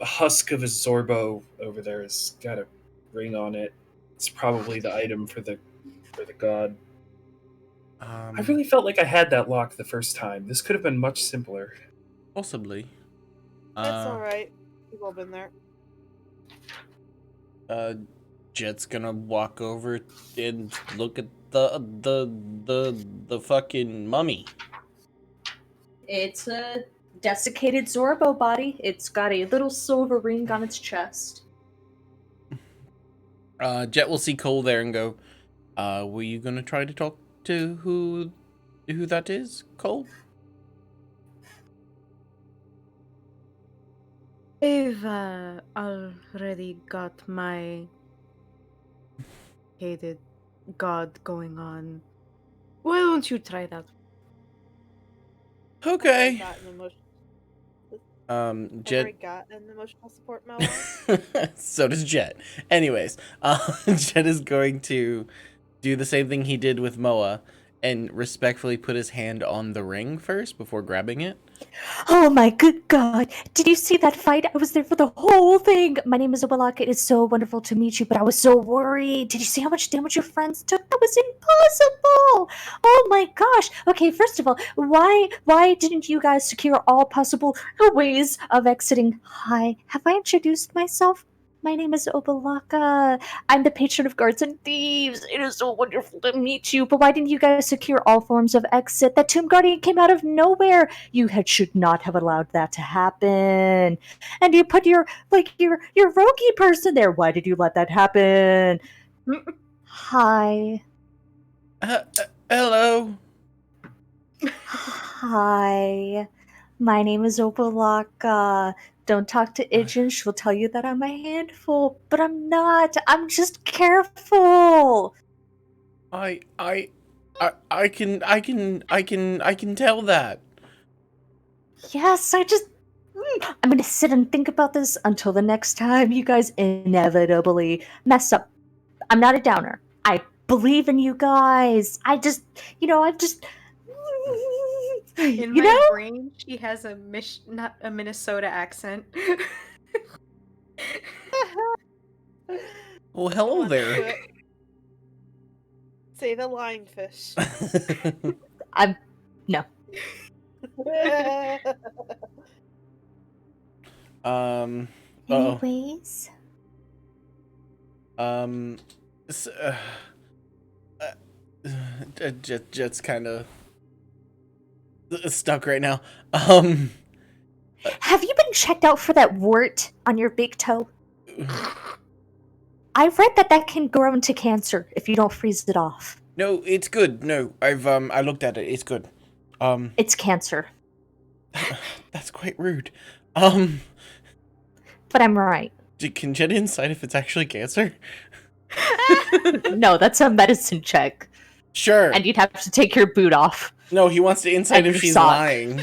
husk of a Zorbo over there has got a ring on it. It's probably the item for the god. I really felt like I had that lock the first time. This could have been much simpler. Possibly. That's alright. We've all been there. Jet's gonna walk over and look at the fucking mummy. It's a desiccated Zorbo body. It's got a little silver ring on its chest. Jet will see Cole there and go, were you gonna try to talk to who that is, Cole? I've already got my hated god going on. Why don't you try that? Okay. Jet Got an emotional support Moa. So does Jet. Anyways, Jet is going to do the same thing he did with Moa and respectfully put his hand on the ring first before grabbing it. Oh my good God. Did you see that fight? I was there for the whole thing. My name is Obalak. It is so wonderful to meet you, but I was so worried. Did you see how much damage your friends took? That was impossible. Oh my gosh. Okay, first of all, why didn't you guys secure all possible ways of exiting? Hi, have I introduced myself? My name is Obalaka. I'm the patron of guards and thieves. It is so wonderful to meet you. But why didn't you guys secure all forms of exit? That Tomb Guardian came out of nowhere. You should not have allowed that to happen. And you put your roguey person there. Why did you let that happen? Hi. Hello. Hi. My name is Obalaka. Don't talk to Ijin. She'll tell you that I'm a handful, but I'm not. I'm just careful. I can tell that. Yes, I'm gonna sit and think about this until the next time you guys inevitably mess up. I'm not a downer. I believe in you guys. I've just In my brain, she has not a Minnesota accent. Oh, hello Come on, do there. it. Say the lionfish. I'm no. Uh-oh. Anyways, S- Jet's kind of stuck right now. have you been checked out for that wart on your big toe? I read that can grow into cancer if you don't freeze it off. No, it's good. No, I looked at it. It's good. It's cancer. That's quite rude. But I'm right. Can Jet inside if it's actually cancer? No, that's a medicine check. Sure. And you'd have to take your boot off. No, he wants to insight And if your she's sock. lying.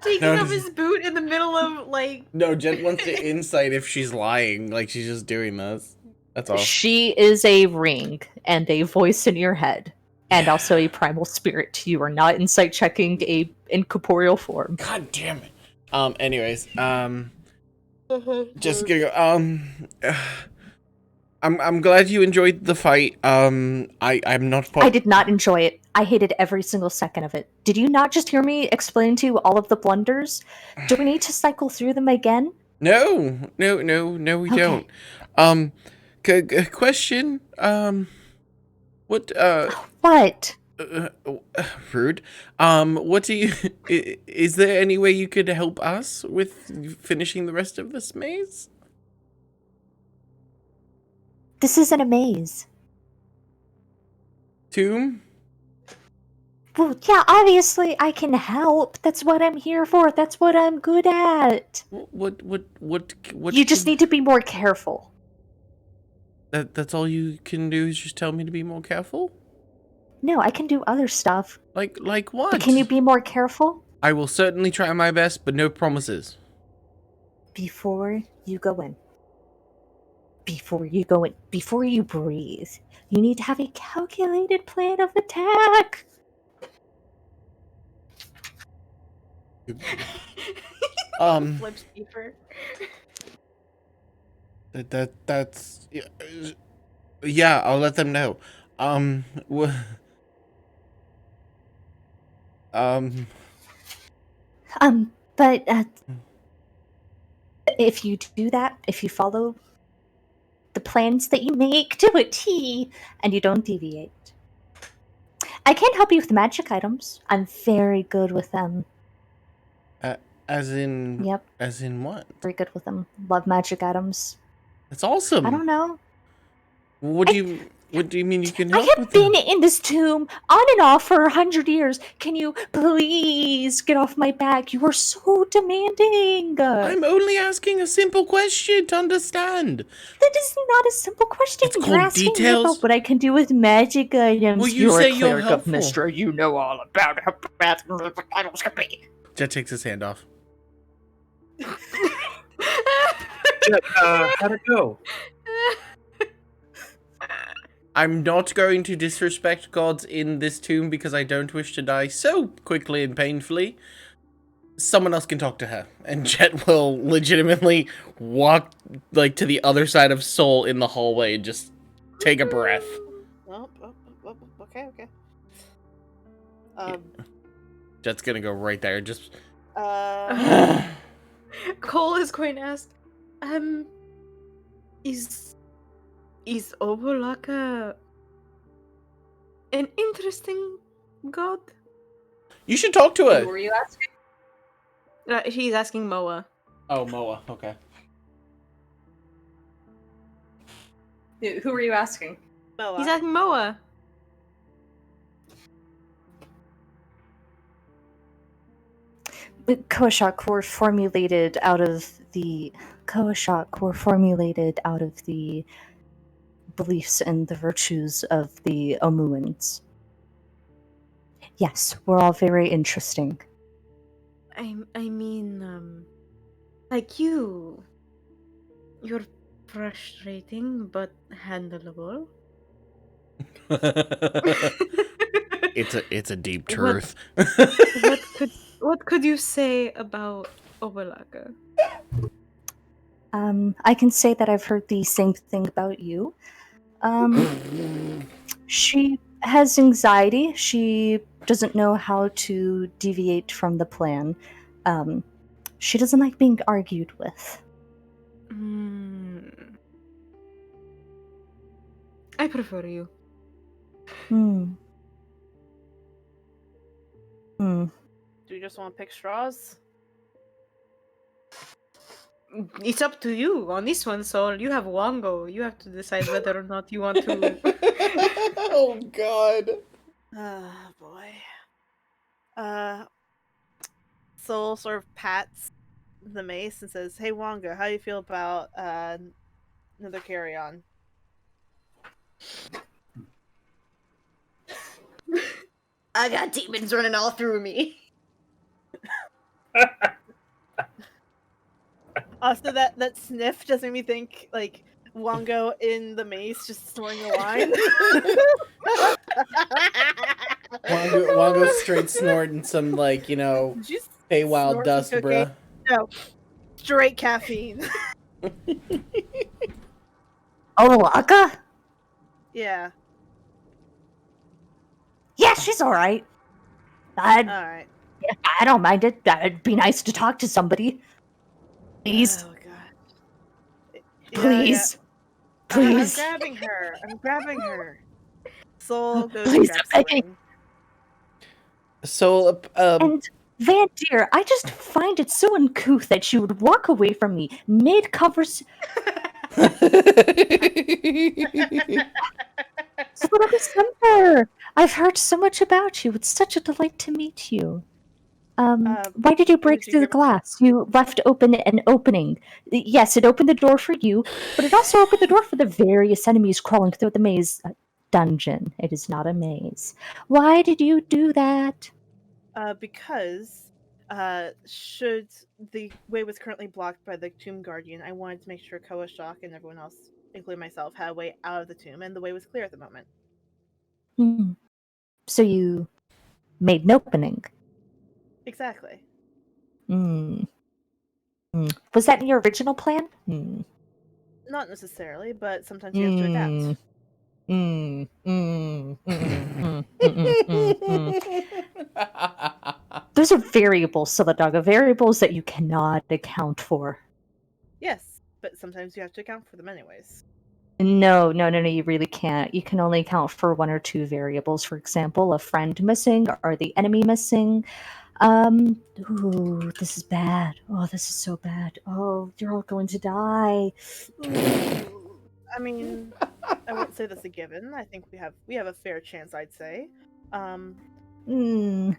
Taking No, off his boot in the middle of like. No, Jet wants to insight if she's lying. Like she's just doing this. That's all. She is a ring and a voice in your head. And also a primal spirit. You are not insight checking a incorporeal form. God damn it. Anyways, just gonna go. I'm glad you enjoyed the fight. I'm not. I did not enjoy it. I hated every single second of it. Did you not just hear me explain to you all of the blunders? Do we need to cycle through them again? No, we Okay. don't. Question. What? What? Rude. What do you? Is there any way you could help us with finishing the rest of this maze? This isn't a maze. Tomb? Well, yeah, obviously I can help. That's what I'm here for. That's what I'm good at. What? You just need to be more careful. That's all you can do is just tell me to be more careful? No, I can do other stuff. Like what? But can you be more careful? I will certainly try my best, but no promises. Before you go in. Before you breathe, you need to have a calculated plan of attack. Flips deeper. That's yeah, I'll let them know. But if you do that, if you follow the plans that you make to a T and you don't deviate, I can help you with magic items. I'm very good with them. As in Yep, As in what? very good with them. Love magic items. That's awesome. I don't know. What do you mean you can I help have with been them? in this tomb on and off for 100 years. Can you please get off my back? You are so demanding. I'm only asking a simple question to understand. That is not a simple question. It's You're called asking me details. about what I can do with magic items. Well, you You're say a you're cleric of helpful. mystery. You know all about how bad items can be. Jet takes his hand off. How'd it go? I'm not going to disrespect gods in this tomb because I don't wish to die so quickly and painfully. Someone else can talk to her. And Jet will legitimately walk like to the other side of Soul in the hallway and just take a breath. Okay. Jet's gonna go right there. Just Cole is going to ask, is Obolaka an interesting god? you should talk to Who her. were you asking? He's asking Moa. Oh, Moa. Okay. Who were you asking? Moa. He's asking Moa. Koshak were formulated out of the beliefs and the virtues of the Omuans. Yes, we're all very interesting. I mean, like you're frustrating but handleable. It's a deep truth. What could you say about Obolaka? I can say that I've heard the same thing about you. She has anxiety. She doesn't know how to deviate from the plan. She doesn't like being argued with. I prefer you. Hmm. Hmm. Do you just want to pick straws? It's up to you on this one, Sol. You have Wango. You have to decide whether or not you want to. Oh God. Ah, boy. Soul sort of pats the mace and says, "Hey, Wonga, how do you feel about another carry-on?" I got demons running all through me. Also, that sniff just made me think like Wongo in the mace just snoring a line. Wango straight snorting some Just Feywild snort some dust, cocaine. bruh. No, straight caffeine. Oh, Aka? Yeah. Yeah, she's all right. All I right. don't mind it. It'd be nice to talk to somebody. Please, Oh god. please, I'm please, grabbing her. I'm grabbing her. Soul goes and please, grabs I'm the begging. ring. So, And Van Deer, I just find it so uncouth that you would walk away from me mid conversation. December. I've heard so much about you. It's such a delight to meet you. Why did you break Did you through the grab- glass? You left open an opening. Yes, it opened the door for you, but it also opened the door for the various enemies crawling through the maze dungeon. It is not a maze. Why did you do that? Because should the way was currently blocked by the tomb guardian, I wanted to make sure Koa Shock and everyone else, including myself, had a way out of the tomb, and the way was clear at the moment. Hmm. So you made an opening. Exactly. Hmm. Was that in your original plan? Not necessarily, but sometimes you have to adapt. Those are variables, Soladaga. Variables that you cannot account for. Yes, but sometimes you have to account for them anyways. No, you really can't. You can only account for one or two variables. For example, a friend missing or the enemy missing. Ooh, this is bad. Oh, this is so bad. Oh, you're all going to die. I mean, I wouldn't say that's a given. I think we have a fair chance, I'd say. Hmm.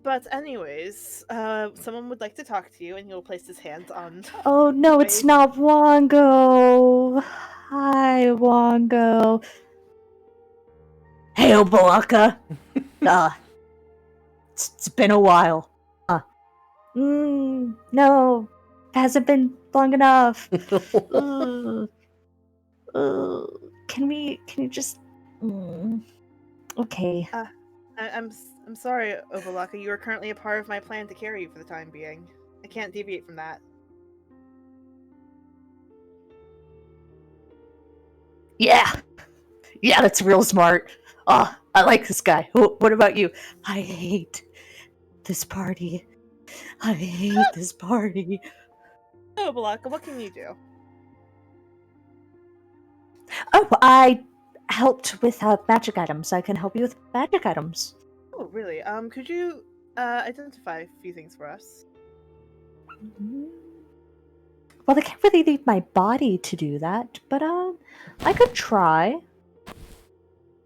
But anyways, someone would like to talk to you, and he'll place his hands on. Oh no, the it's mace. not Wongo. Hi, Wongo. Hey, Obalaka. It's been a while. No, it hasn't been long enough. Ugh. Can you just? Okay. I'm sorry, Ovalaka. You are currently a part of my plan to carry you for the time being. I can't deviate from that. Yeah, that's real smart. Oh, I like this guy. What about you? I hate this party. I hate this party. Ovalaka, what can you do? Oh, I helped with magic items. I can help you with magic items. Oh, really? Could you identify a few things for us? Well, I can't really leave my body to do that, but I could try.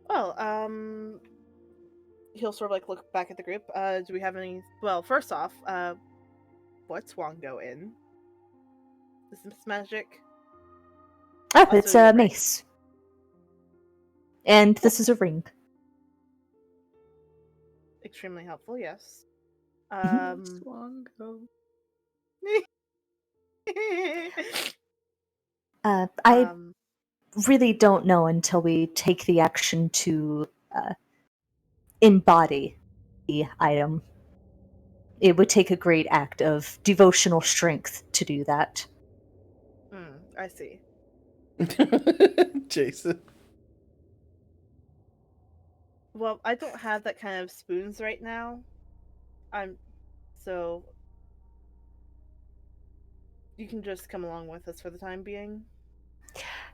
Well, he'll sort of like look back at the group. Do we have any? Well, first off, what's Wongo in? Is this magic? Oh, Also, it's your a ring. mace. And this is a ring. Extremely helpful, yes. Wango. I really don't know until we take the action to embody the item. It would take a great act of devotional strength to do that. I see. Jason. Well, I don't have that kind of spoons right now. So you can just come along with us for the time being.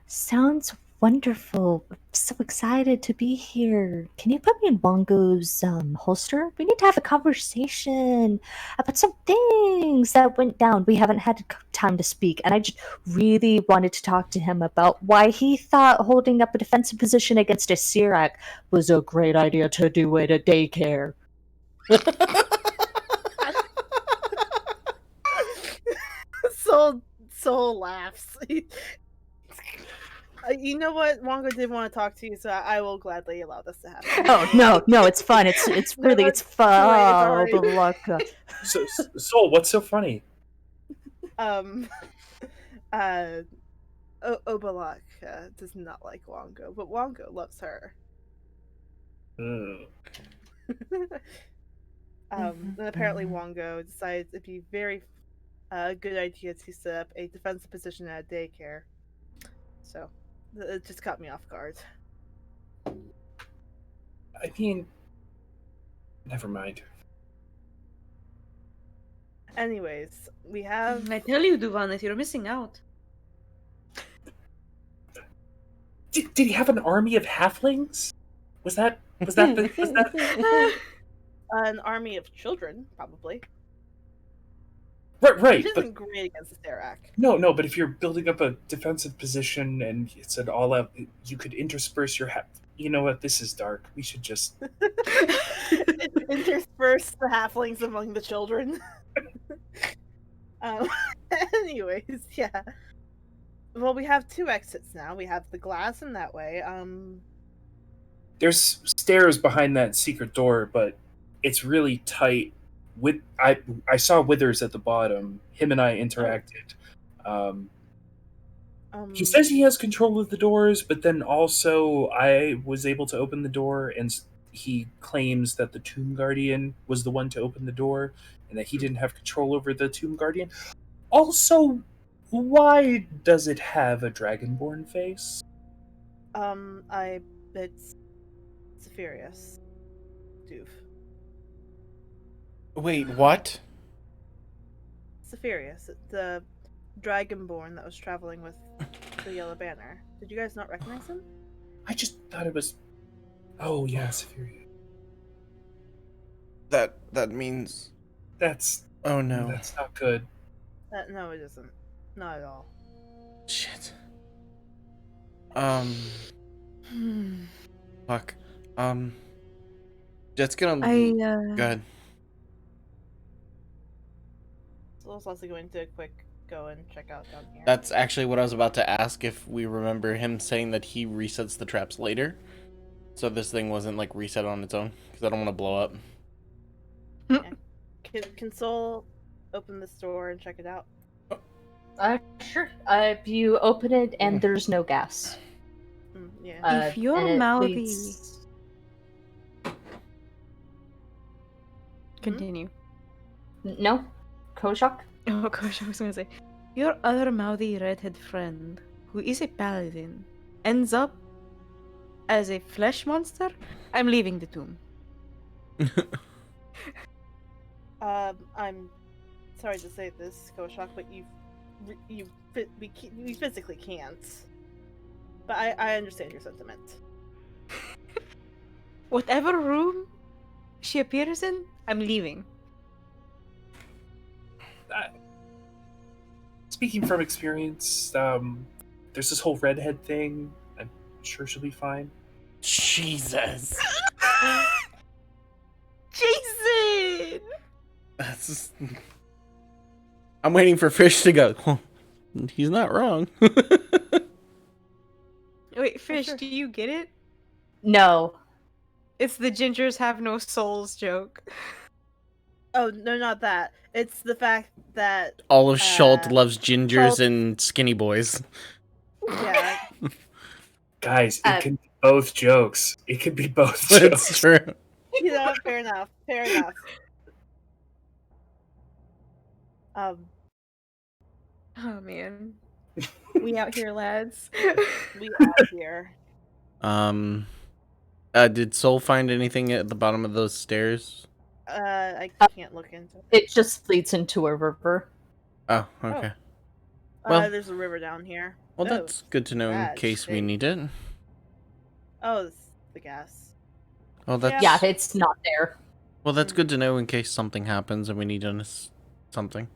Sounds wonderful. I'm so excited to be here. Can you put me in Bongo's holster? We need to have a conversation about some things that went down. We haven't had time to speak, and I just really wanted to talk to him about why he thought holding up a defensive position against a Sirak was a great idea to do at a daycare. Soul laughs. You know what? Wongo did want to talk to you, so I will gladly allow this to happen. Oh no, it's fun. It's really No, it's fun. it's Oh, alright. but look, So, Soul, what's so funny? Obalak does not like Wongo, but Wongo loves her. Mm. And apparently Wongo decided it'd be very good idea to set up a defensive position at a daycare. So it just caught me off guard. I mean, never mind. Anyways, we have. I tell you, Duvanis, you're missing out. Did he have an army of halflings? Was that An army of children, probably. right? Which But isn't great against the Sterak. no. But if you're building up a defensive position and it's an all-out, you could intersperse your. You know what? This is dark. We should just. Intersperse the halflings among the children. Anyways, yeah. Well, we have two exits now. We have the glass in that way. There's stairs behind that secret door, but it's really tight. I saw Withers at the bottom. Him and I interacted. He says he has control of the doors, but then also I was able to open the door, and he claims that the Tomb Guardian was the one to open the door, and that he didn't have control over the Tomb Guardian. Also, why does it have a Dragonborn face? It's Zephyrus. Doof. Wait, what? Zephyrus, the Dragonborn that was traveling with the Yellow Banner. Did you guys not recognize him? I just thought it was. Oh yes, That means. that's Oh no. that's not good. No, it isn't. Not at all. Shit. Fuck. Jet's gonna. Go ahead. So I was also going to quick go and check out down here. That's actually what I was about to ask, if we remember him saying that he resets the traps later. So this thing wasn't like reset on its own, because I don't want to blow up. Can Soul open this door and check it out? Sure. You open it and there's no gas. Yeah. If you're and it mouthy. leads- Continue. No? Kojak? Oh gosh, I was gonna say. Your other mouthy redhead friend, who is a paladin, ends up as a flesh monster? I'm leaving the tomb. I'm sorry to say this, Koshak, but we physically can't. But I understand your sentiment. Whatever room she appears in, I'm leaving. Speaking from experience, there's this whole redhead thing. I'm sure she'll be fine. Jesus. Jason! That's. I'm waiting for Fish to go. Well, he's not wrong. Wait, Fish, sure. do you get it? No. It's the gingers have no souls joke. Oh no, not that. It's the fact that All of Chult loves gingers Chult- and skinny boys. yeah. Guys, it can be both jokes. It could be both jokes. It's true. You know, fair enough. Fair enough. Oh man. We out here, lads. We out here. Did Soul find anything at the bottom of those stairs? I can't look into it. It just leads into a river. Oh, okay. Oh. Well- There's a river down here. Well, Oh, that's good to know in bad case we shape. need it. Oh, it's the gas. Well, that's Yeah, it's not there. well, that's good to know in case something happens and we need something.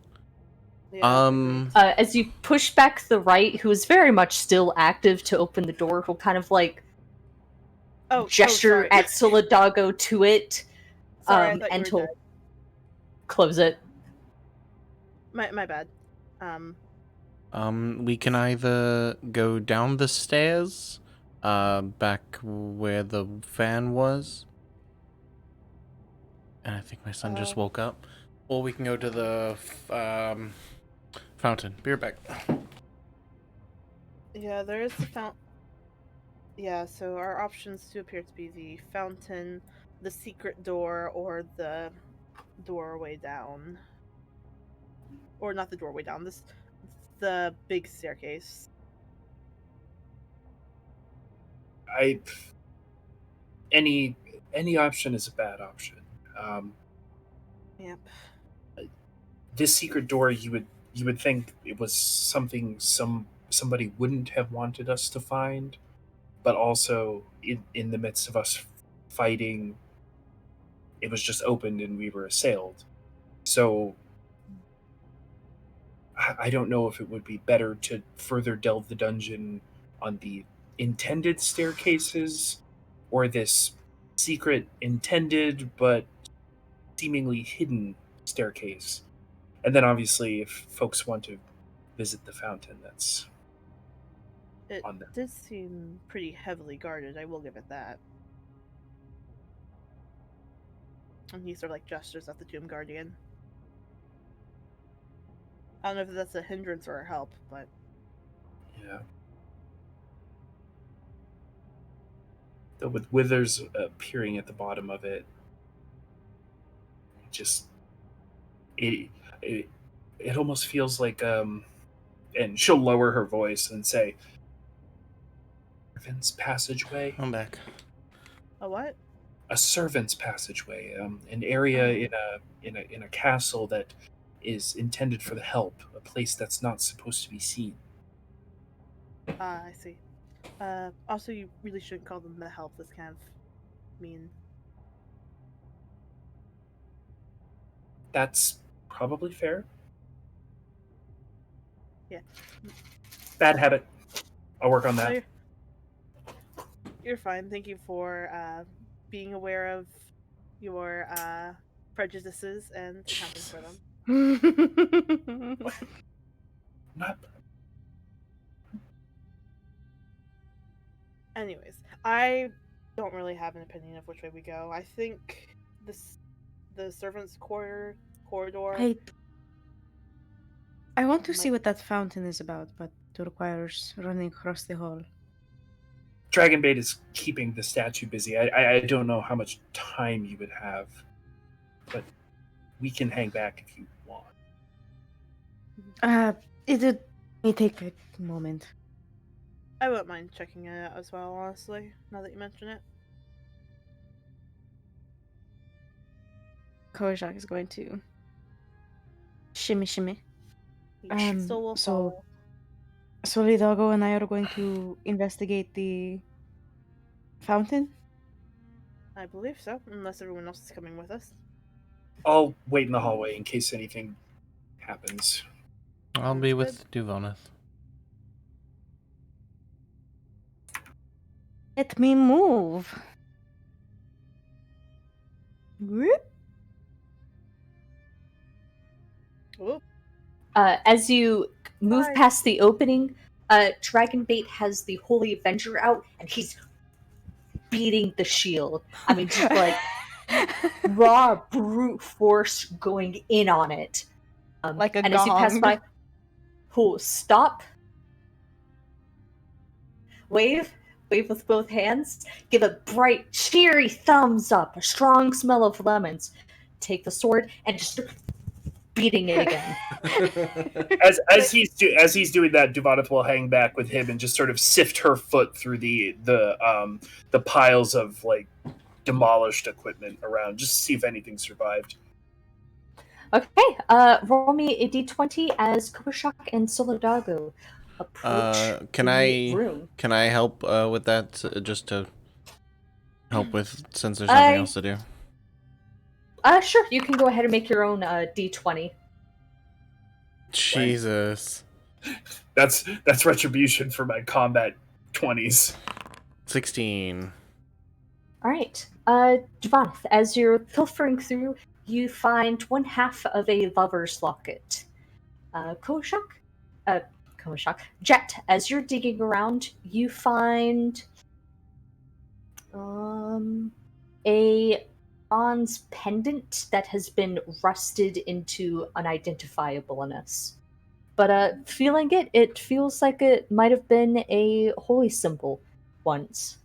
Yeah, As you push back the right, who is very much still active to open the door, will kind of like gesture sorry. at Solidago to it, Sorry, I thought and you were he'll dead. close it. My bad. We can either go down the stairs, back where the fan was. And I think my son just woke up. Or we can go to the fountain. Be right back. Yeah, there is the fountain. Yeah, so our options do appear to be the fountain, the secret door, or the doorway down. Or not the doorway down, the big staircase. Any option is a bad option. Yep. This secret door, you would think it was something somebody wouldn't have wanted us to find, but also in the midst of us fighting, it was just opened and we were assailed. So I don't know if it would be better to further delve the dungeon on the intended staircases or this secret intended but seemingly hidden staircase. And then obviously if folks want to visit the fountain, that's It on them. did seem pretty heavily guarded, I will give it that. And he sort of like gestures at the Tomb Guardian. I don't know if that's a hindrance or a help, but Yeah. Though with Withers appearing at the bottom of it, just it almost feels like and she'll lower her voice and say, servant's passageway. I'm back. a what? A servant's passageway, an area in a castle that is intended for the help, a place that's not supposed to be seen. Ah, I see. Also, you really shouldn't call them the help. That's kind of mean. That's probably fair. Yeah. Bad habit. I'll work on that. You're fine. Thank you for being aware of your prejudices and accounting for them. Not Anyways, I don't really have an opinion of which way we go. I think the servants' corridor. I want to see what that fountain is about, but it requires running across the hall. Dragonbait is keeping the statue busy. I don't know how much time you would have, but we can hang back if you want. It may take a moment. I wouldn't mind checking it out as well, honestly, now that you mention it. Kojak is going to shimmy. He still will so follow. Solidago and I are going to investigate the fountain. I believe so, unless everyone else is coming with us. I'll wait in the hallway in case anything happens. I'll be Sounds with Duvoneth. Let me move. Whoop. Ooh. As you move Hi. past the opening, Dragonbait has the Holy Avenger out, and he's beating the shield. I mean, just like raw brute force going in on it. Like a and as you pass gong. by, stop, wave with both hands, give a bright, cheery thumbs up, a strong smell of lemons. Take the sword and just beating it again. As he's doing that, Duvanith will hang back with him and just sort of sift her foot through the piles of like demolished equipment around, just to see if anything survived. Okay, roll me a d20 as Koshak and Solidago approach Can the I room. help with that just to help with since there's nothing else to do? Sure, you can go ahead and make your own d20. Jesus. That's retribution for my combat 20s. 16. All right, Dvanth, as you're pilfering through, you find one half of a lover's locket. Koshak, Jet, as you're digging around, you find a bronze pendant that has been rusted into unidentifiableness. But feeling it, it feels like it might have been a holy symbol once.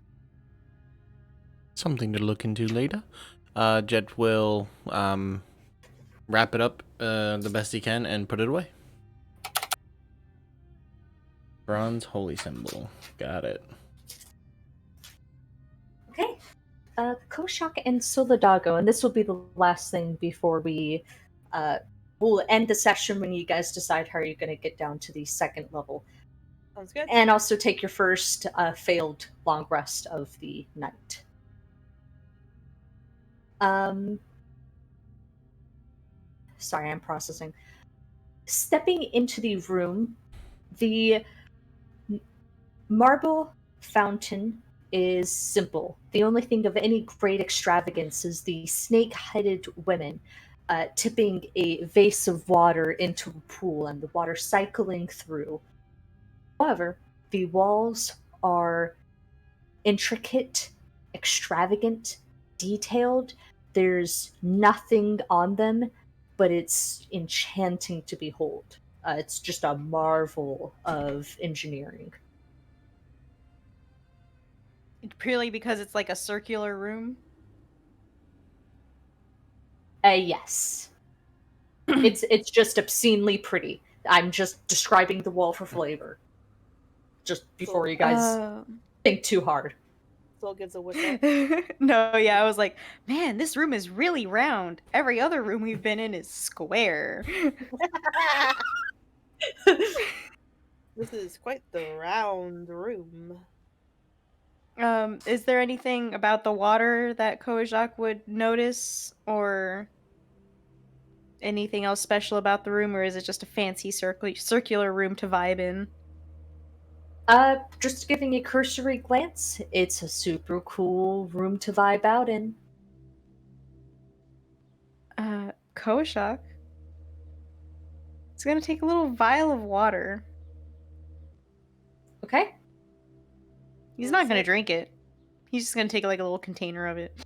Something to look into later. Jet will wrap it up the best he can and put it away. Bronze holy symbol. Got it. Okay. Koshak and Solidago, and this will be the last thing before we'll end the session when you guys decide how you're going to get down to the second level. Sounds good. And also take your first failed long rest of the night. Sorry, I'm processing. Stepping into the room, the marble fountain is simple. The only thing of any great extravagance is the snake-headed women tipping a vase of water into a pool and the water cycling through. However, the walls are intricate, extravagant, detailed. There's nothing on them, but it's enchanting to behold. It's just a marvel of engineering. Purely because it's like a circular room? Yes. It's just obscenely pretty. I'm just describing the wall for flavor. Just before you guys think too hard. Soul gives a whistle. No, yeah, I was like, man, this room is really round. Every other room we've been in is square. This is quite the round room. Is there anything about the water that Kojak would notice, or anything else special about the room, or is it just a fancy circular room to vibe in? Just giving a cursory glance, it's a super cool room to vibe out in. Kojak? It's gonna take a little vial of water. Okay. He's not gonna drink it. He's just gonna take like a little container of it.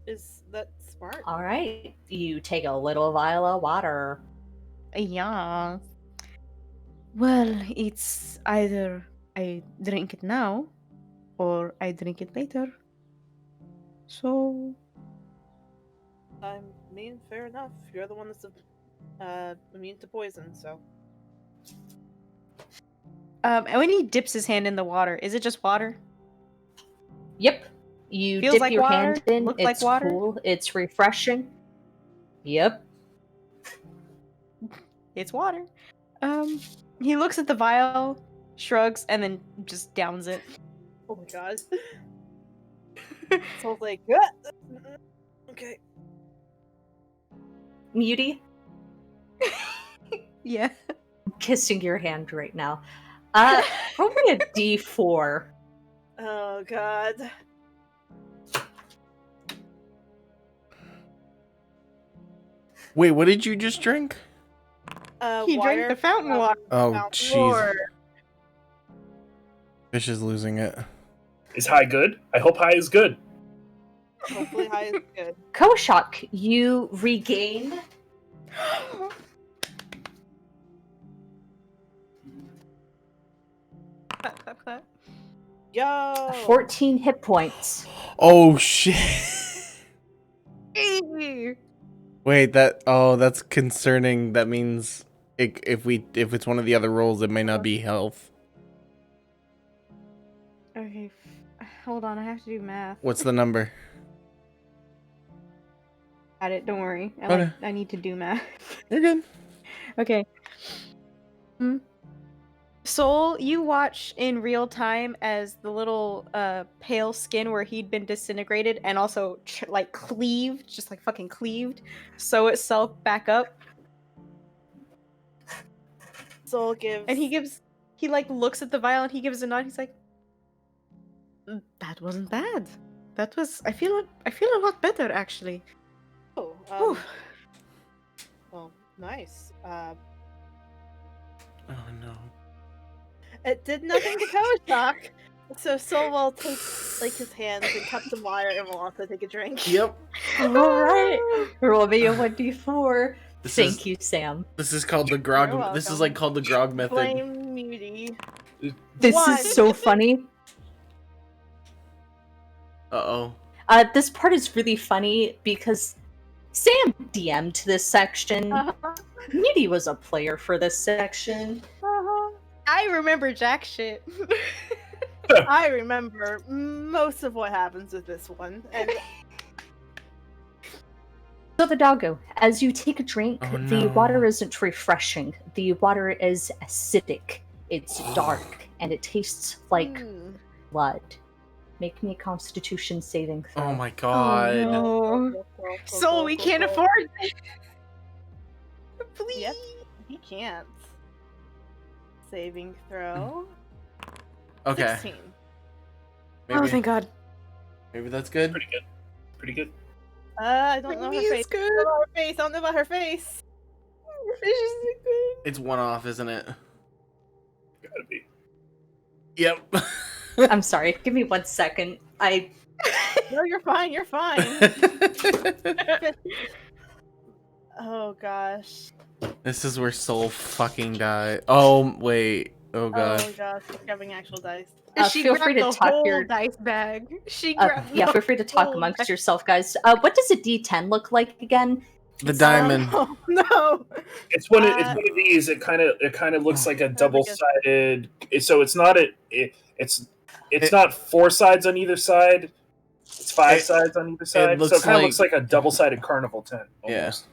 Is that smart? Alright. You take a little vial of water. Yeah. Well, it's either I drink it now, or I drink it later. So... I mean, fair enough. You're the one that's immune to poison, so... and when he dips his hand in the water, is it just water? Yep. You Feels dip like your water? hand in. Looks It's like water? cool. It's refreshing. Yep. It's water. He looks at the vial, shrugs, and then just downs it. Oh my god. Soul's like, "Ah, okay." Muty, Yeah. I'm kissing your hand right now. Roll me a d4. Oh god. Wait, what did you just drink? He drank the fountain water. Oh, Fountain jeez. water. Fish is losing it. Is high good? I hope high is good. Hopefully high is good. Koshak, you regain Clap, clap, clap. Yo! 14 hit points. Oh shit! Hey! What Wait, that's concerning. That means if it's one of the other rolls, it may not be health. Okay, hold on. I have to do math. What's the number? Got it. Don't worry. Okay. I need to do math. You're good. Okay. Soul, you watch in real time as the little pale skin where he'd been disintegrated and also like cleaved, just like fucking cleaved, sew itself back up. Soul gives. And he like looks at the vial and he gives a nod. He's like, that wasn't bad. That was. I feel a lot better actually. Oh, Whew. well, nice. Oh no. It did nothing to Kawashak. So Soul will take like his hands and cut some wire and will also take a drink. Yep. Alright. Roll me a 1d4. This Thank is- you, Sam. This is called the grog. You're This is welcome. like called the grog method. Blame Muty. This One. is so funny. Uh-oh. This part is really funny because Sam DM'd this section. Nitty was a player for this section. I remember jack shit. I remember most of what happens with this one. And So the doggo, as you take a drink, Oh, the no. water isn't refreshing. The water is acidic. It's dark, and it tastes like blood. Make me a Constitution saving throw. Oh my god. no. Soul, we can't afford it. Please. Yep, he can't. Saving throw. Okay. 16. Maybe, Oh, thank God. maybe that's good. Pretty good. Pretty good. I don't know her Maybe face. it's good. I don't know her face. I don't know about her face. Your fish isn't good. It's one off, isn't it? Gotta be. Yep. I'm sorry, give me 1 second. No, you're fine. You're fine. Oh gosh. This is where Soul fucking died. Oh wait. Oh god. Oh gosh. She's grabbing actual dice. She feel grabbed free to the tuck whole your- dice bag. She grabbed Yeah, the feel free to talk whole amongst dice- yourself, guys. What does a D10 look like again? The diamond. Oh no. It's one of these. It kind of looks like a double-sided. So it's not it's not 4 sides on either side. It's 5 sides on either side. So looks it kind of like- looks like a double-sided carnival tent. Yeah. Almost.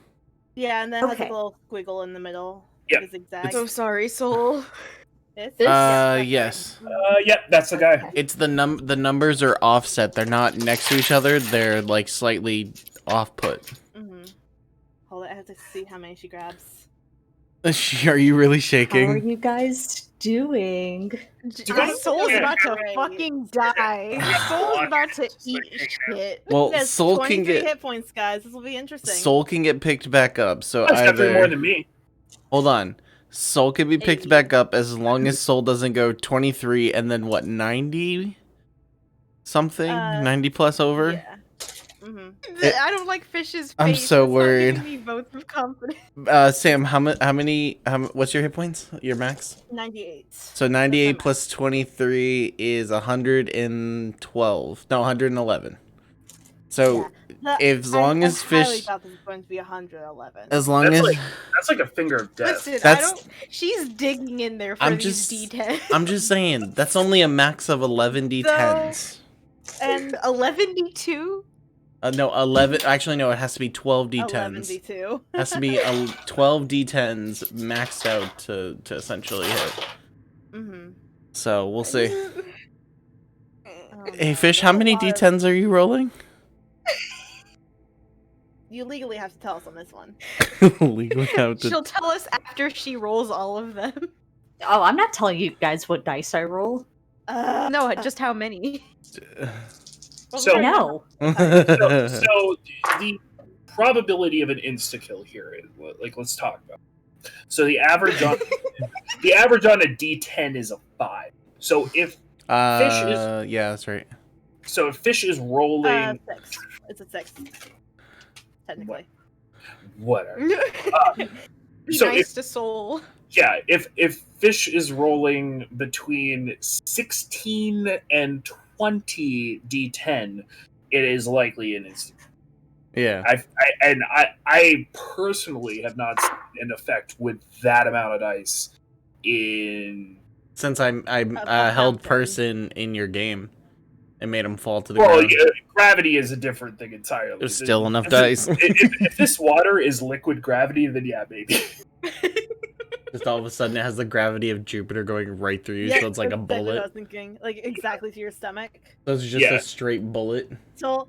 Yeah, and then it has Okay. a little squiggle in the middle. Yep. Like a zigzag. So sorry, Soul. It's- This- Yes. Yep, that's the guy. It's the numbers are offset. They're not next to each other. They're like slightly off put. Mhm. Hold it. I have to see how many she grabs. Are you really How are shaking? you guys doing? Soul's Yeah. about to Great. fucking die. Soul's about to eat shit. Well, Yes, Soul can 23 get hit points, guys. This will be interesting. Soul can get picked back up. So That's definitely more either than me. hold on. Soul can be picked Hey. back up as long as Soul doesn't go 23 and then what 90 something 90 plus over. Yeah. Mhm. I don't like Fish's face. I'm so It's not worried. giving me votes of confidence. Sam, how many? What's your hit points? Your max? 98. So 98 max. plus 23 is 112. No, 111. So as long as I highly Fish, doubt this is going to be 111. as long That's as That's like a finger of death. Listen, That's- she's digging in there for I'm these just- D10s. I'm just saying that's only a max of 11 D10s. And 11 D2? No, 11. Actually, no. It has to be 12 D10s. 11d2. Has to be 12 D10s maxed out to essentially hit. Mm-hmm. So we'll see. Oh, Hey, no, Fish, how that's a many lot of- D10s are you rolling? You legally have to tell us on this one. Legally have to. She'll tell us after she rolls all of them. Oh, I'm not telling you guys what dice I roll. No, just how many. So- No. So the probability of an insta kill here is let's talk about. So the average on a D10 is a 5. So if Yeah, that's right. Fish is rolling 6. It's a 6. Technically. whatever. Be So nice to Soul. if Fish is rolling between 16 and 20 D10, it is likely an instant. Yeah. I personally have not seen an effect with that amount of dice in. Since I held Fountain. person in your game and made him fall to the Well, ground. yeah, gravity is a different thing entirely. There's still enough If dice. if this water is liquid gravity, then yeah, maybe. Just all of a sudden it has the gravity of Jupiter going right through you, so it's like a that's exactly what I bullet. was thinking. Like exactly to your stomach. So it's just Yeah. a straight bullet. Soul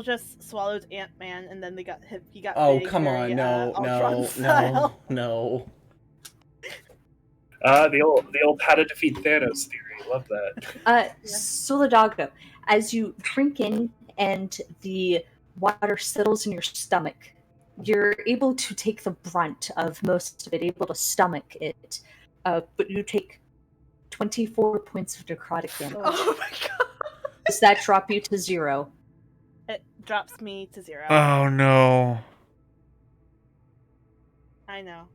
just swallowed Ant-Man, and then they got hit. He got Oh, big, come very, on. No, Ultron no, style. no. The old how to defeat Thanos theory. Love that. Solidago, as you drink in and the water settles in your stomach, you're able to take the brunt of most of it, able to stomach it, but you take 24 points of necrotic damage. Oh my god. Does that drop you to 0? It drops me to 0. Oh no. I know.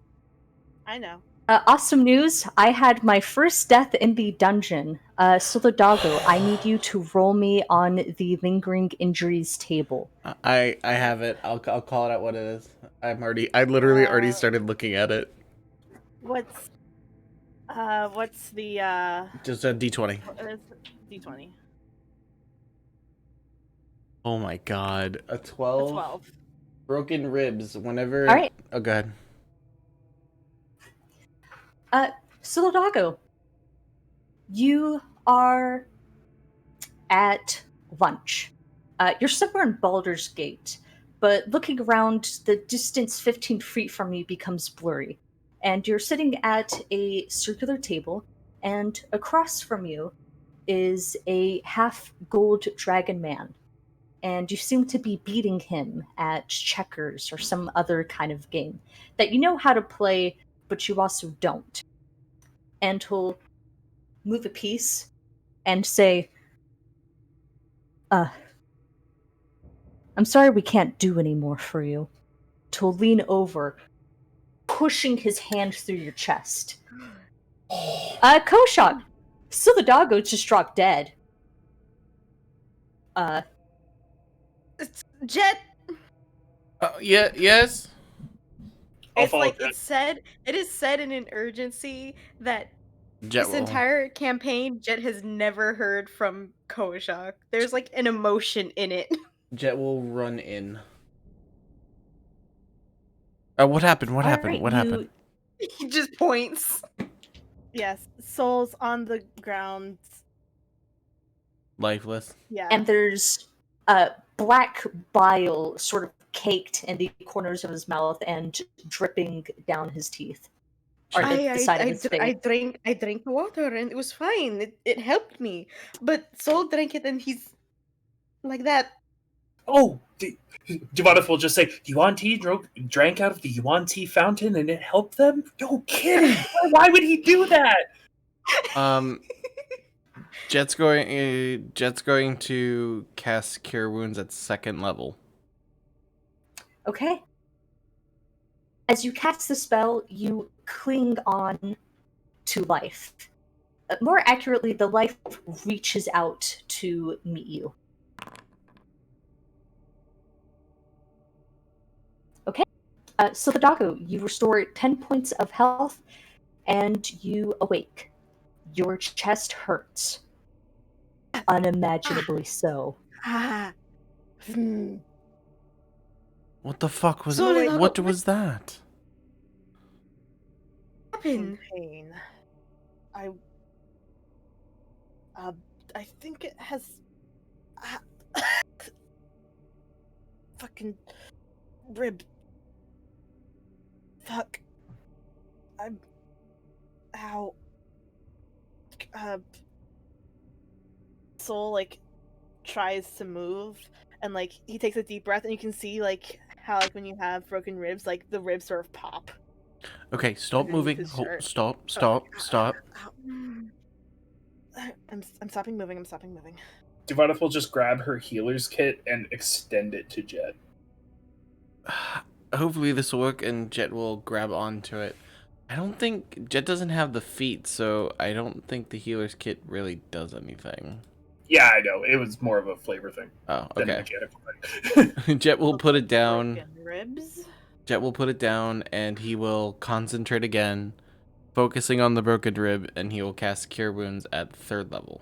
Awesome news. I had my first death in the dungeon. Solidago, I need you to roll me on the lingering injuries table. I have it. I'll call it out what it is. I literally already started looking at it. What's the Just a D20. D20? Oh my god. A A 12. 12. Broken ribs. Whenever. All right. Oh, go ahead. Solidago, you are at lunch. You're somewhere in Baldur's Gate, but looking around, the distance 15 feet from you becomes blurry. And you're sitting at a circular table, and across from you is a half-gold dragon man. And you seem to be beating him at checkers or some other kind of game that you know how to play, but you also don't. And he'll move a piece and say, I'm sorry we can't do any more for you. To lean over, pushing his hand through your chest. Koshak, Solidago just dropped dead. Jet, Yeah. Yes. I'll it's follow like Jet. it is said in an urgency that Jet this will. entire campaign Jet has never heard from Koshak. There's like an emotion in it. Jet will run in. What happened? What happened? Alright, What happened? He just points. Yes, Soul's on the ground. Lifeless. Yeah. And there's black bile sort of caked in the corners of his mouth and dripping down his teeth. Or the side of his face. I drank the water and it was fine. It helped me. But Soul drank it and he's like that. Oh, Javonif will just say, Yuan Ti drank out of the Yuan Ti fountain and it helped them? No kidding! Why would he do that? Jet's going to cast Cure Wounds at 2nd level. Okay. As you cast the spell, you cling on to life. More accurately, the life reaches out to meet you. Okay. Solidago, you restore 10 points of health, and you awake. Your chest hurts. Unimaginably so. Ah. Hmm. What the fuck was Solidago, what was that? Happened. Pain. I think it has fucking rib. Fuck. Ow. Soul like tries to move and like he takes a deep breath and you can see like how like when you have broken ribs like the ribs sort of pop. Okay, stop Underneath moving. his shirt. Stop. Ow. I'm stopping moving. Javonif will just grab her healer's kit and extend it to Jet. Hopefully this will work and Jet will grab onto it. I don't think Jet doesn't have the feet, so I don't think the healer's kit really does anything. Yeah, I know. It was more of a flavor thing Oh, than a okay. mechanical thing. Jet will put it down. Broken ribs. Jet will put it down, and he will concentrate again, focusing on the broken rib, and he will cast Cure Wounds at 3rd level.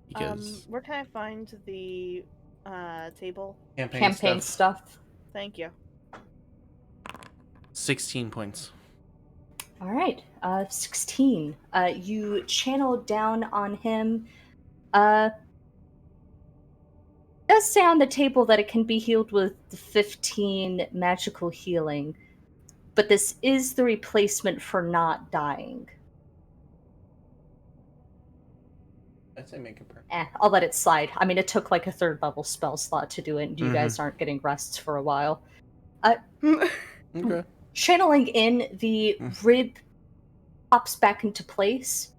Because Where can I find the table? Campaign stuff. Thank you. 16 points. All right, 16. You channel down on him. It does say on the table that it can be healed with 15 magical healing, but this is the replacement for not dying. I'd say make a prayer. I'll let it slide. I mean, it took like a 3rd level spell slot to do it, and you Mhm. guys aren't getting rests for a while. Okay. Channeling in, the rib pops back into place.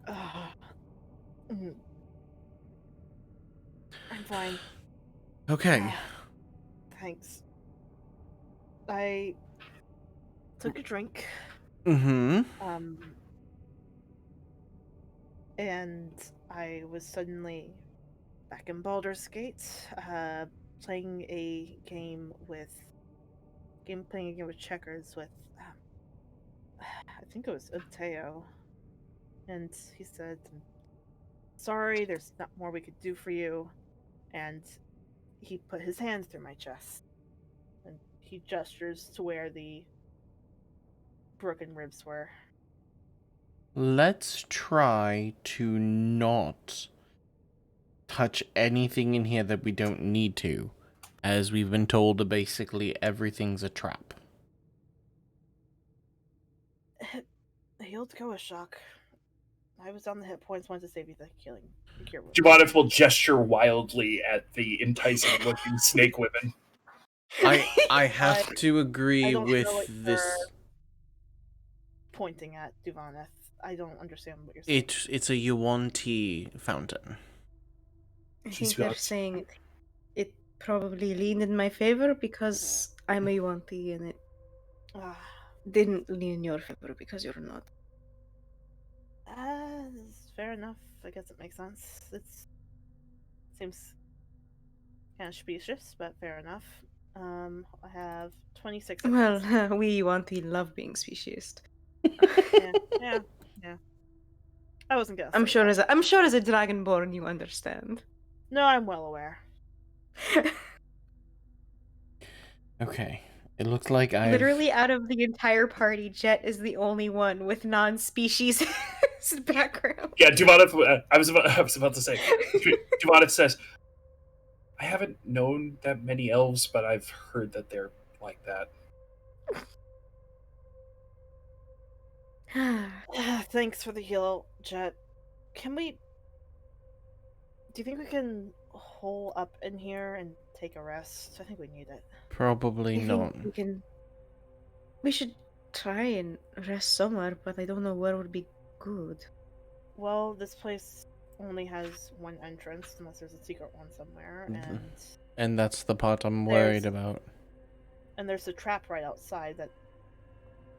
Mm. I'm fine. Okay. Thanks. I took a drink. Mm-hmm. And I was suddenly back in Baldur's Gate, playing a game with checkers with I think it was Uteo. And he said, "Sorry, there's not more we could do for you." And he put his hand through my chest. And he gestures to where the broken ribs were. Let's try to not touch anything in here that we don't need to, as we've been told that basically everything's a trap. He'll go a shock. I was on the hit points, wanted to save you the killing. Jubanif will gesture wildly at the enticing-looking snake women. I have to agree I don't know with what this. you're pointing at, Duvaneth. I don't understand what you're saying. It's a Yuan-Ti fountain. I She's think they're got- saying it probably leaned in my favor because I'm a Yuan-Ti, and it didn't lean in your favor because you're not. Fair enough. I guess it makes sense. Seems kind of specious, but fair enough. I have 26. Well, we Yuan-Ti love being speciest. yeah. I wasn't gonna. I'm say sure that. as a Dragonborn, you understand. No, I'm well aware. Okay. It looks like I Literally, out of the entire party, Jet is the only one with non-species background. Yeah, Jubanif. I was about to say. Jubanif says, "I haven't known that many elves, but I've heard that they're like that." Thanks for the heal, Jet. Can we? Do you think we can hole up in here and take a rest? I think we need it. probably I not. think we should try and rest somewhere, but I don't know where would be good. Well, this place only has one entrance, unless there's a secret one somewhere, And that's the part I'm worried about. And there's a trap right outside that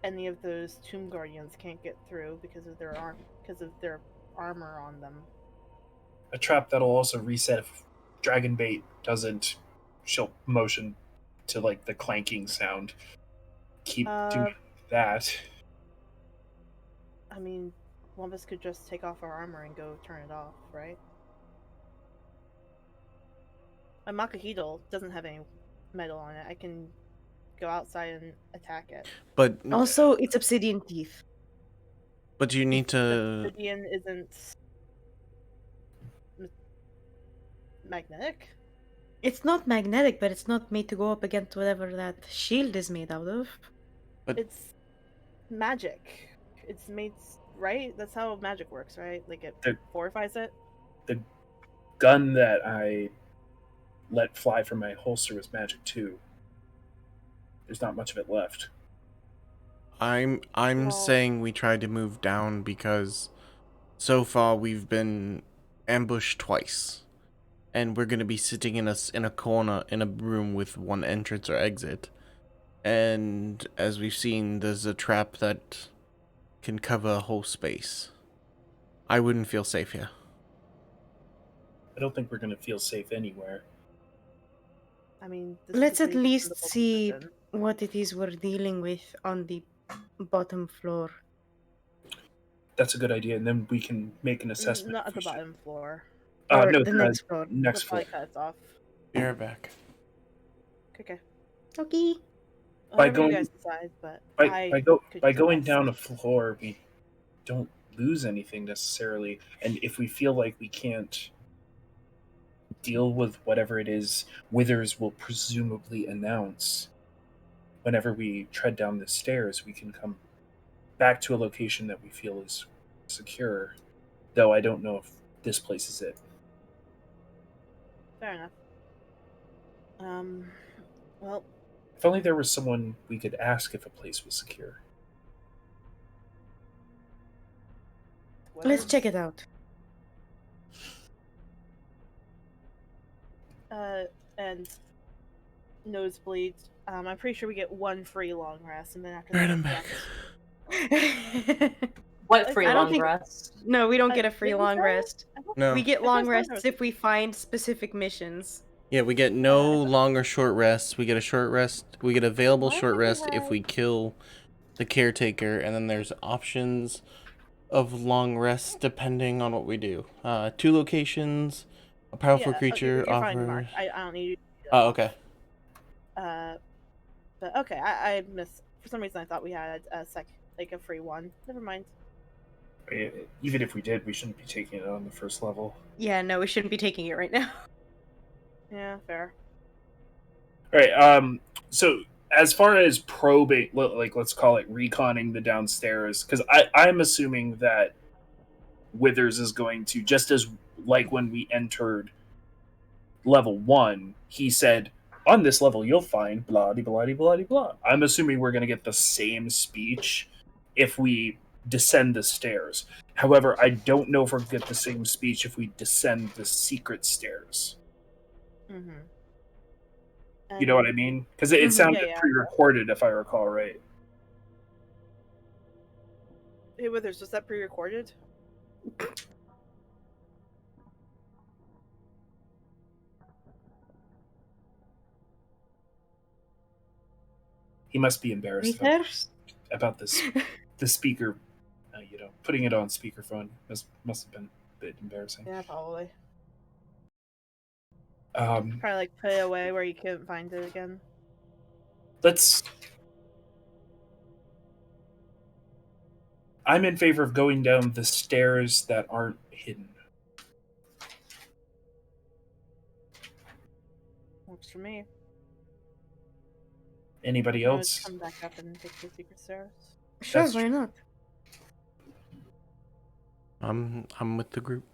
any of those tomb guardians can't get through because of their armor on them. A trap that'll also reset if dragon bait doesn't. She'll motion to like the clanking sound. Keep doing that. I mean, one of us could just take off our armor and go turn it off, right? My Makahito doesn't have any metal on it. I can go outside and attack it. But Also, it's obsidian teeth. But you need to. Obsidian isn't magnetic. It's not magnetic, but it's not made to go up against whatever that shield is made out of. But it's magic. It's made right. That's how magic works, right? Like it fortifies it. The gun that I let fly from my holster was magic too. There's not much of it left. I'm saying we try to move down because so far we've been ambushed twice, and we're gonna be sitting in a corner in a room with one entrance or exit, and as we've seen, there's a trap that can cover a whole space. I wouldn't feel safe here. I don't think we're going to feel safe anywhere. I mean, this Let's is a at pretty least reasonable see position. what it is we're dealing with on the bottom floor. That's a good idea, and then we can make an assessment. Not if at the we should- bottom floor. Or no, the next floor. Next We'll floor. probably cut us off. Be right back. Okay. Okay. Whatever going- you guys decide, but By going suggest- down a floor, we don't lose anything necessarily, and if we feel like we can't deal with whatever it is Withers will presumably announce, whenever we tread down the stairs, we can come back to a location that we feel is secure. Though I don't know if this place is it. Fair enough. Well, If only there was someone we could ask if a place was secure. Let's check it out. And nosebleeds. I'm pretty sure we get one free long rest, and then after Alright, that, I'm it's back. done. What free I don't long think- rest? No, we don't get a Did free we long say? rest. No. We get I long thought there was- rests if we find specific missions. Yeah, we get no long or short rests. We get a short rest. We get available Why short don't we rest if have- we kill the caretaker, and then there's options of long rests depending on what we do. 2 locations, a powerful Yeah, creature okay, you're fine, Mark. offers. I don't need you. Oh, okay. But okay, I missed. For some reason, I thought we had a free one. Never mind. Even if we did, we shouldn't be taking it on the first level. Yeah, no, we shouldn't be taking it right now. Yeah, fair. All right. So as far as probing, like let's call it reconning the downstairs, because I'm assuming that Withers is going to, just as like when we entered level 1, he said, on this level you'll find blah de blah de blah de blah. I'm assuming we're going to get the same speech if we descend the stairs. However, I don't know if we'll get the same speech if we descend the secret stairs. Mm-hmm. You know what I mean? Because it Mhm. sounded Yeah. pre-recorded, if I recall right. Hey, Withers, was that pre-recorded? He must be embarrassed Readers? about this. The speaker, putting it on speakerphone must have been a bit embarrassing. Yeah, probably. Um, Probably put it away where you couldn't find it again. let's. I'm in favor of going down the stairs that aren't hidden. Works for me. Anybody You can always else? come back up and take the secret stairs. Sure, That's why true. not? I'm with the group.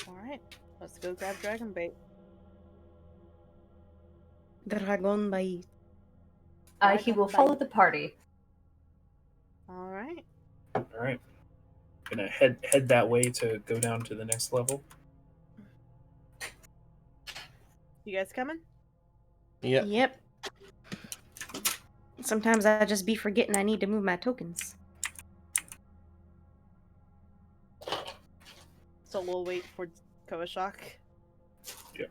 Alright, let's go grab dragon bait. Dragon bite. He will follow the party. Alright. All right. Gonna head that way to go down to the next level. You guys coming? Yeah. Yep. Sometimes I just be forgetting I need to move my tokens. So we'll wait for Koashak. Yep.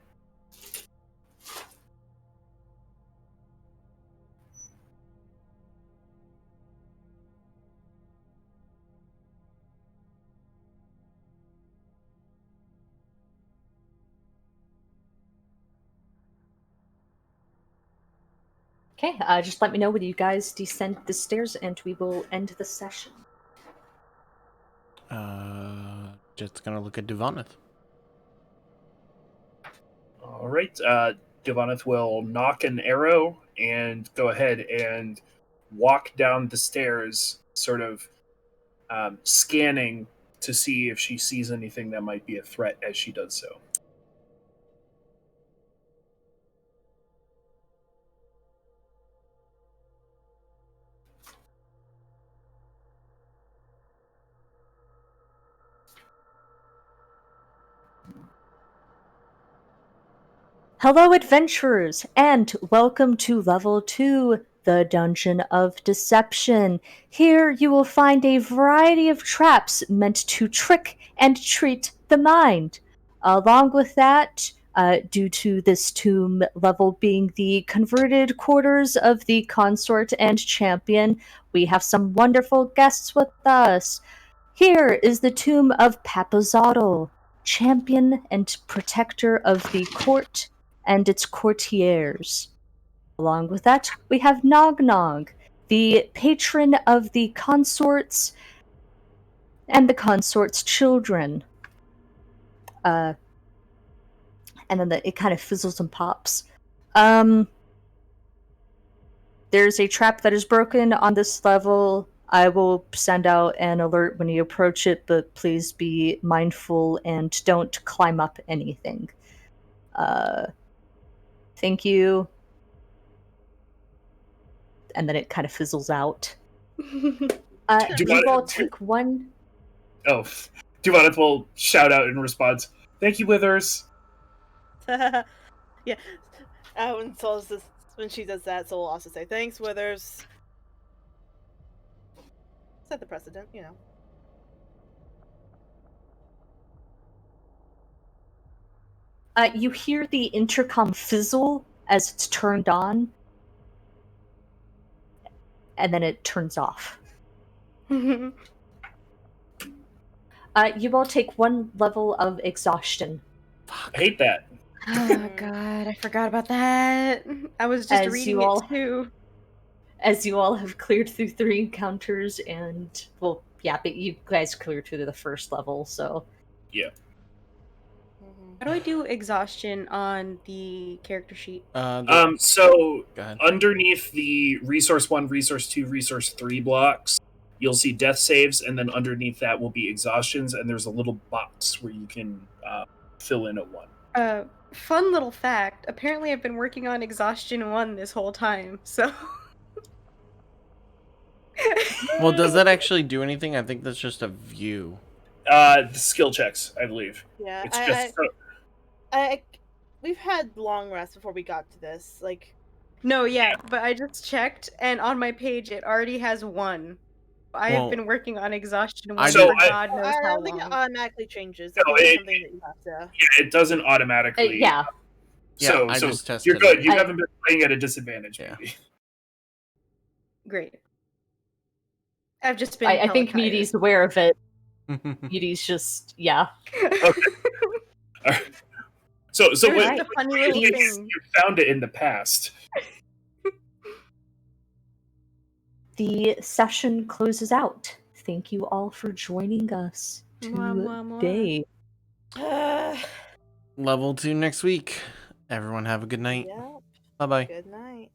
Okay, just let me know when you guys descend the stairs and we will end the session. Just gonna look at Devoneth. All right. Divaneth will knock an arrow and go ahead and walk down the stairs, sort of scanning to see if she sees anything that might be a threat as she does so. Hello, adventurers, and welcome to level 2, the Dungeon of Deception. Here you will find a variety of traps meant to trick and treat the mind. Along with that, due to this tomb level being the converted quarters of the consort and champion, we have some wonderful guests with us. Here is the tomb of Papazotto, champion and protector of the court and its courtiers. Along with that, we have Nog Nog, the patron of the consorts and the consorts' children. And then it kind of fizzles and pops. There's a trap that is broken on this level. I will send out an alert when you approach it, but please be mindful and don't climb up anything. Thank you. And then it kind of fizzles out. You all take one. Oh, Duvaneth will shout out in response. Thank you, Withers. Yeah. When she does that, Soul will also say, thanks, Withers. Set the precedent, you know. You hear the intercom fizzle as it's turned on, and then it turns off. You all take one level of exhaustion. I hate that. Oh god, I forgot about that. I was just reading it too. As you all have cleared through 3 encounters and, well, yeah, but you guys cleared through the first level, so... Yeah. How do I do exhaustion on the character sheet? So underneath the resource 1, resource 2, resource 3 blocks, you'll see death saves, and then underneath that will be exhaustions, and there's a little box where you can fill in a 1. Fun little fact. Apparently I've been working on exhaustion 1 this whole time, so... Well, does that actually do anything? I think that's just a view. The skill checks, I believe. Yeah, It's we've had long rests before we got to this. Like, no, yeah, but I just checked, and on my page it already has 1. I've been working on exhaustion 1 for God knows I how don't think long. it automatically changes. No, It's something that you have to... Yeah, it doesn't automatically. Yeah. So, I so just tested you're good. it. You haven't been playing at a disadvantage, maybe. Great. I've just been. I think Meaty's aware of it. Meaty's just, yeah. Okay. All right. So what? A funny little thing. You found it in the past. The session closes out. Thank you all for joining us today. Level 2 next week. Everyone have a good night. Yeah. Bye-bye. Good night.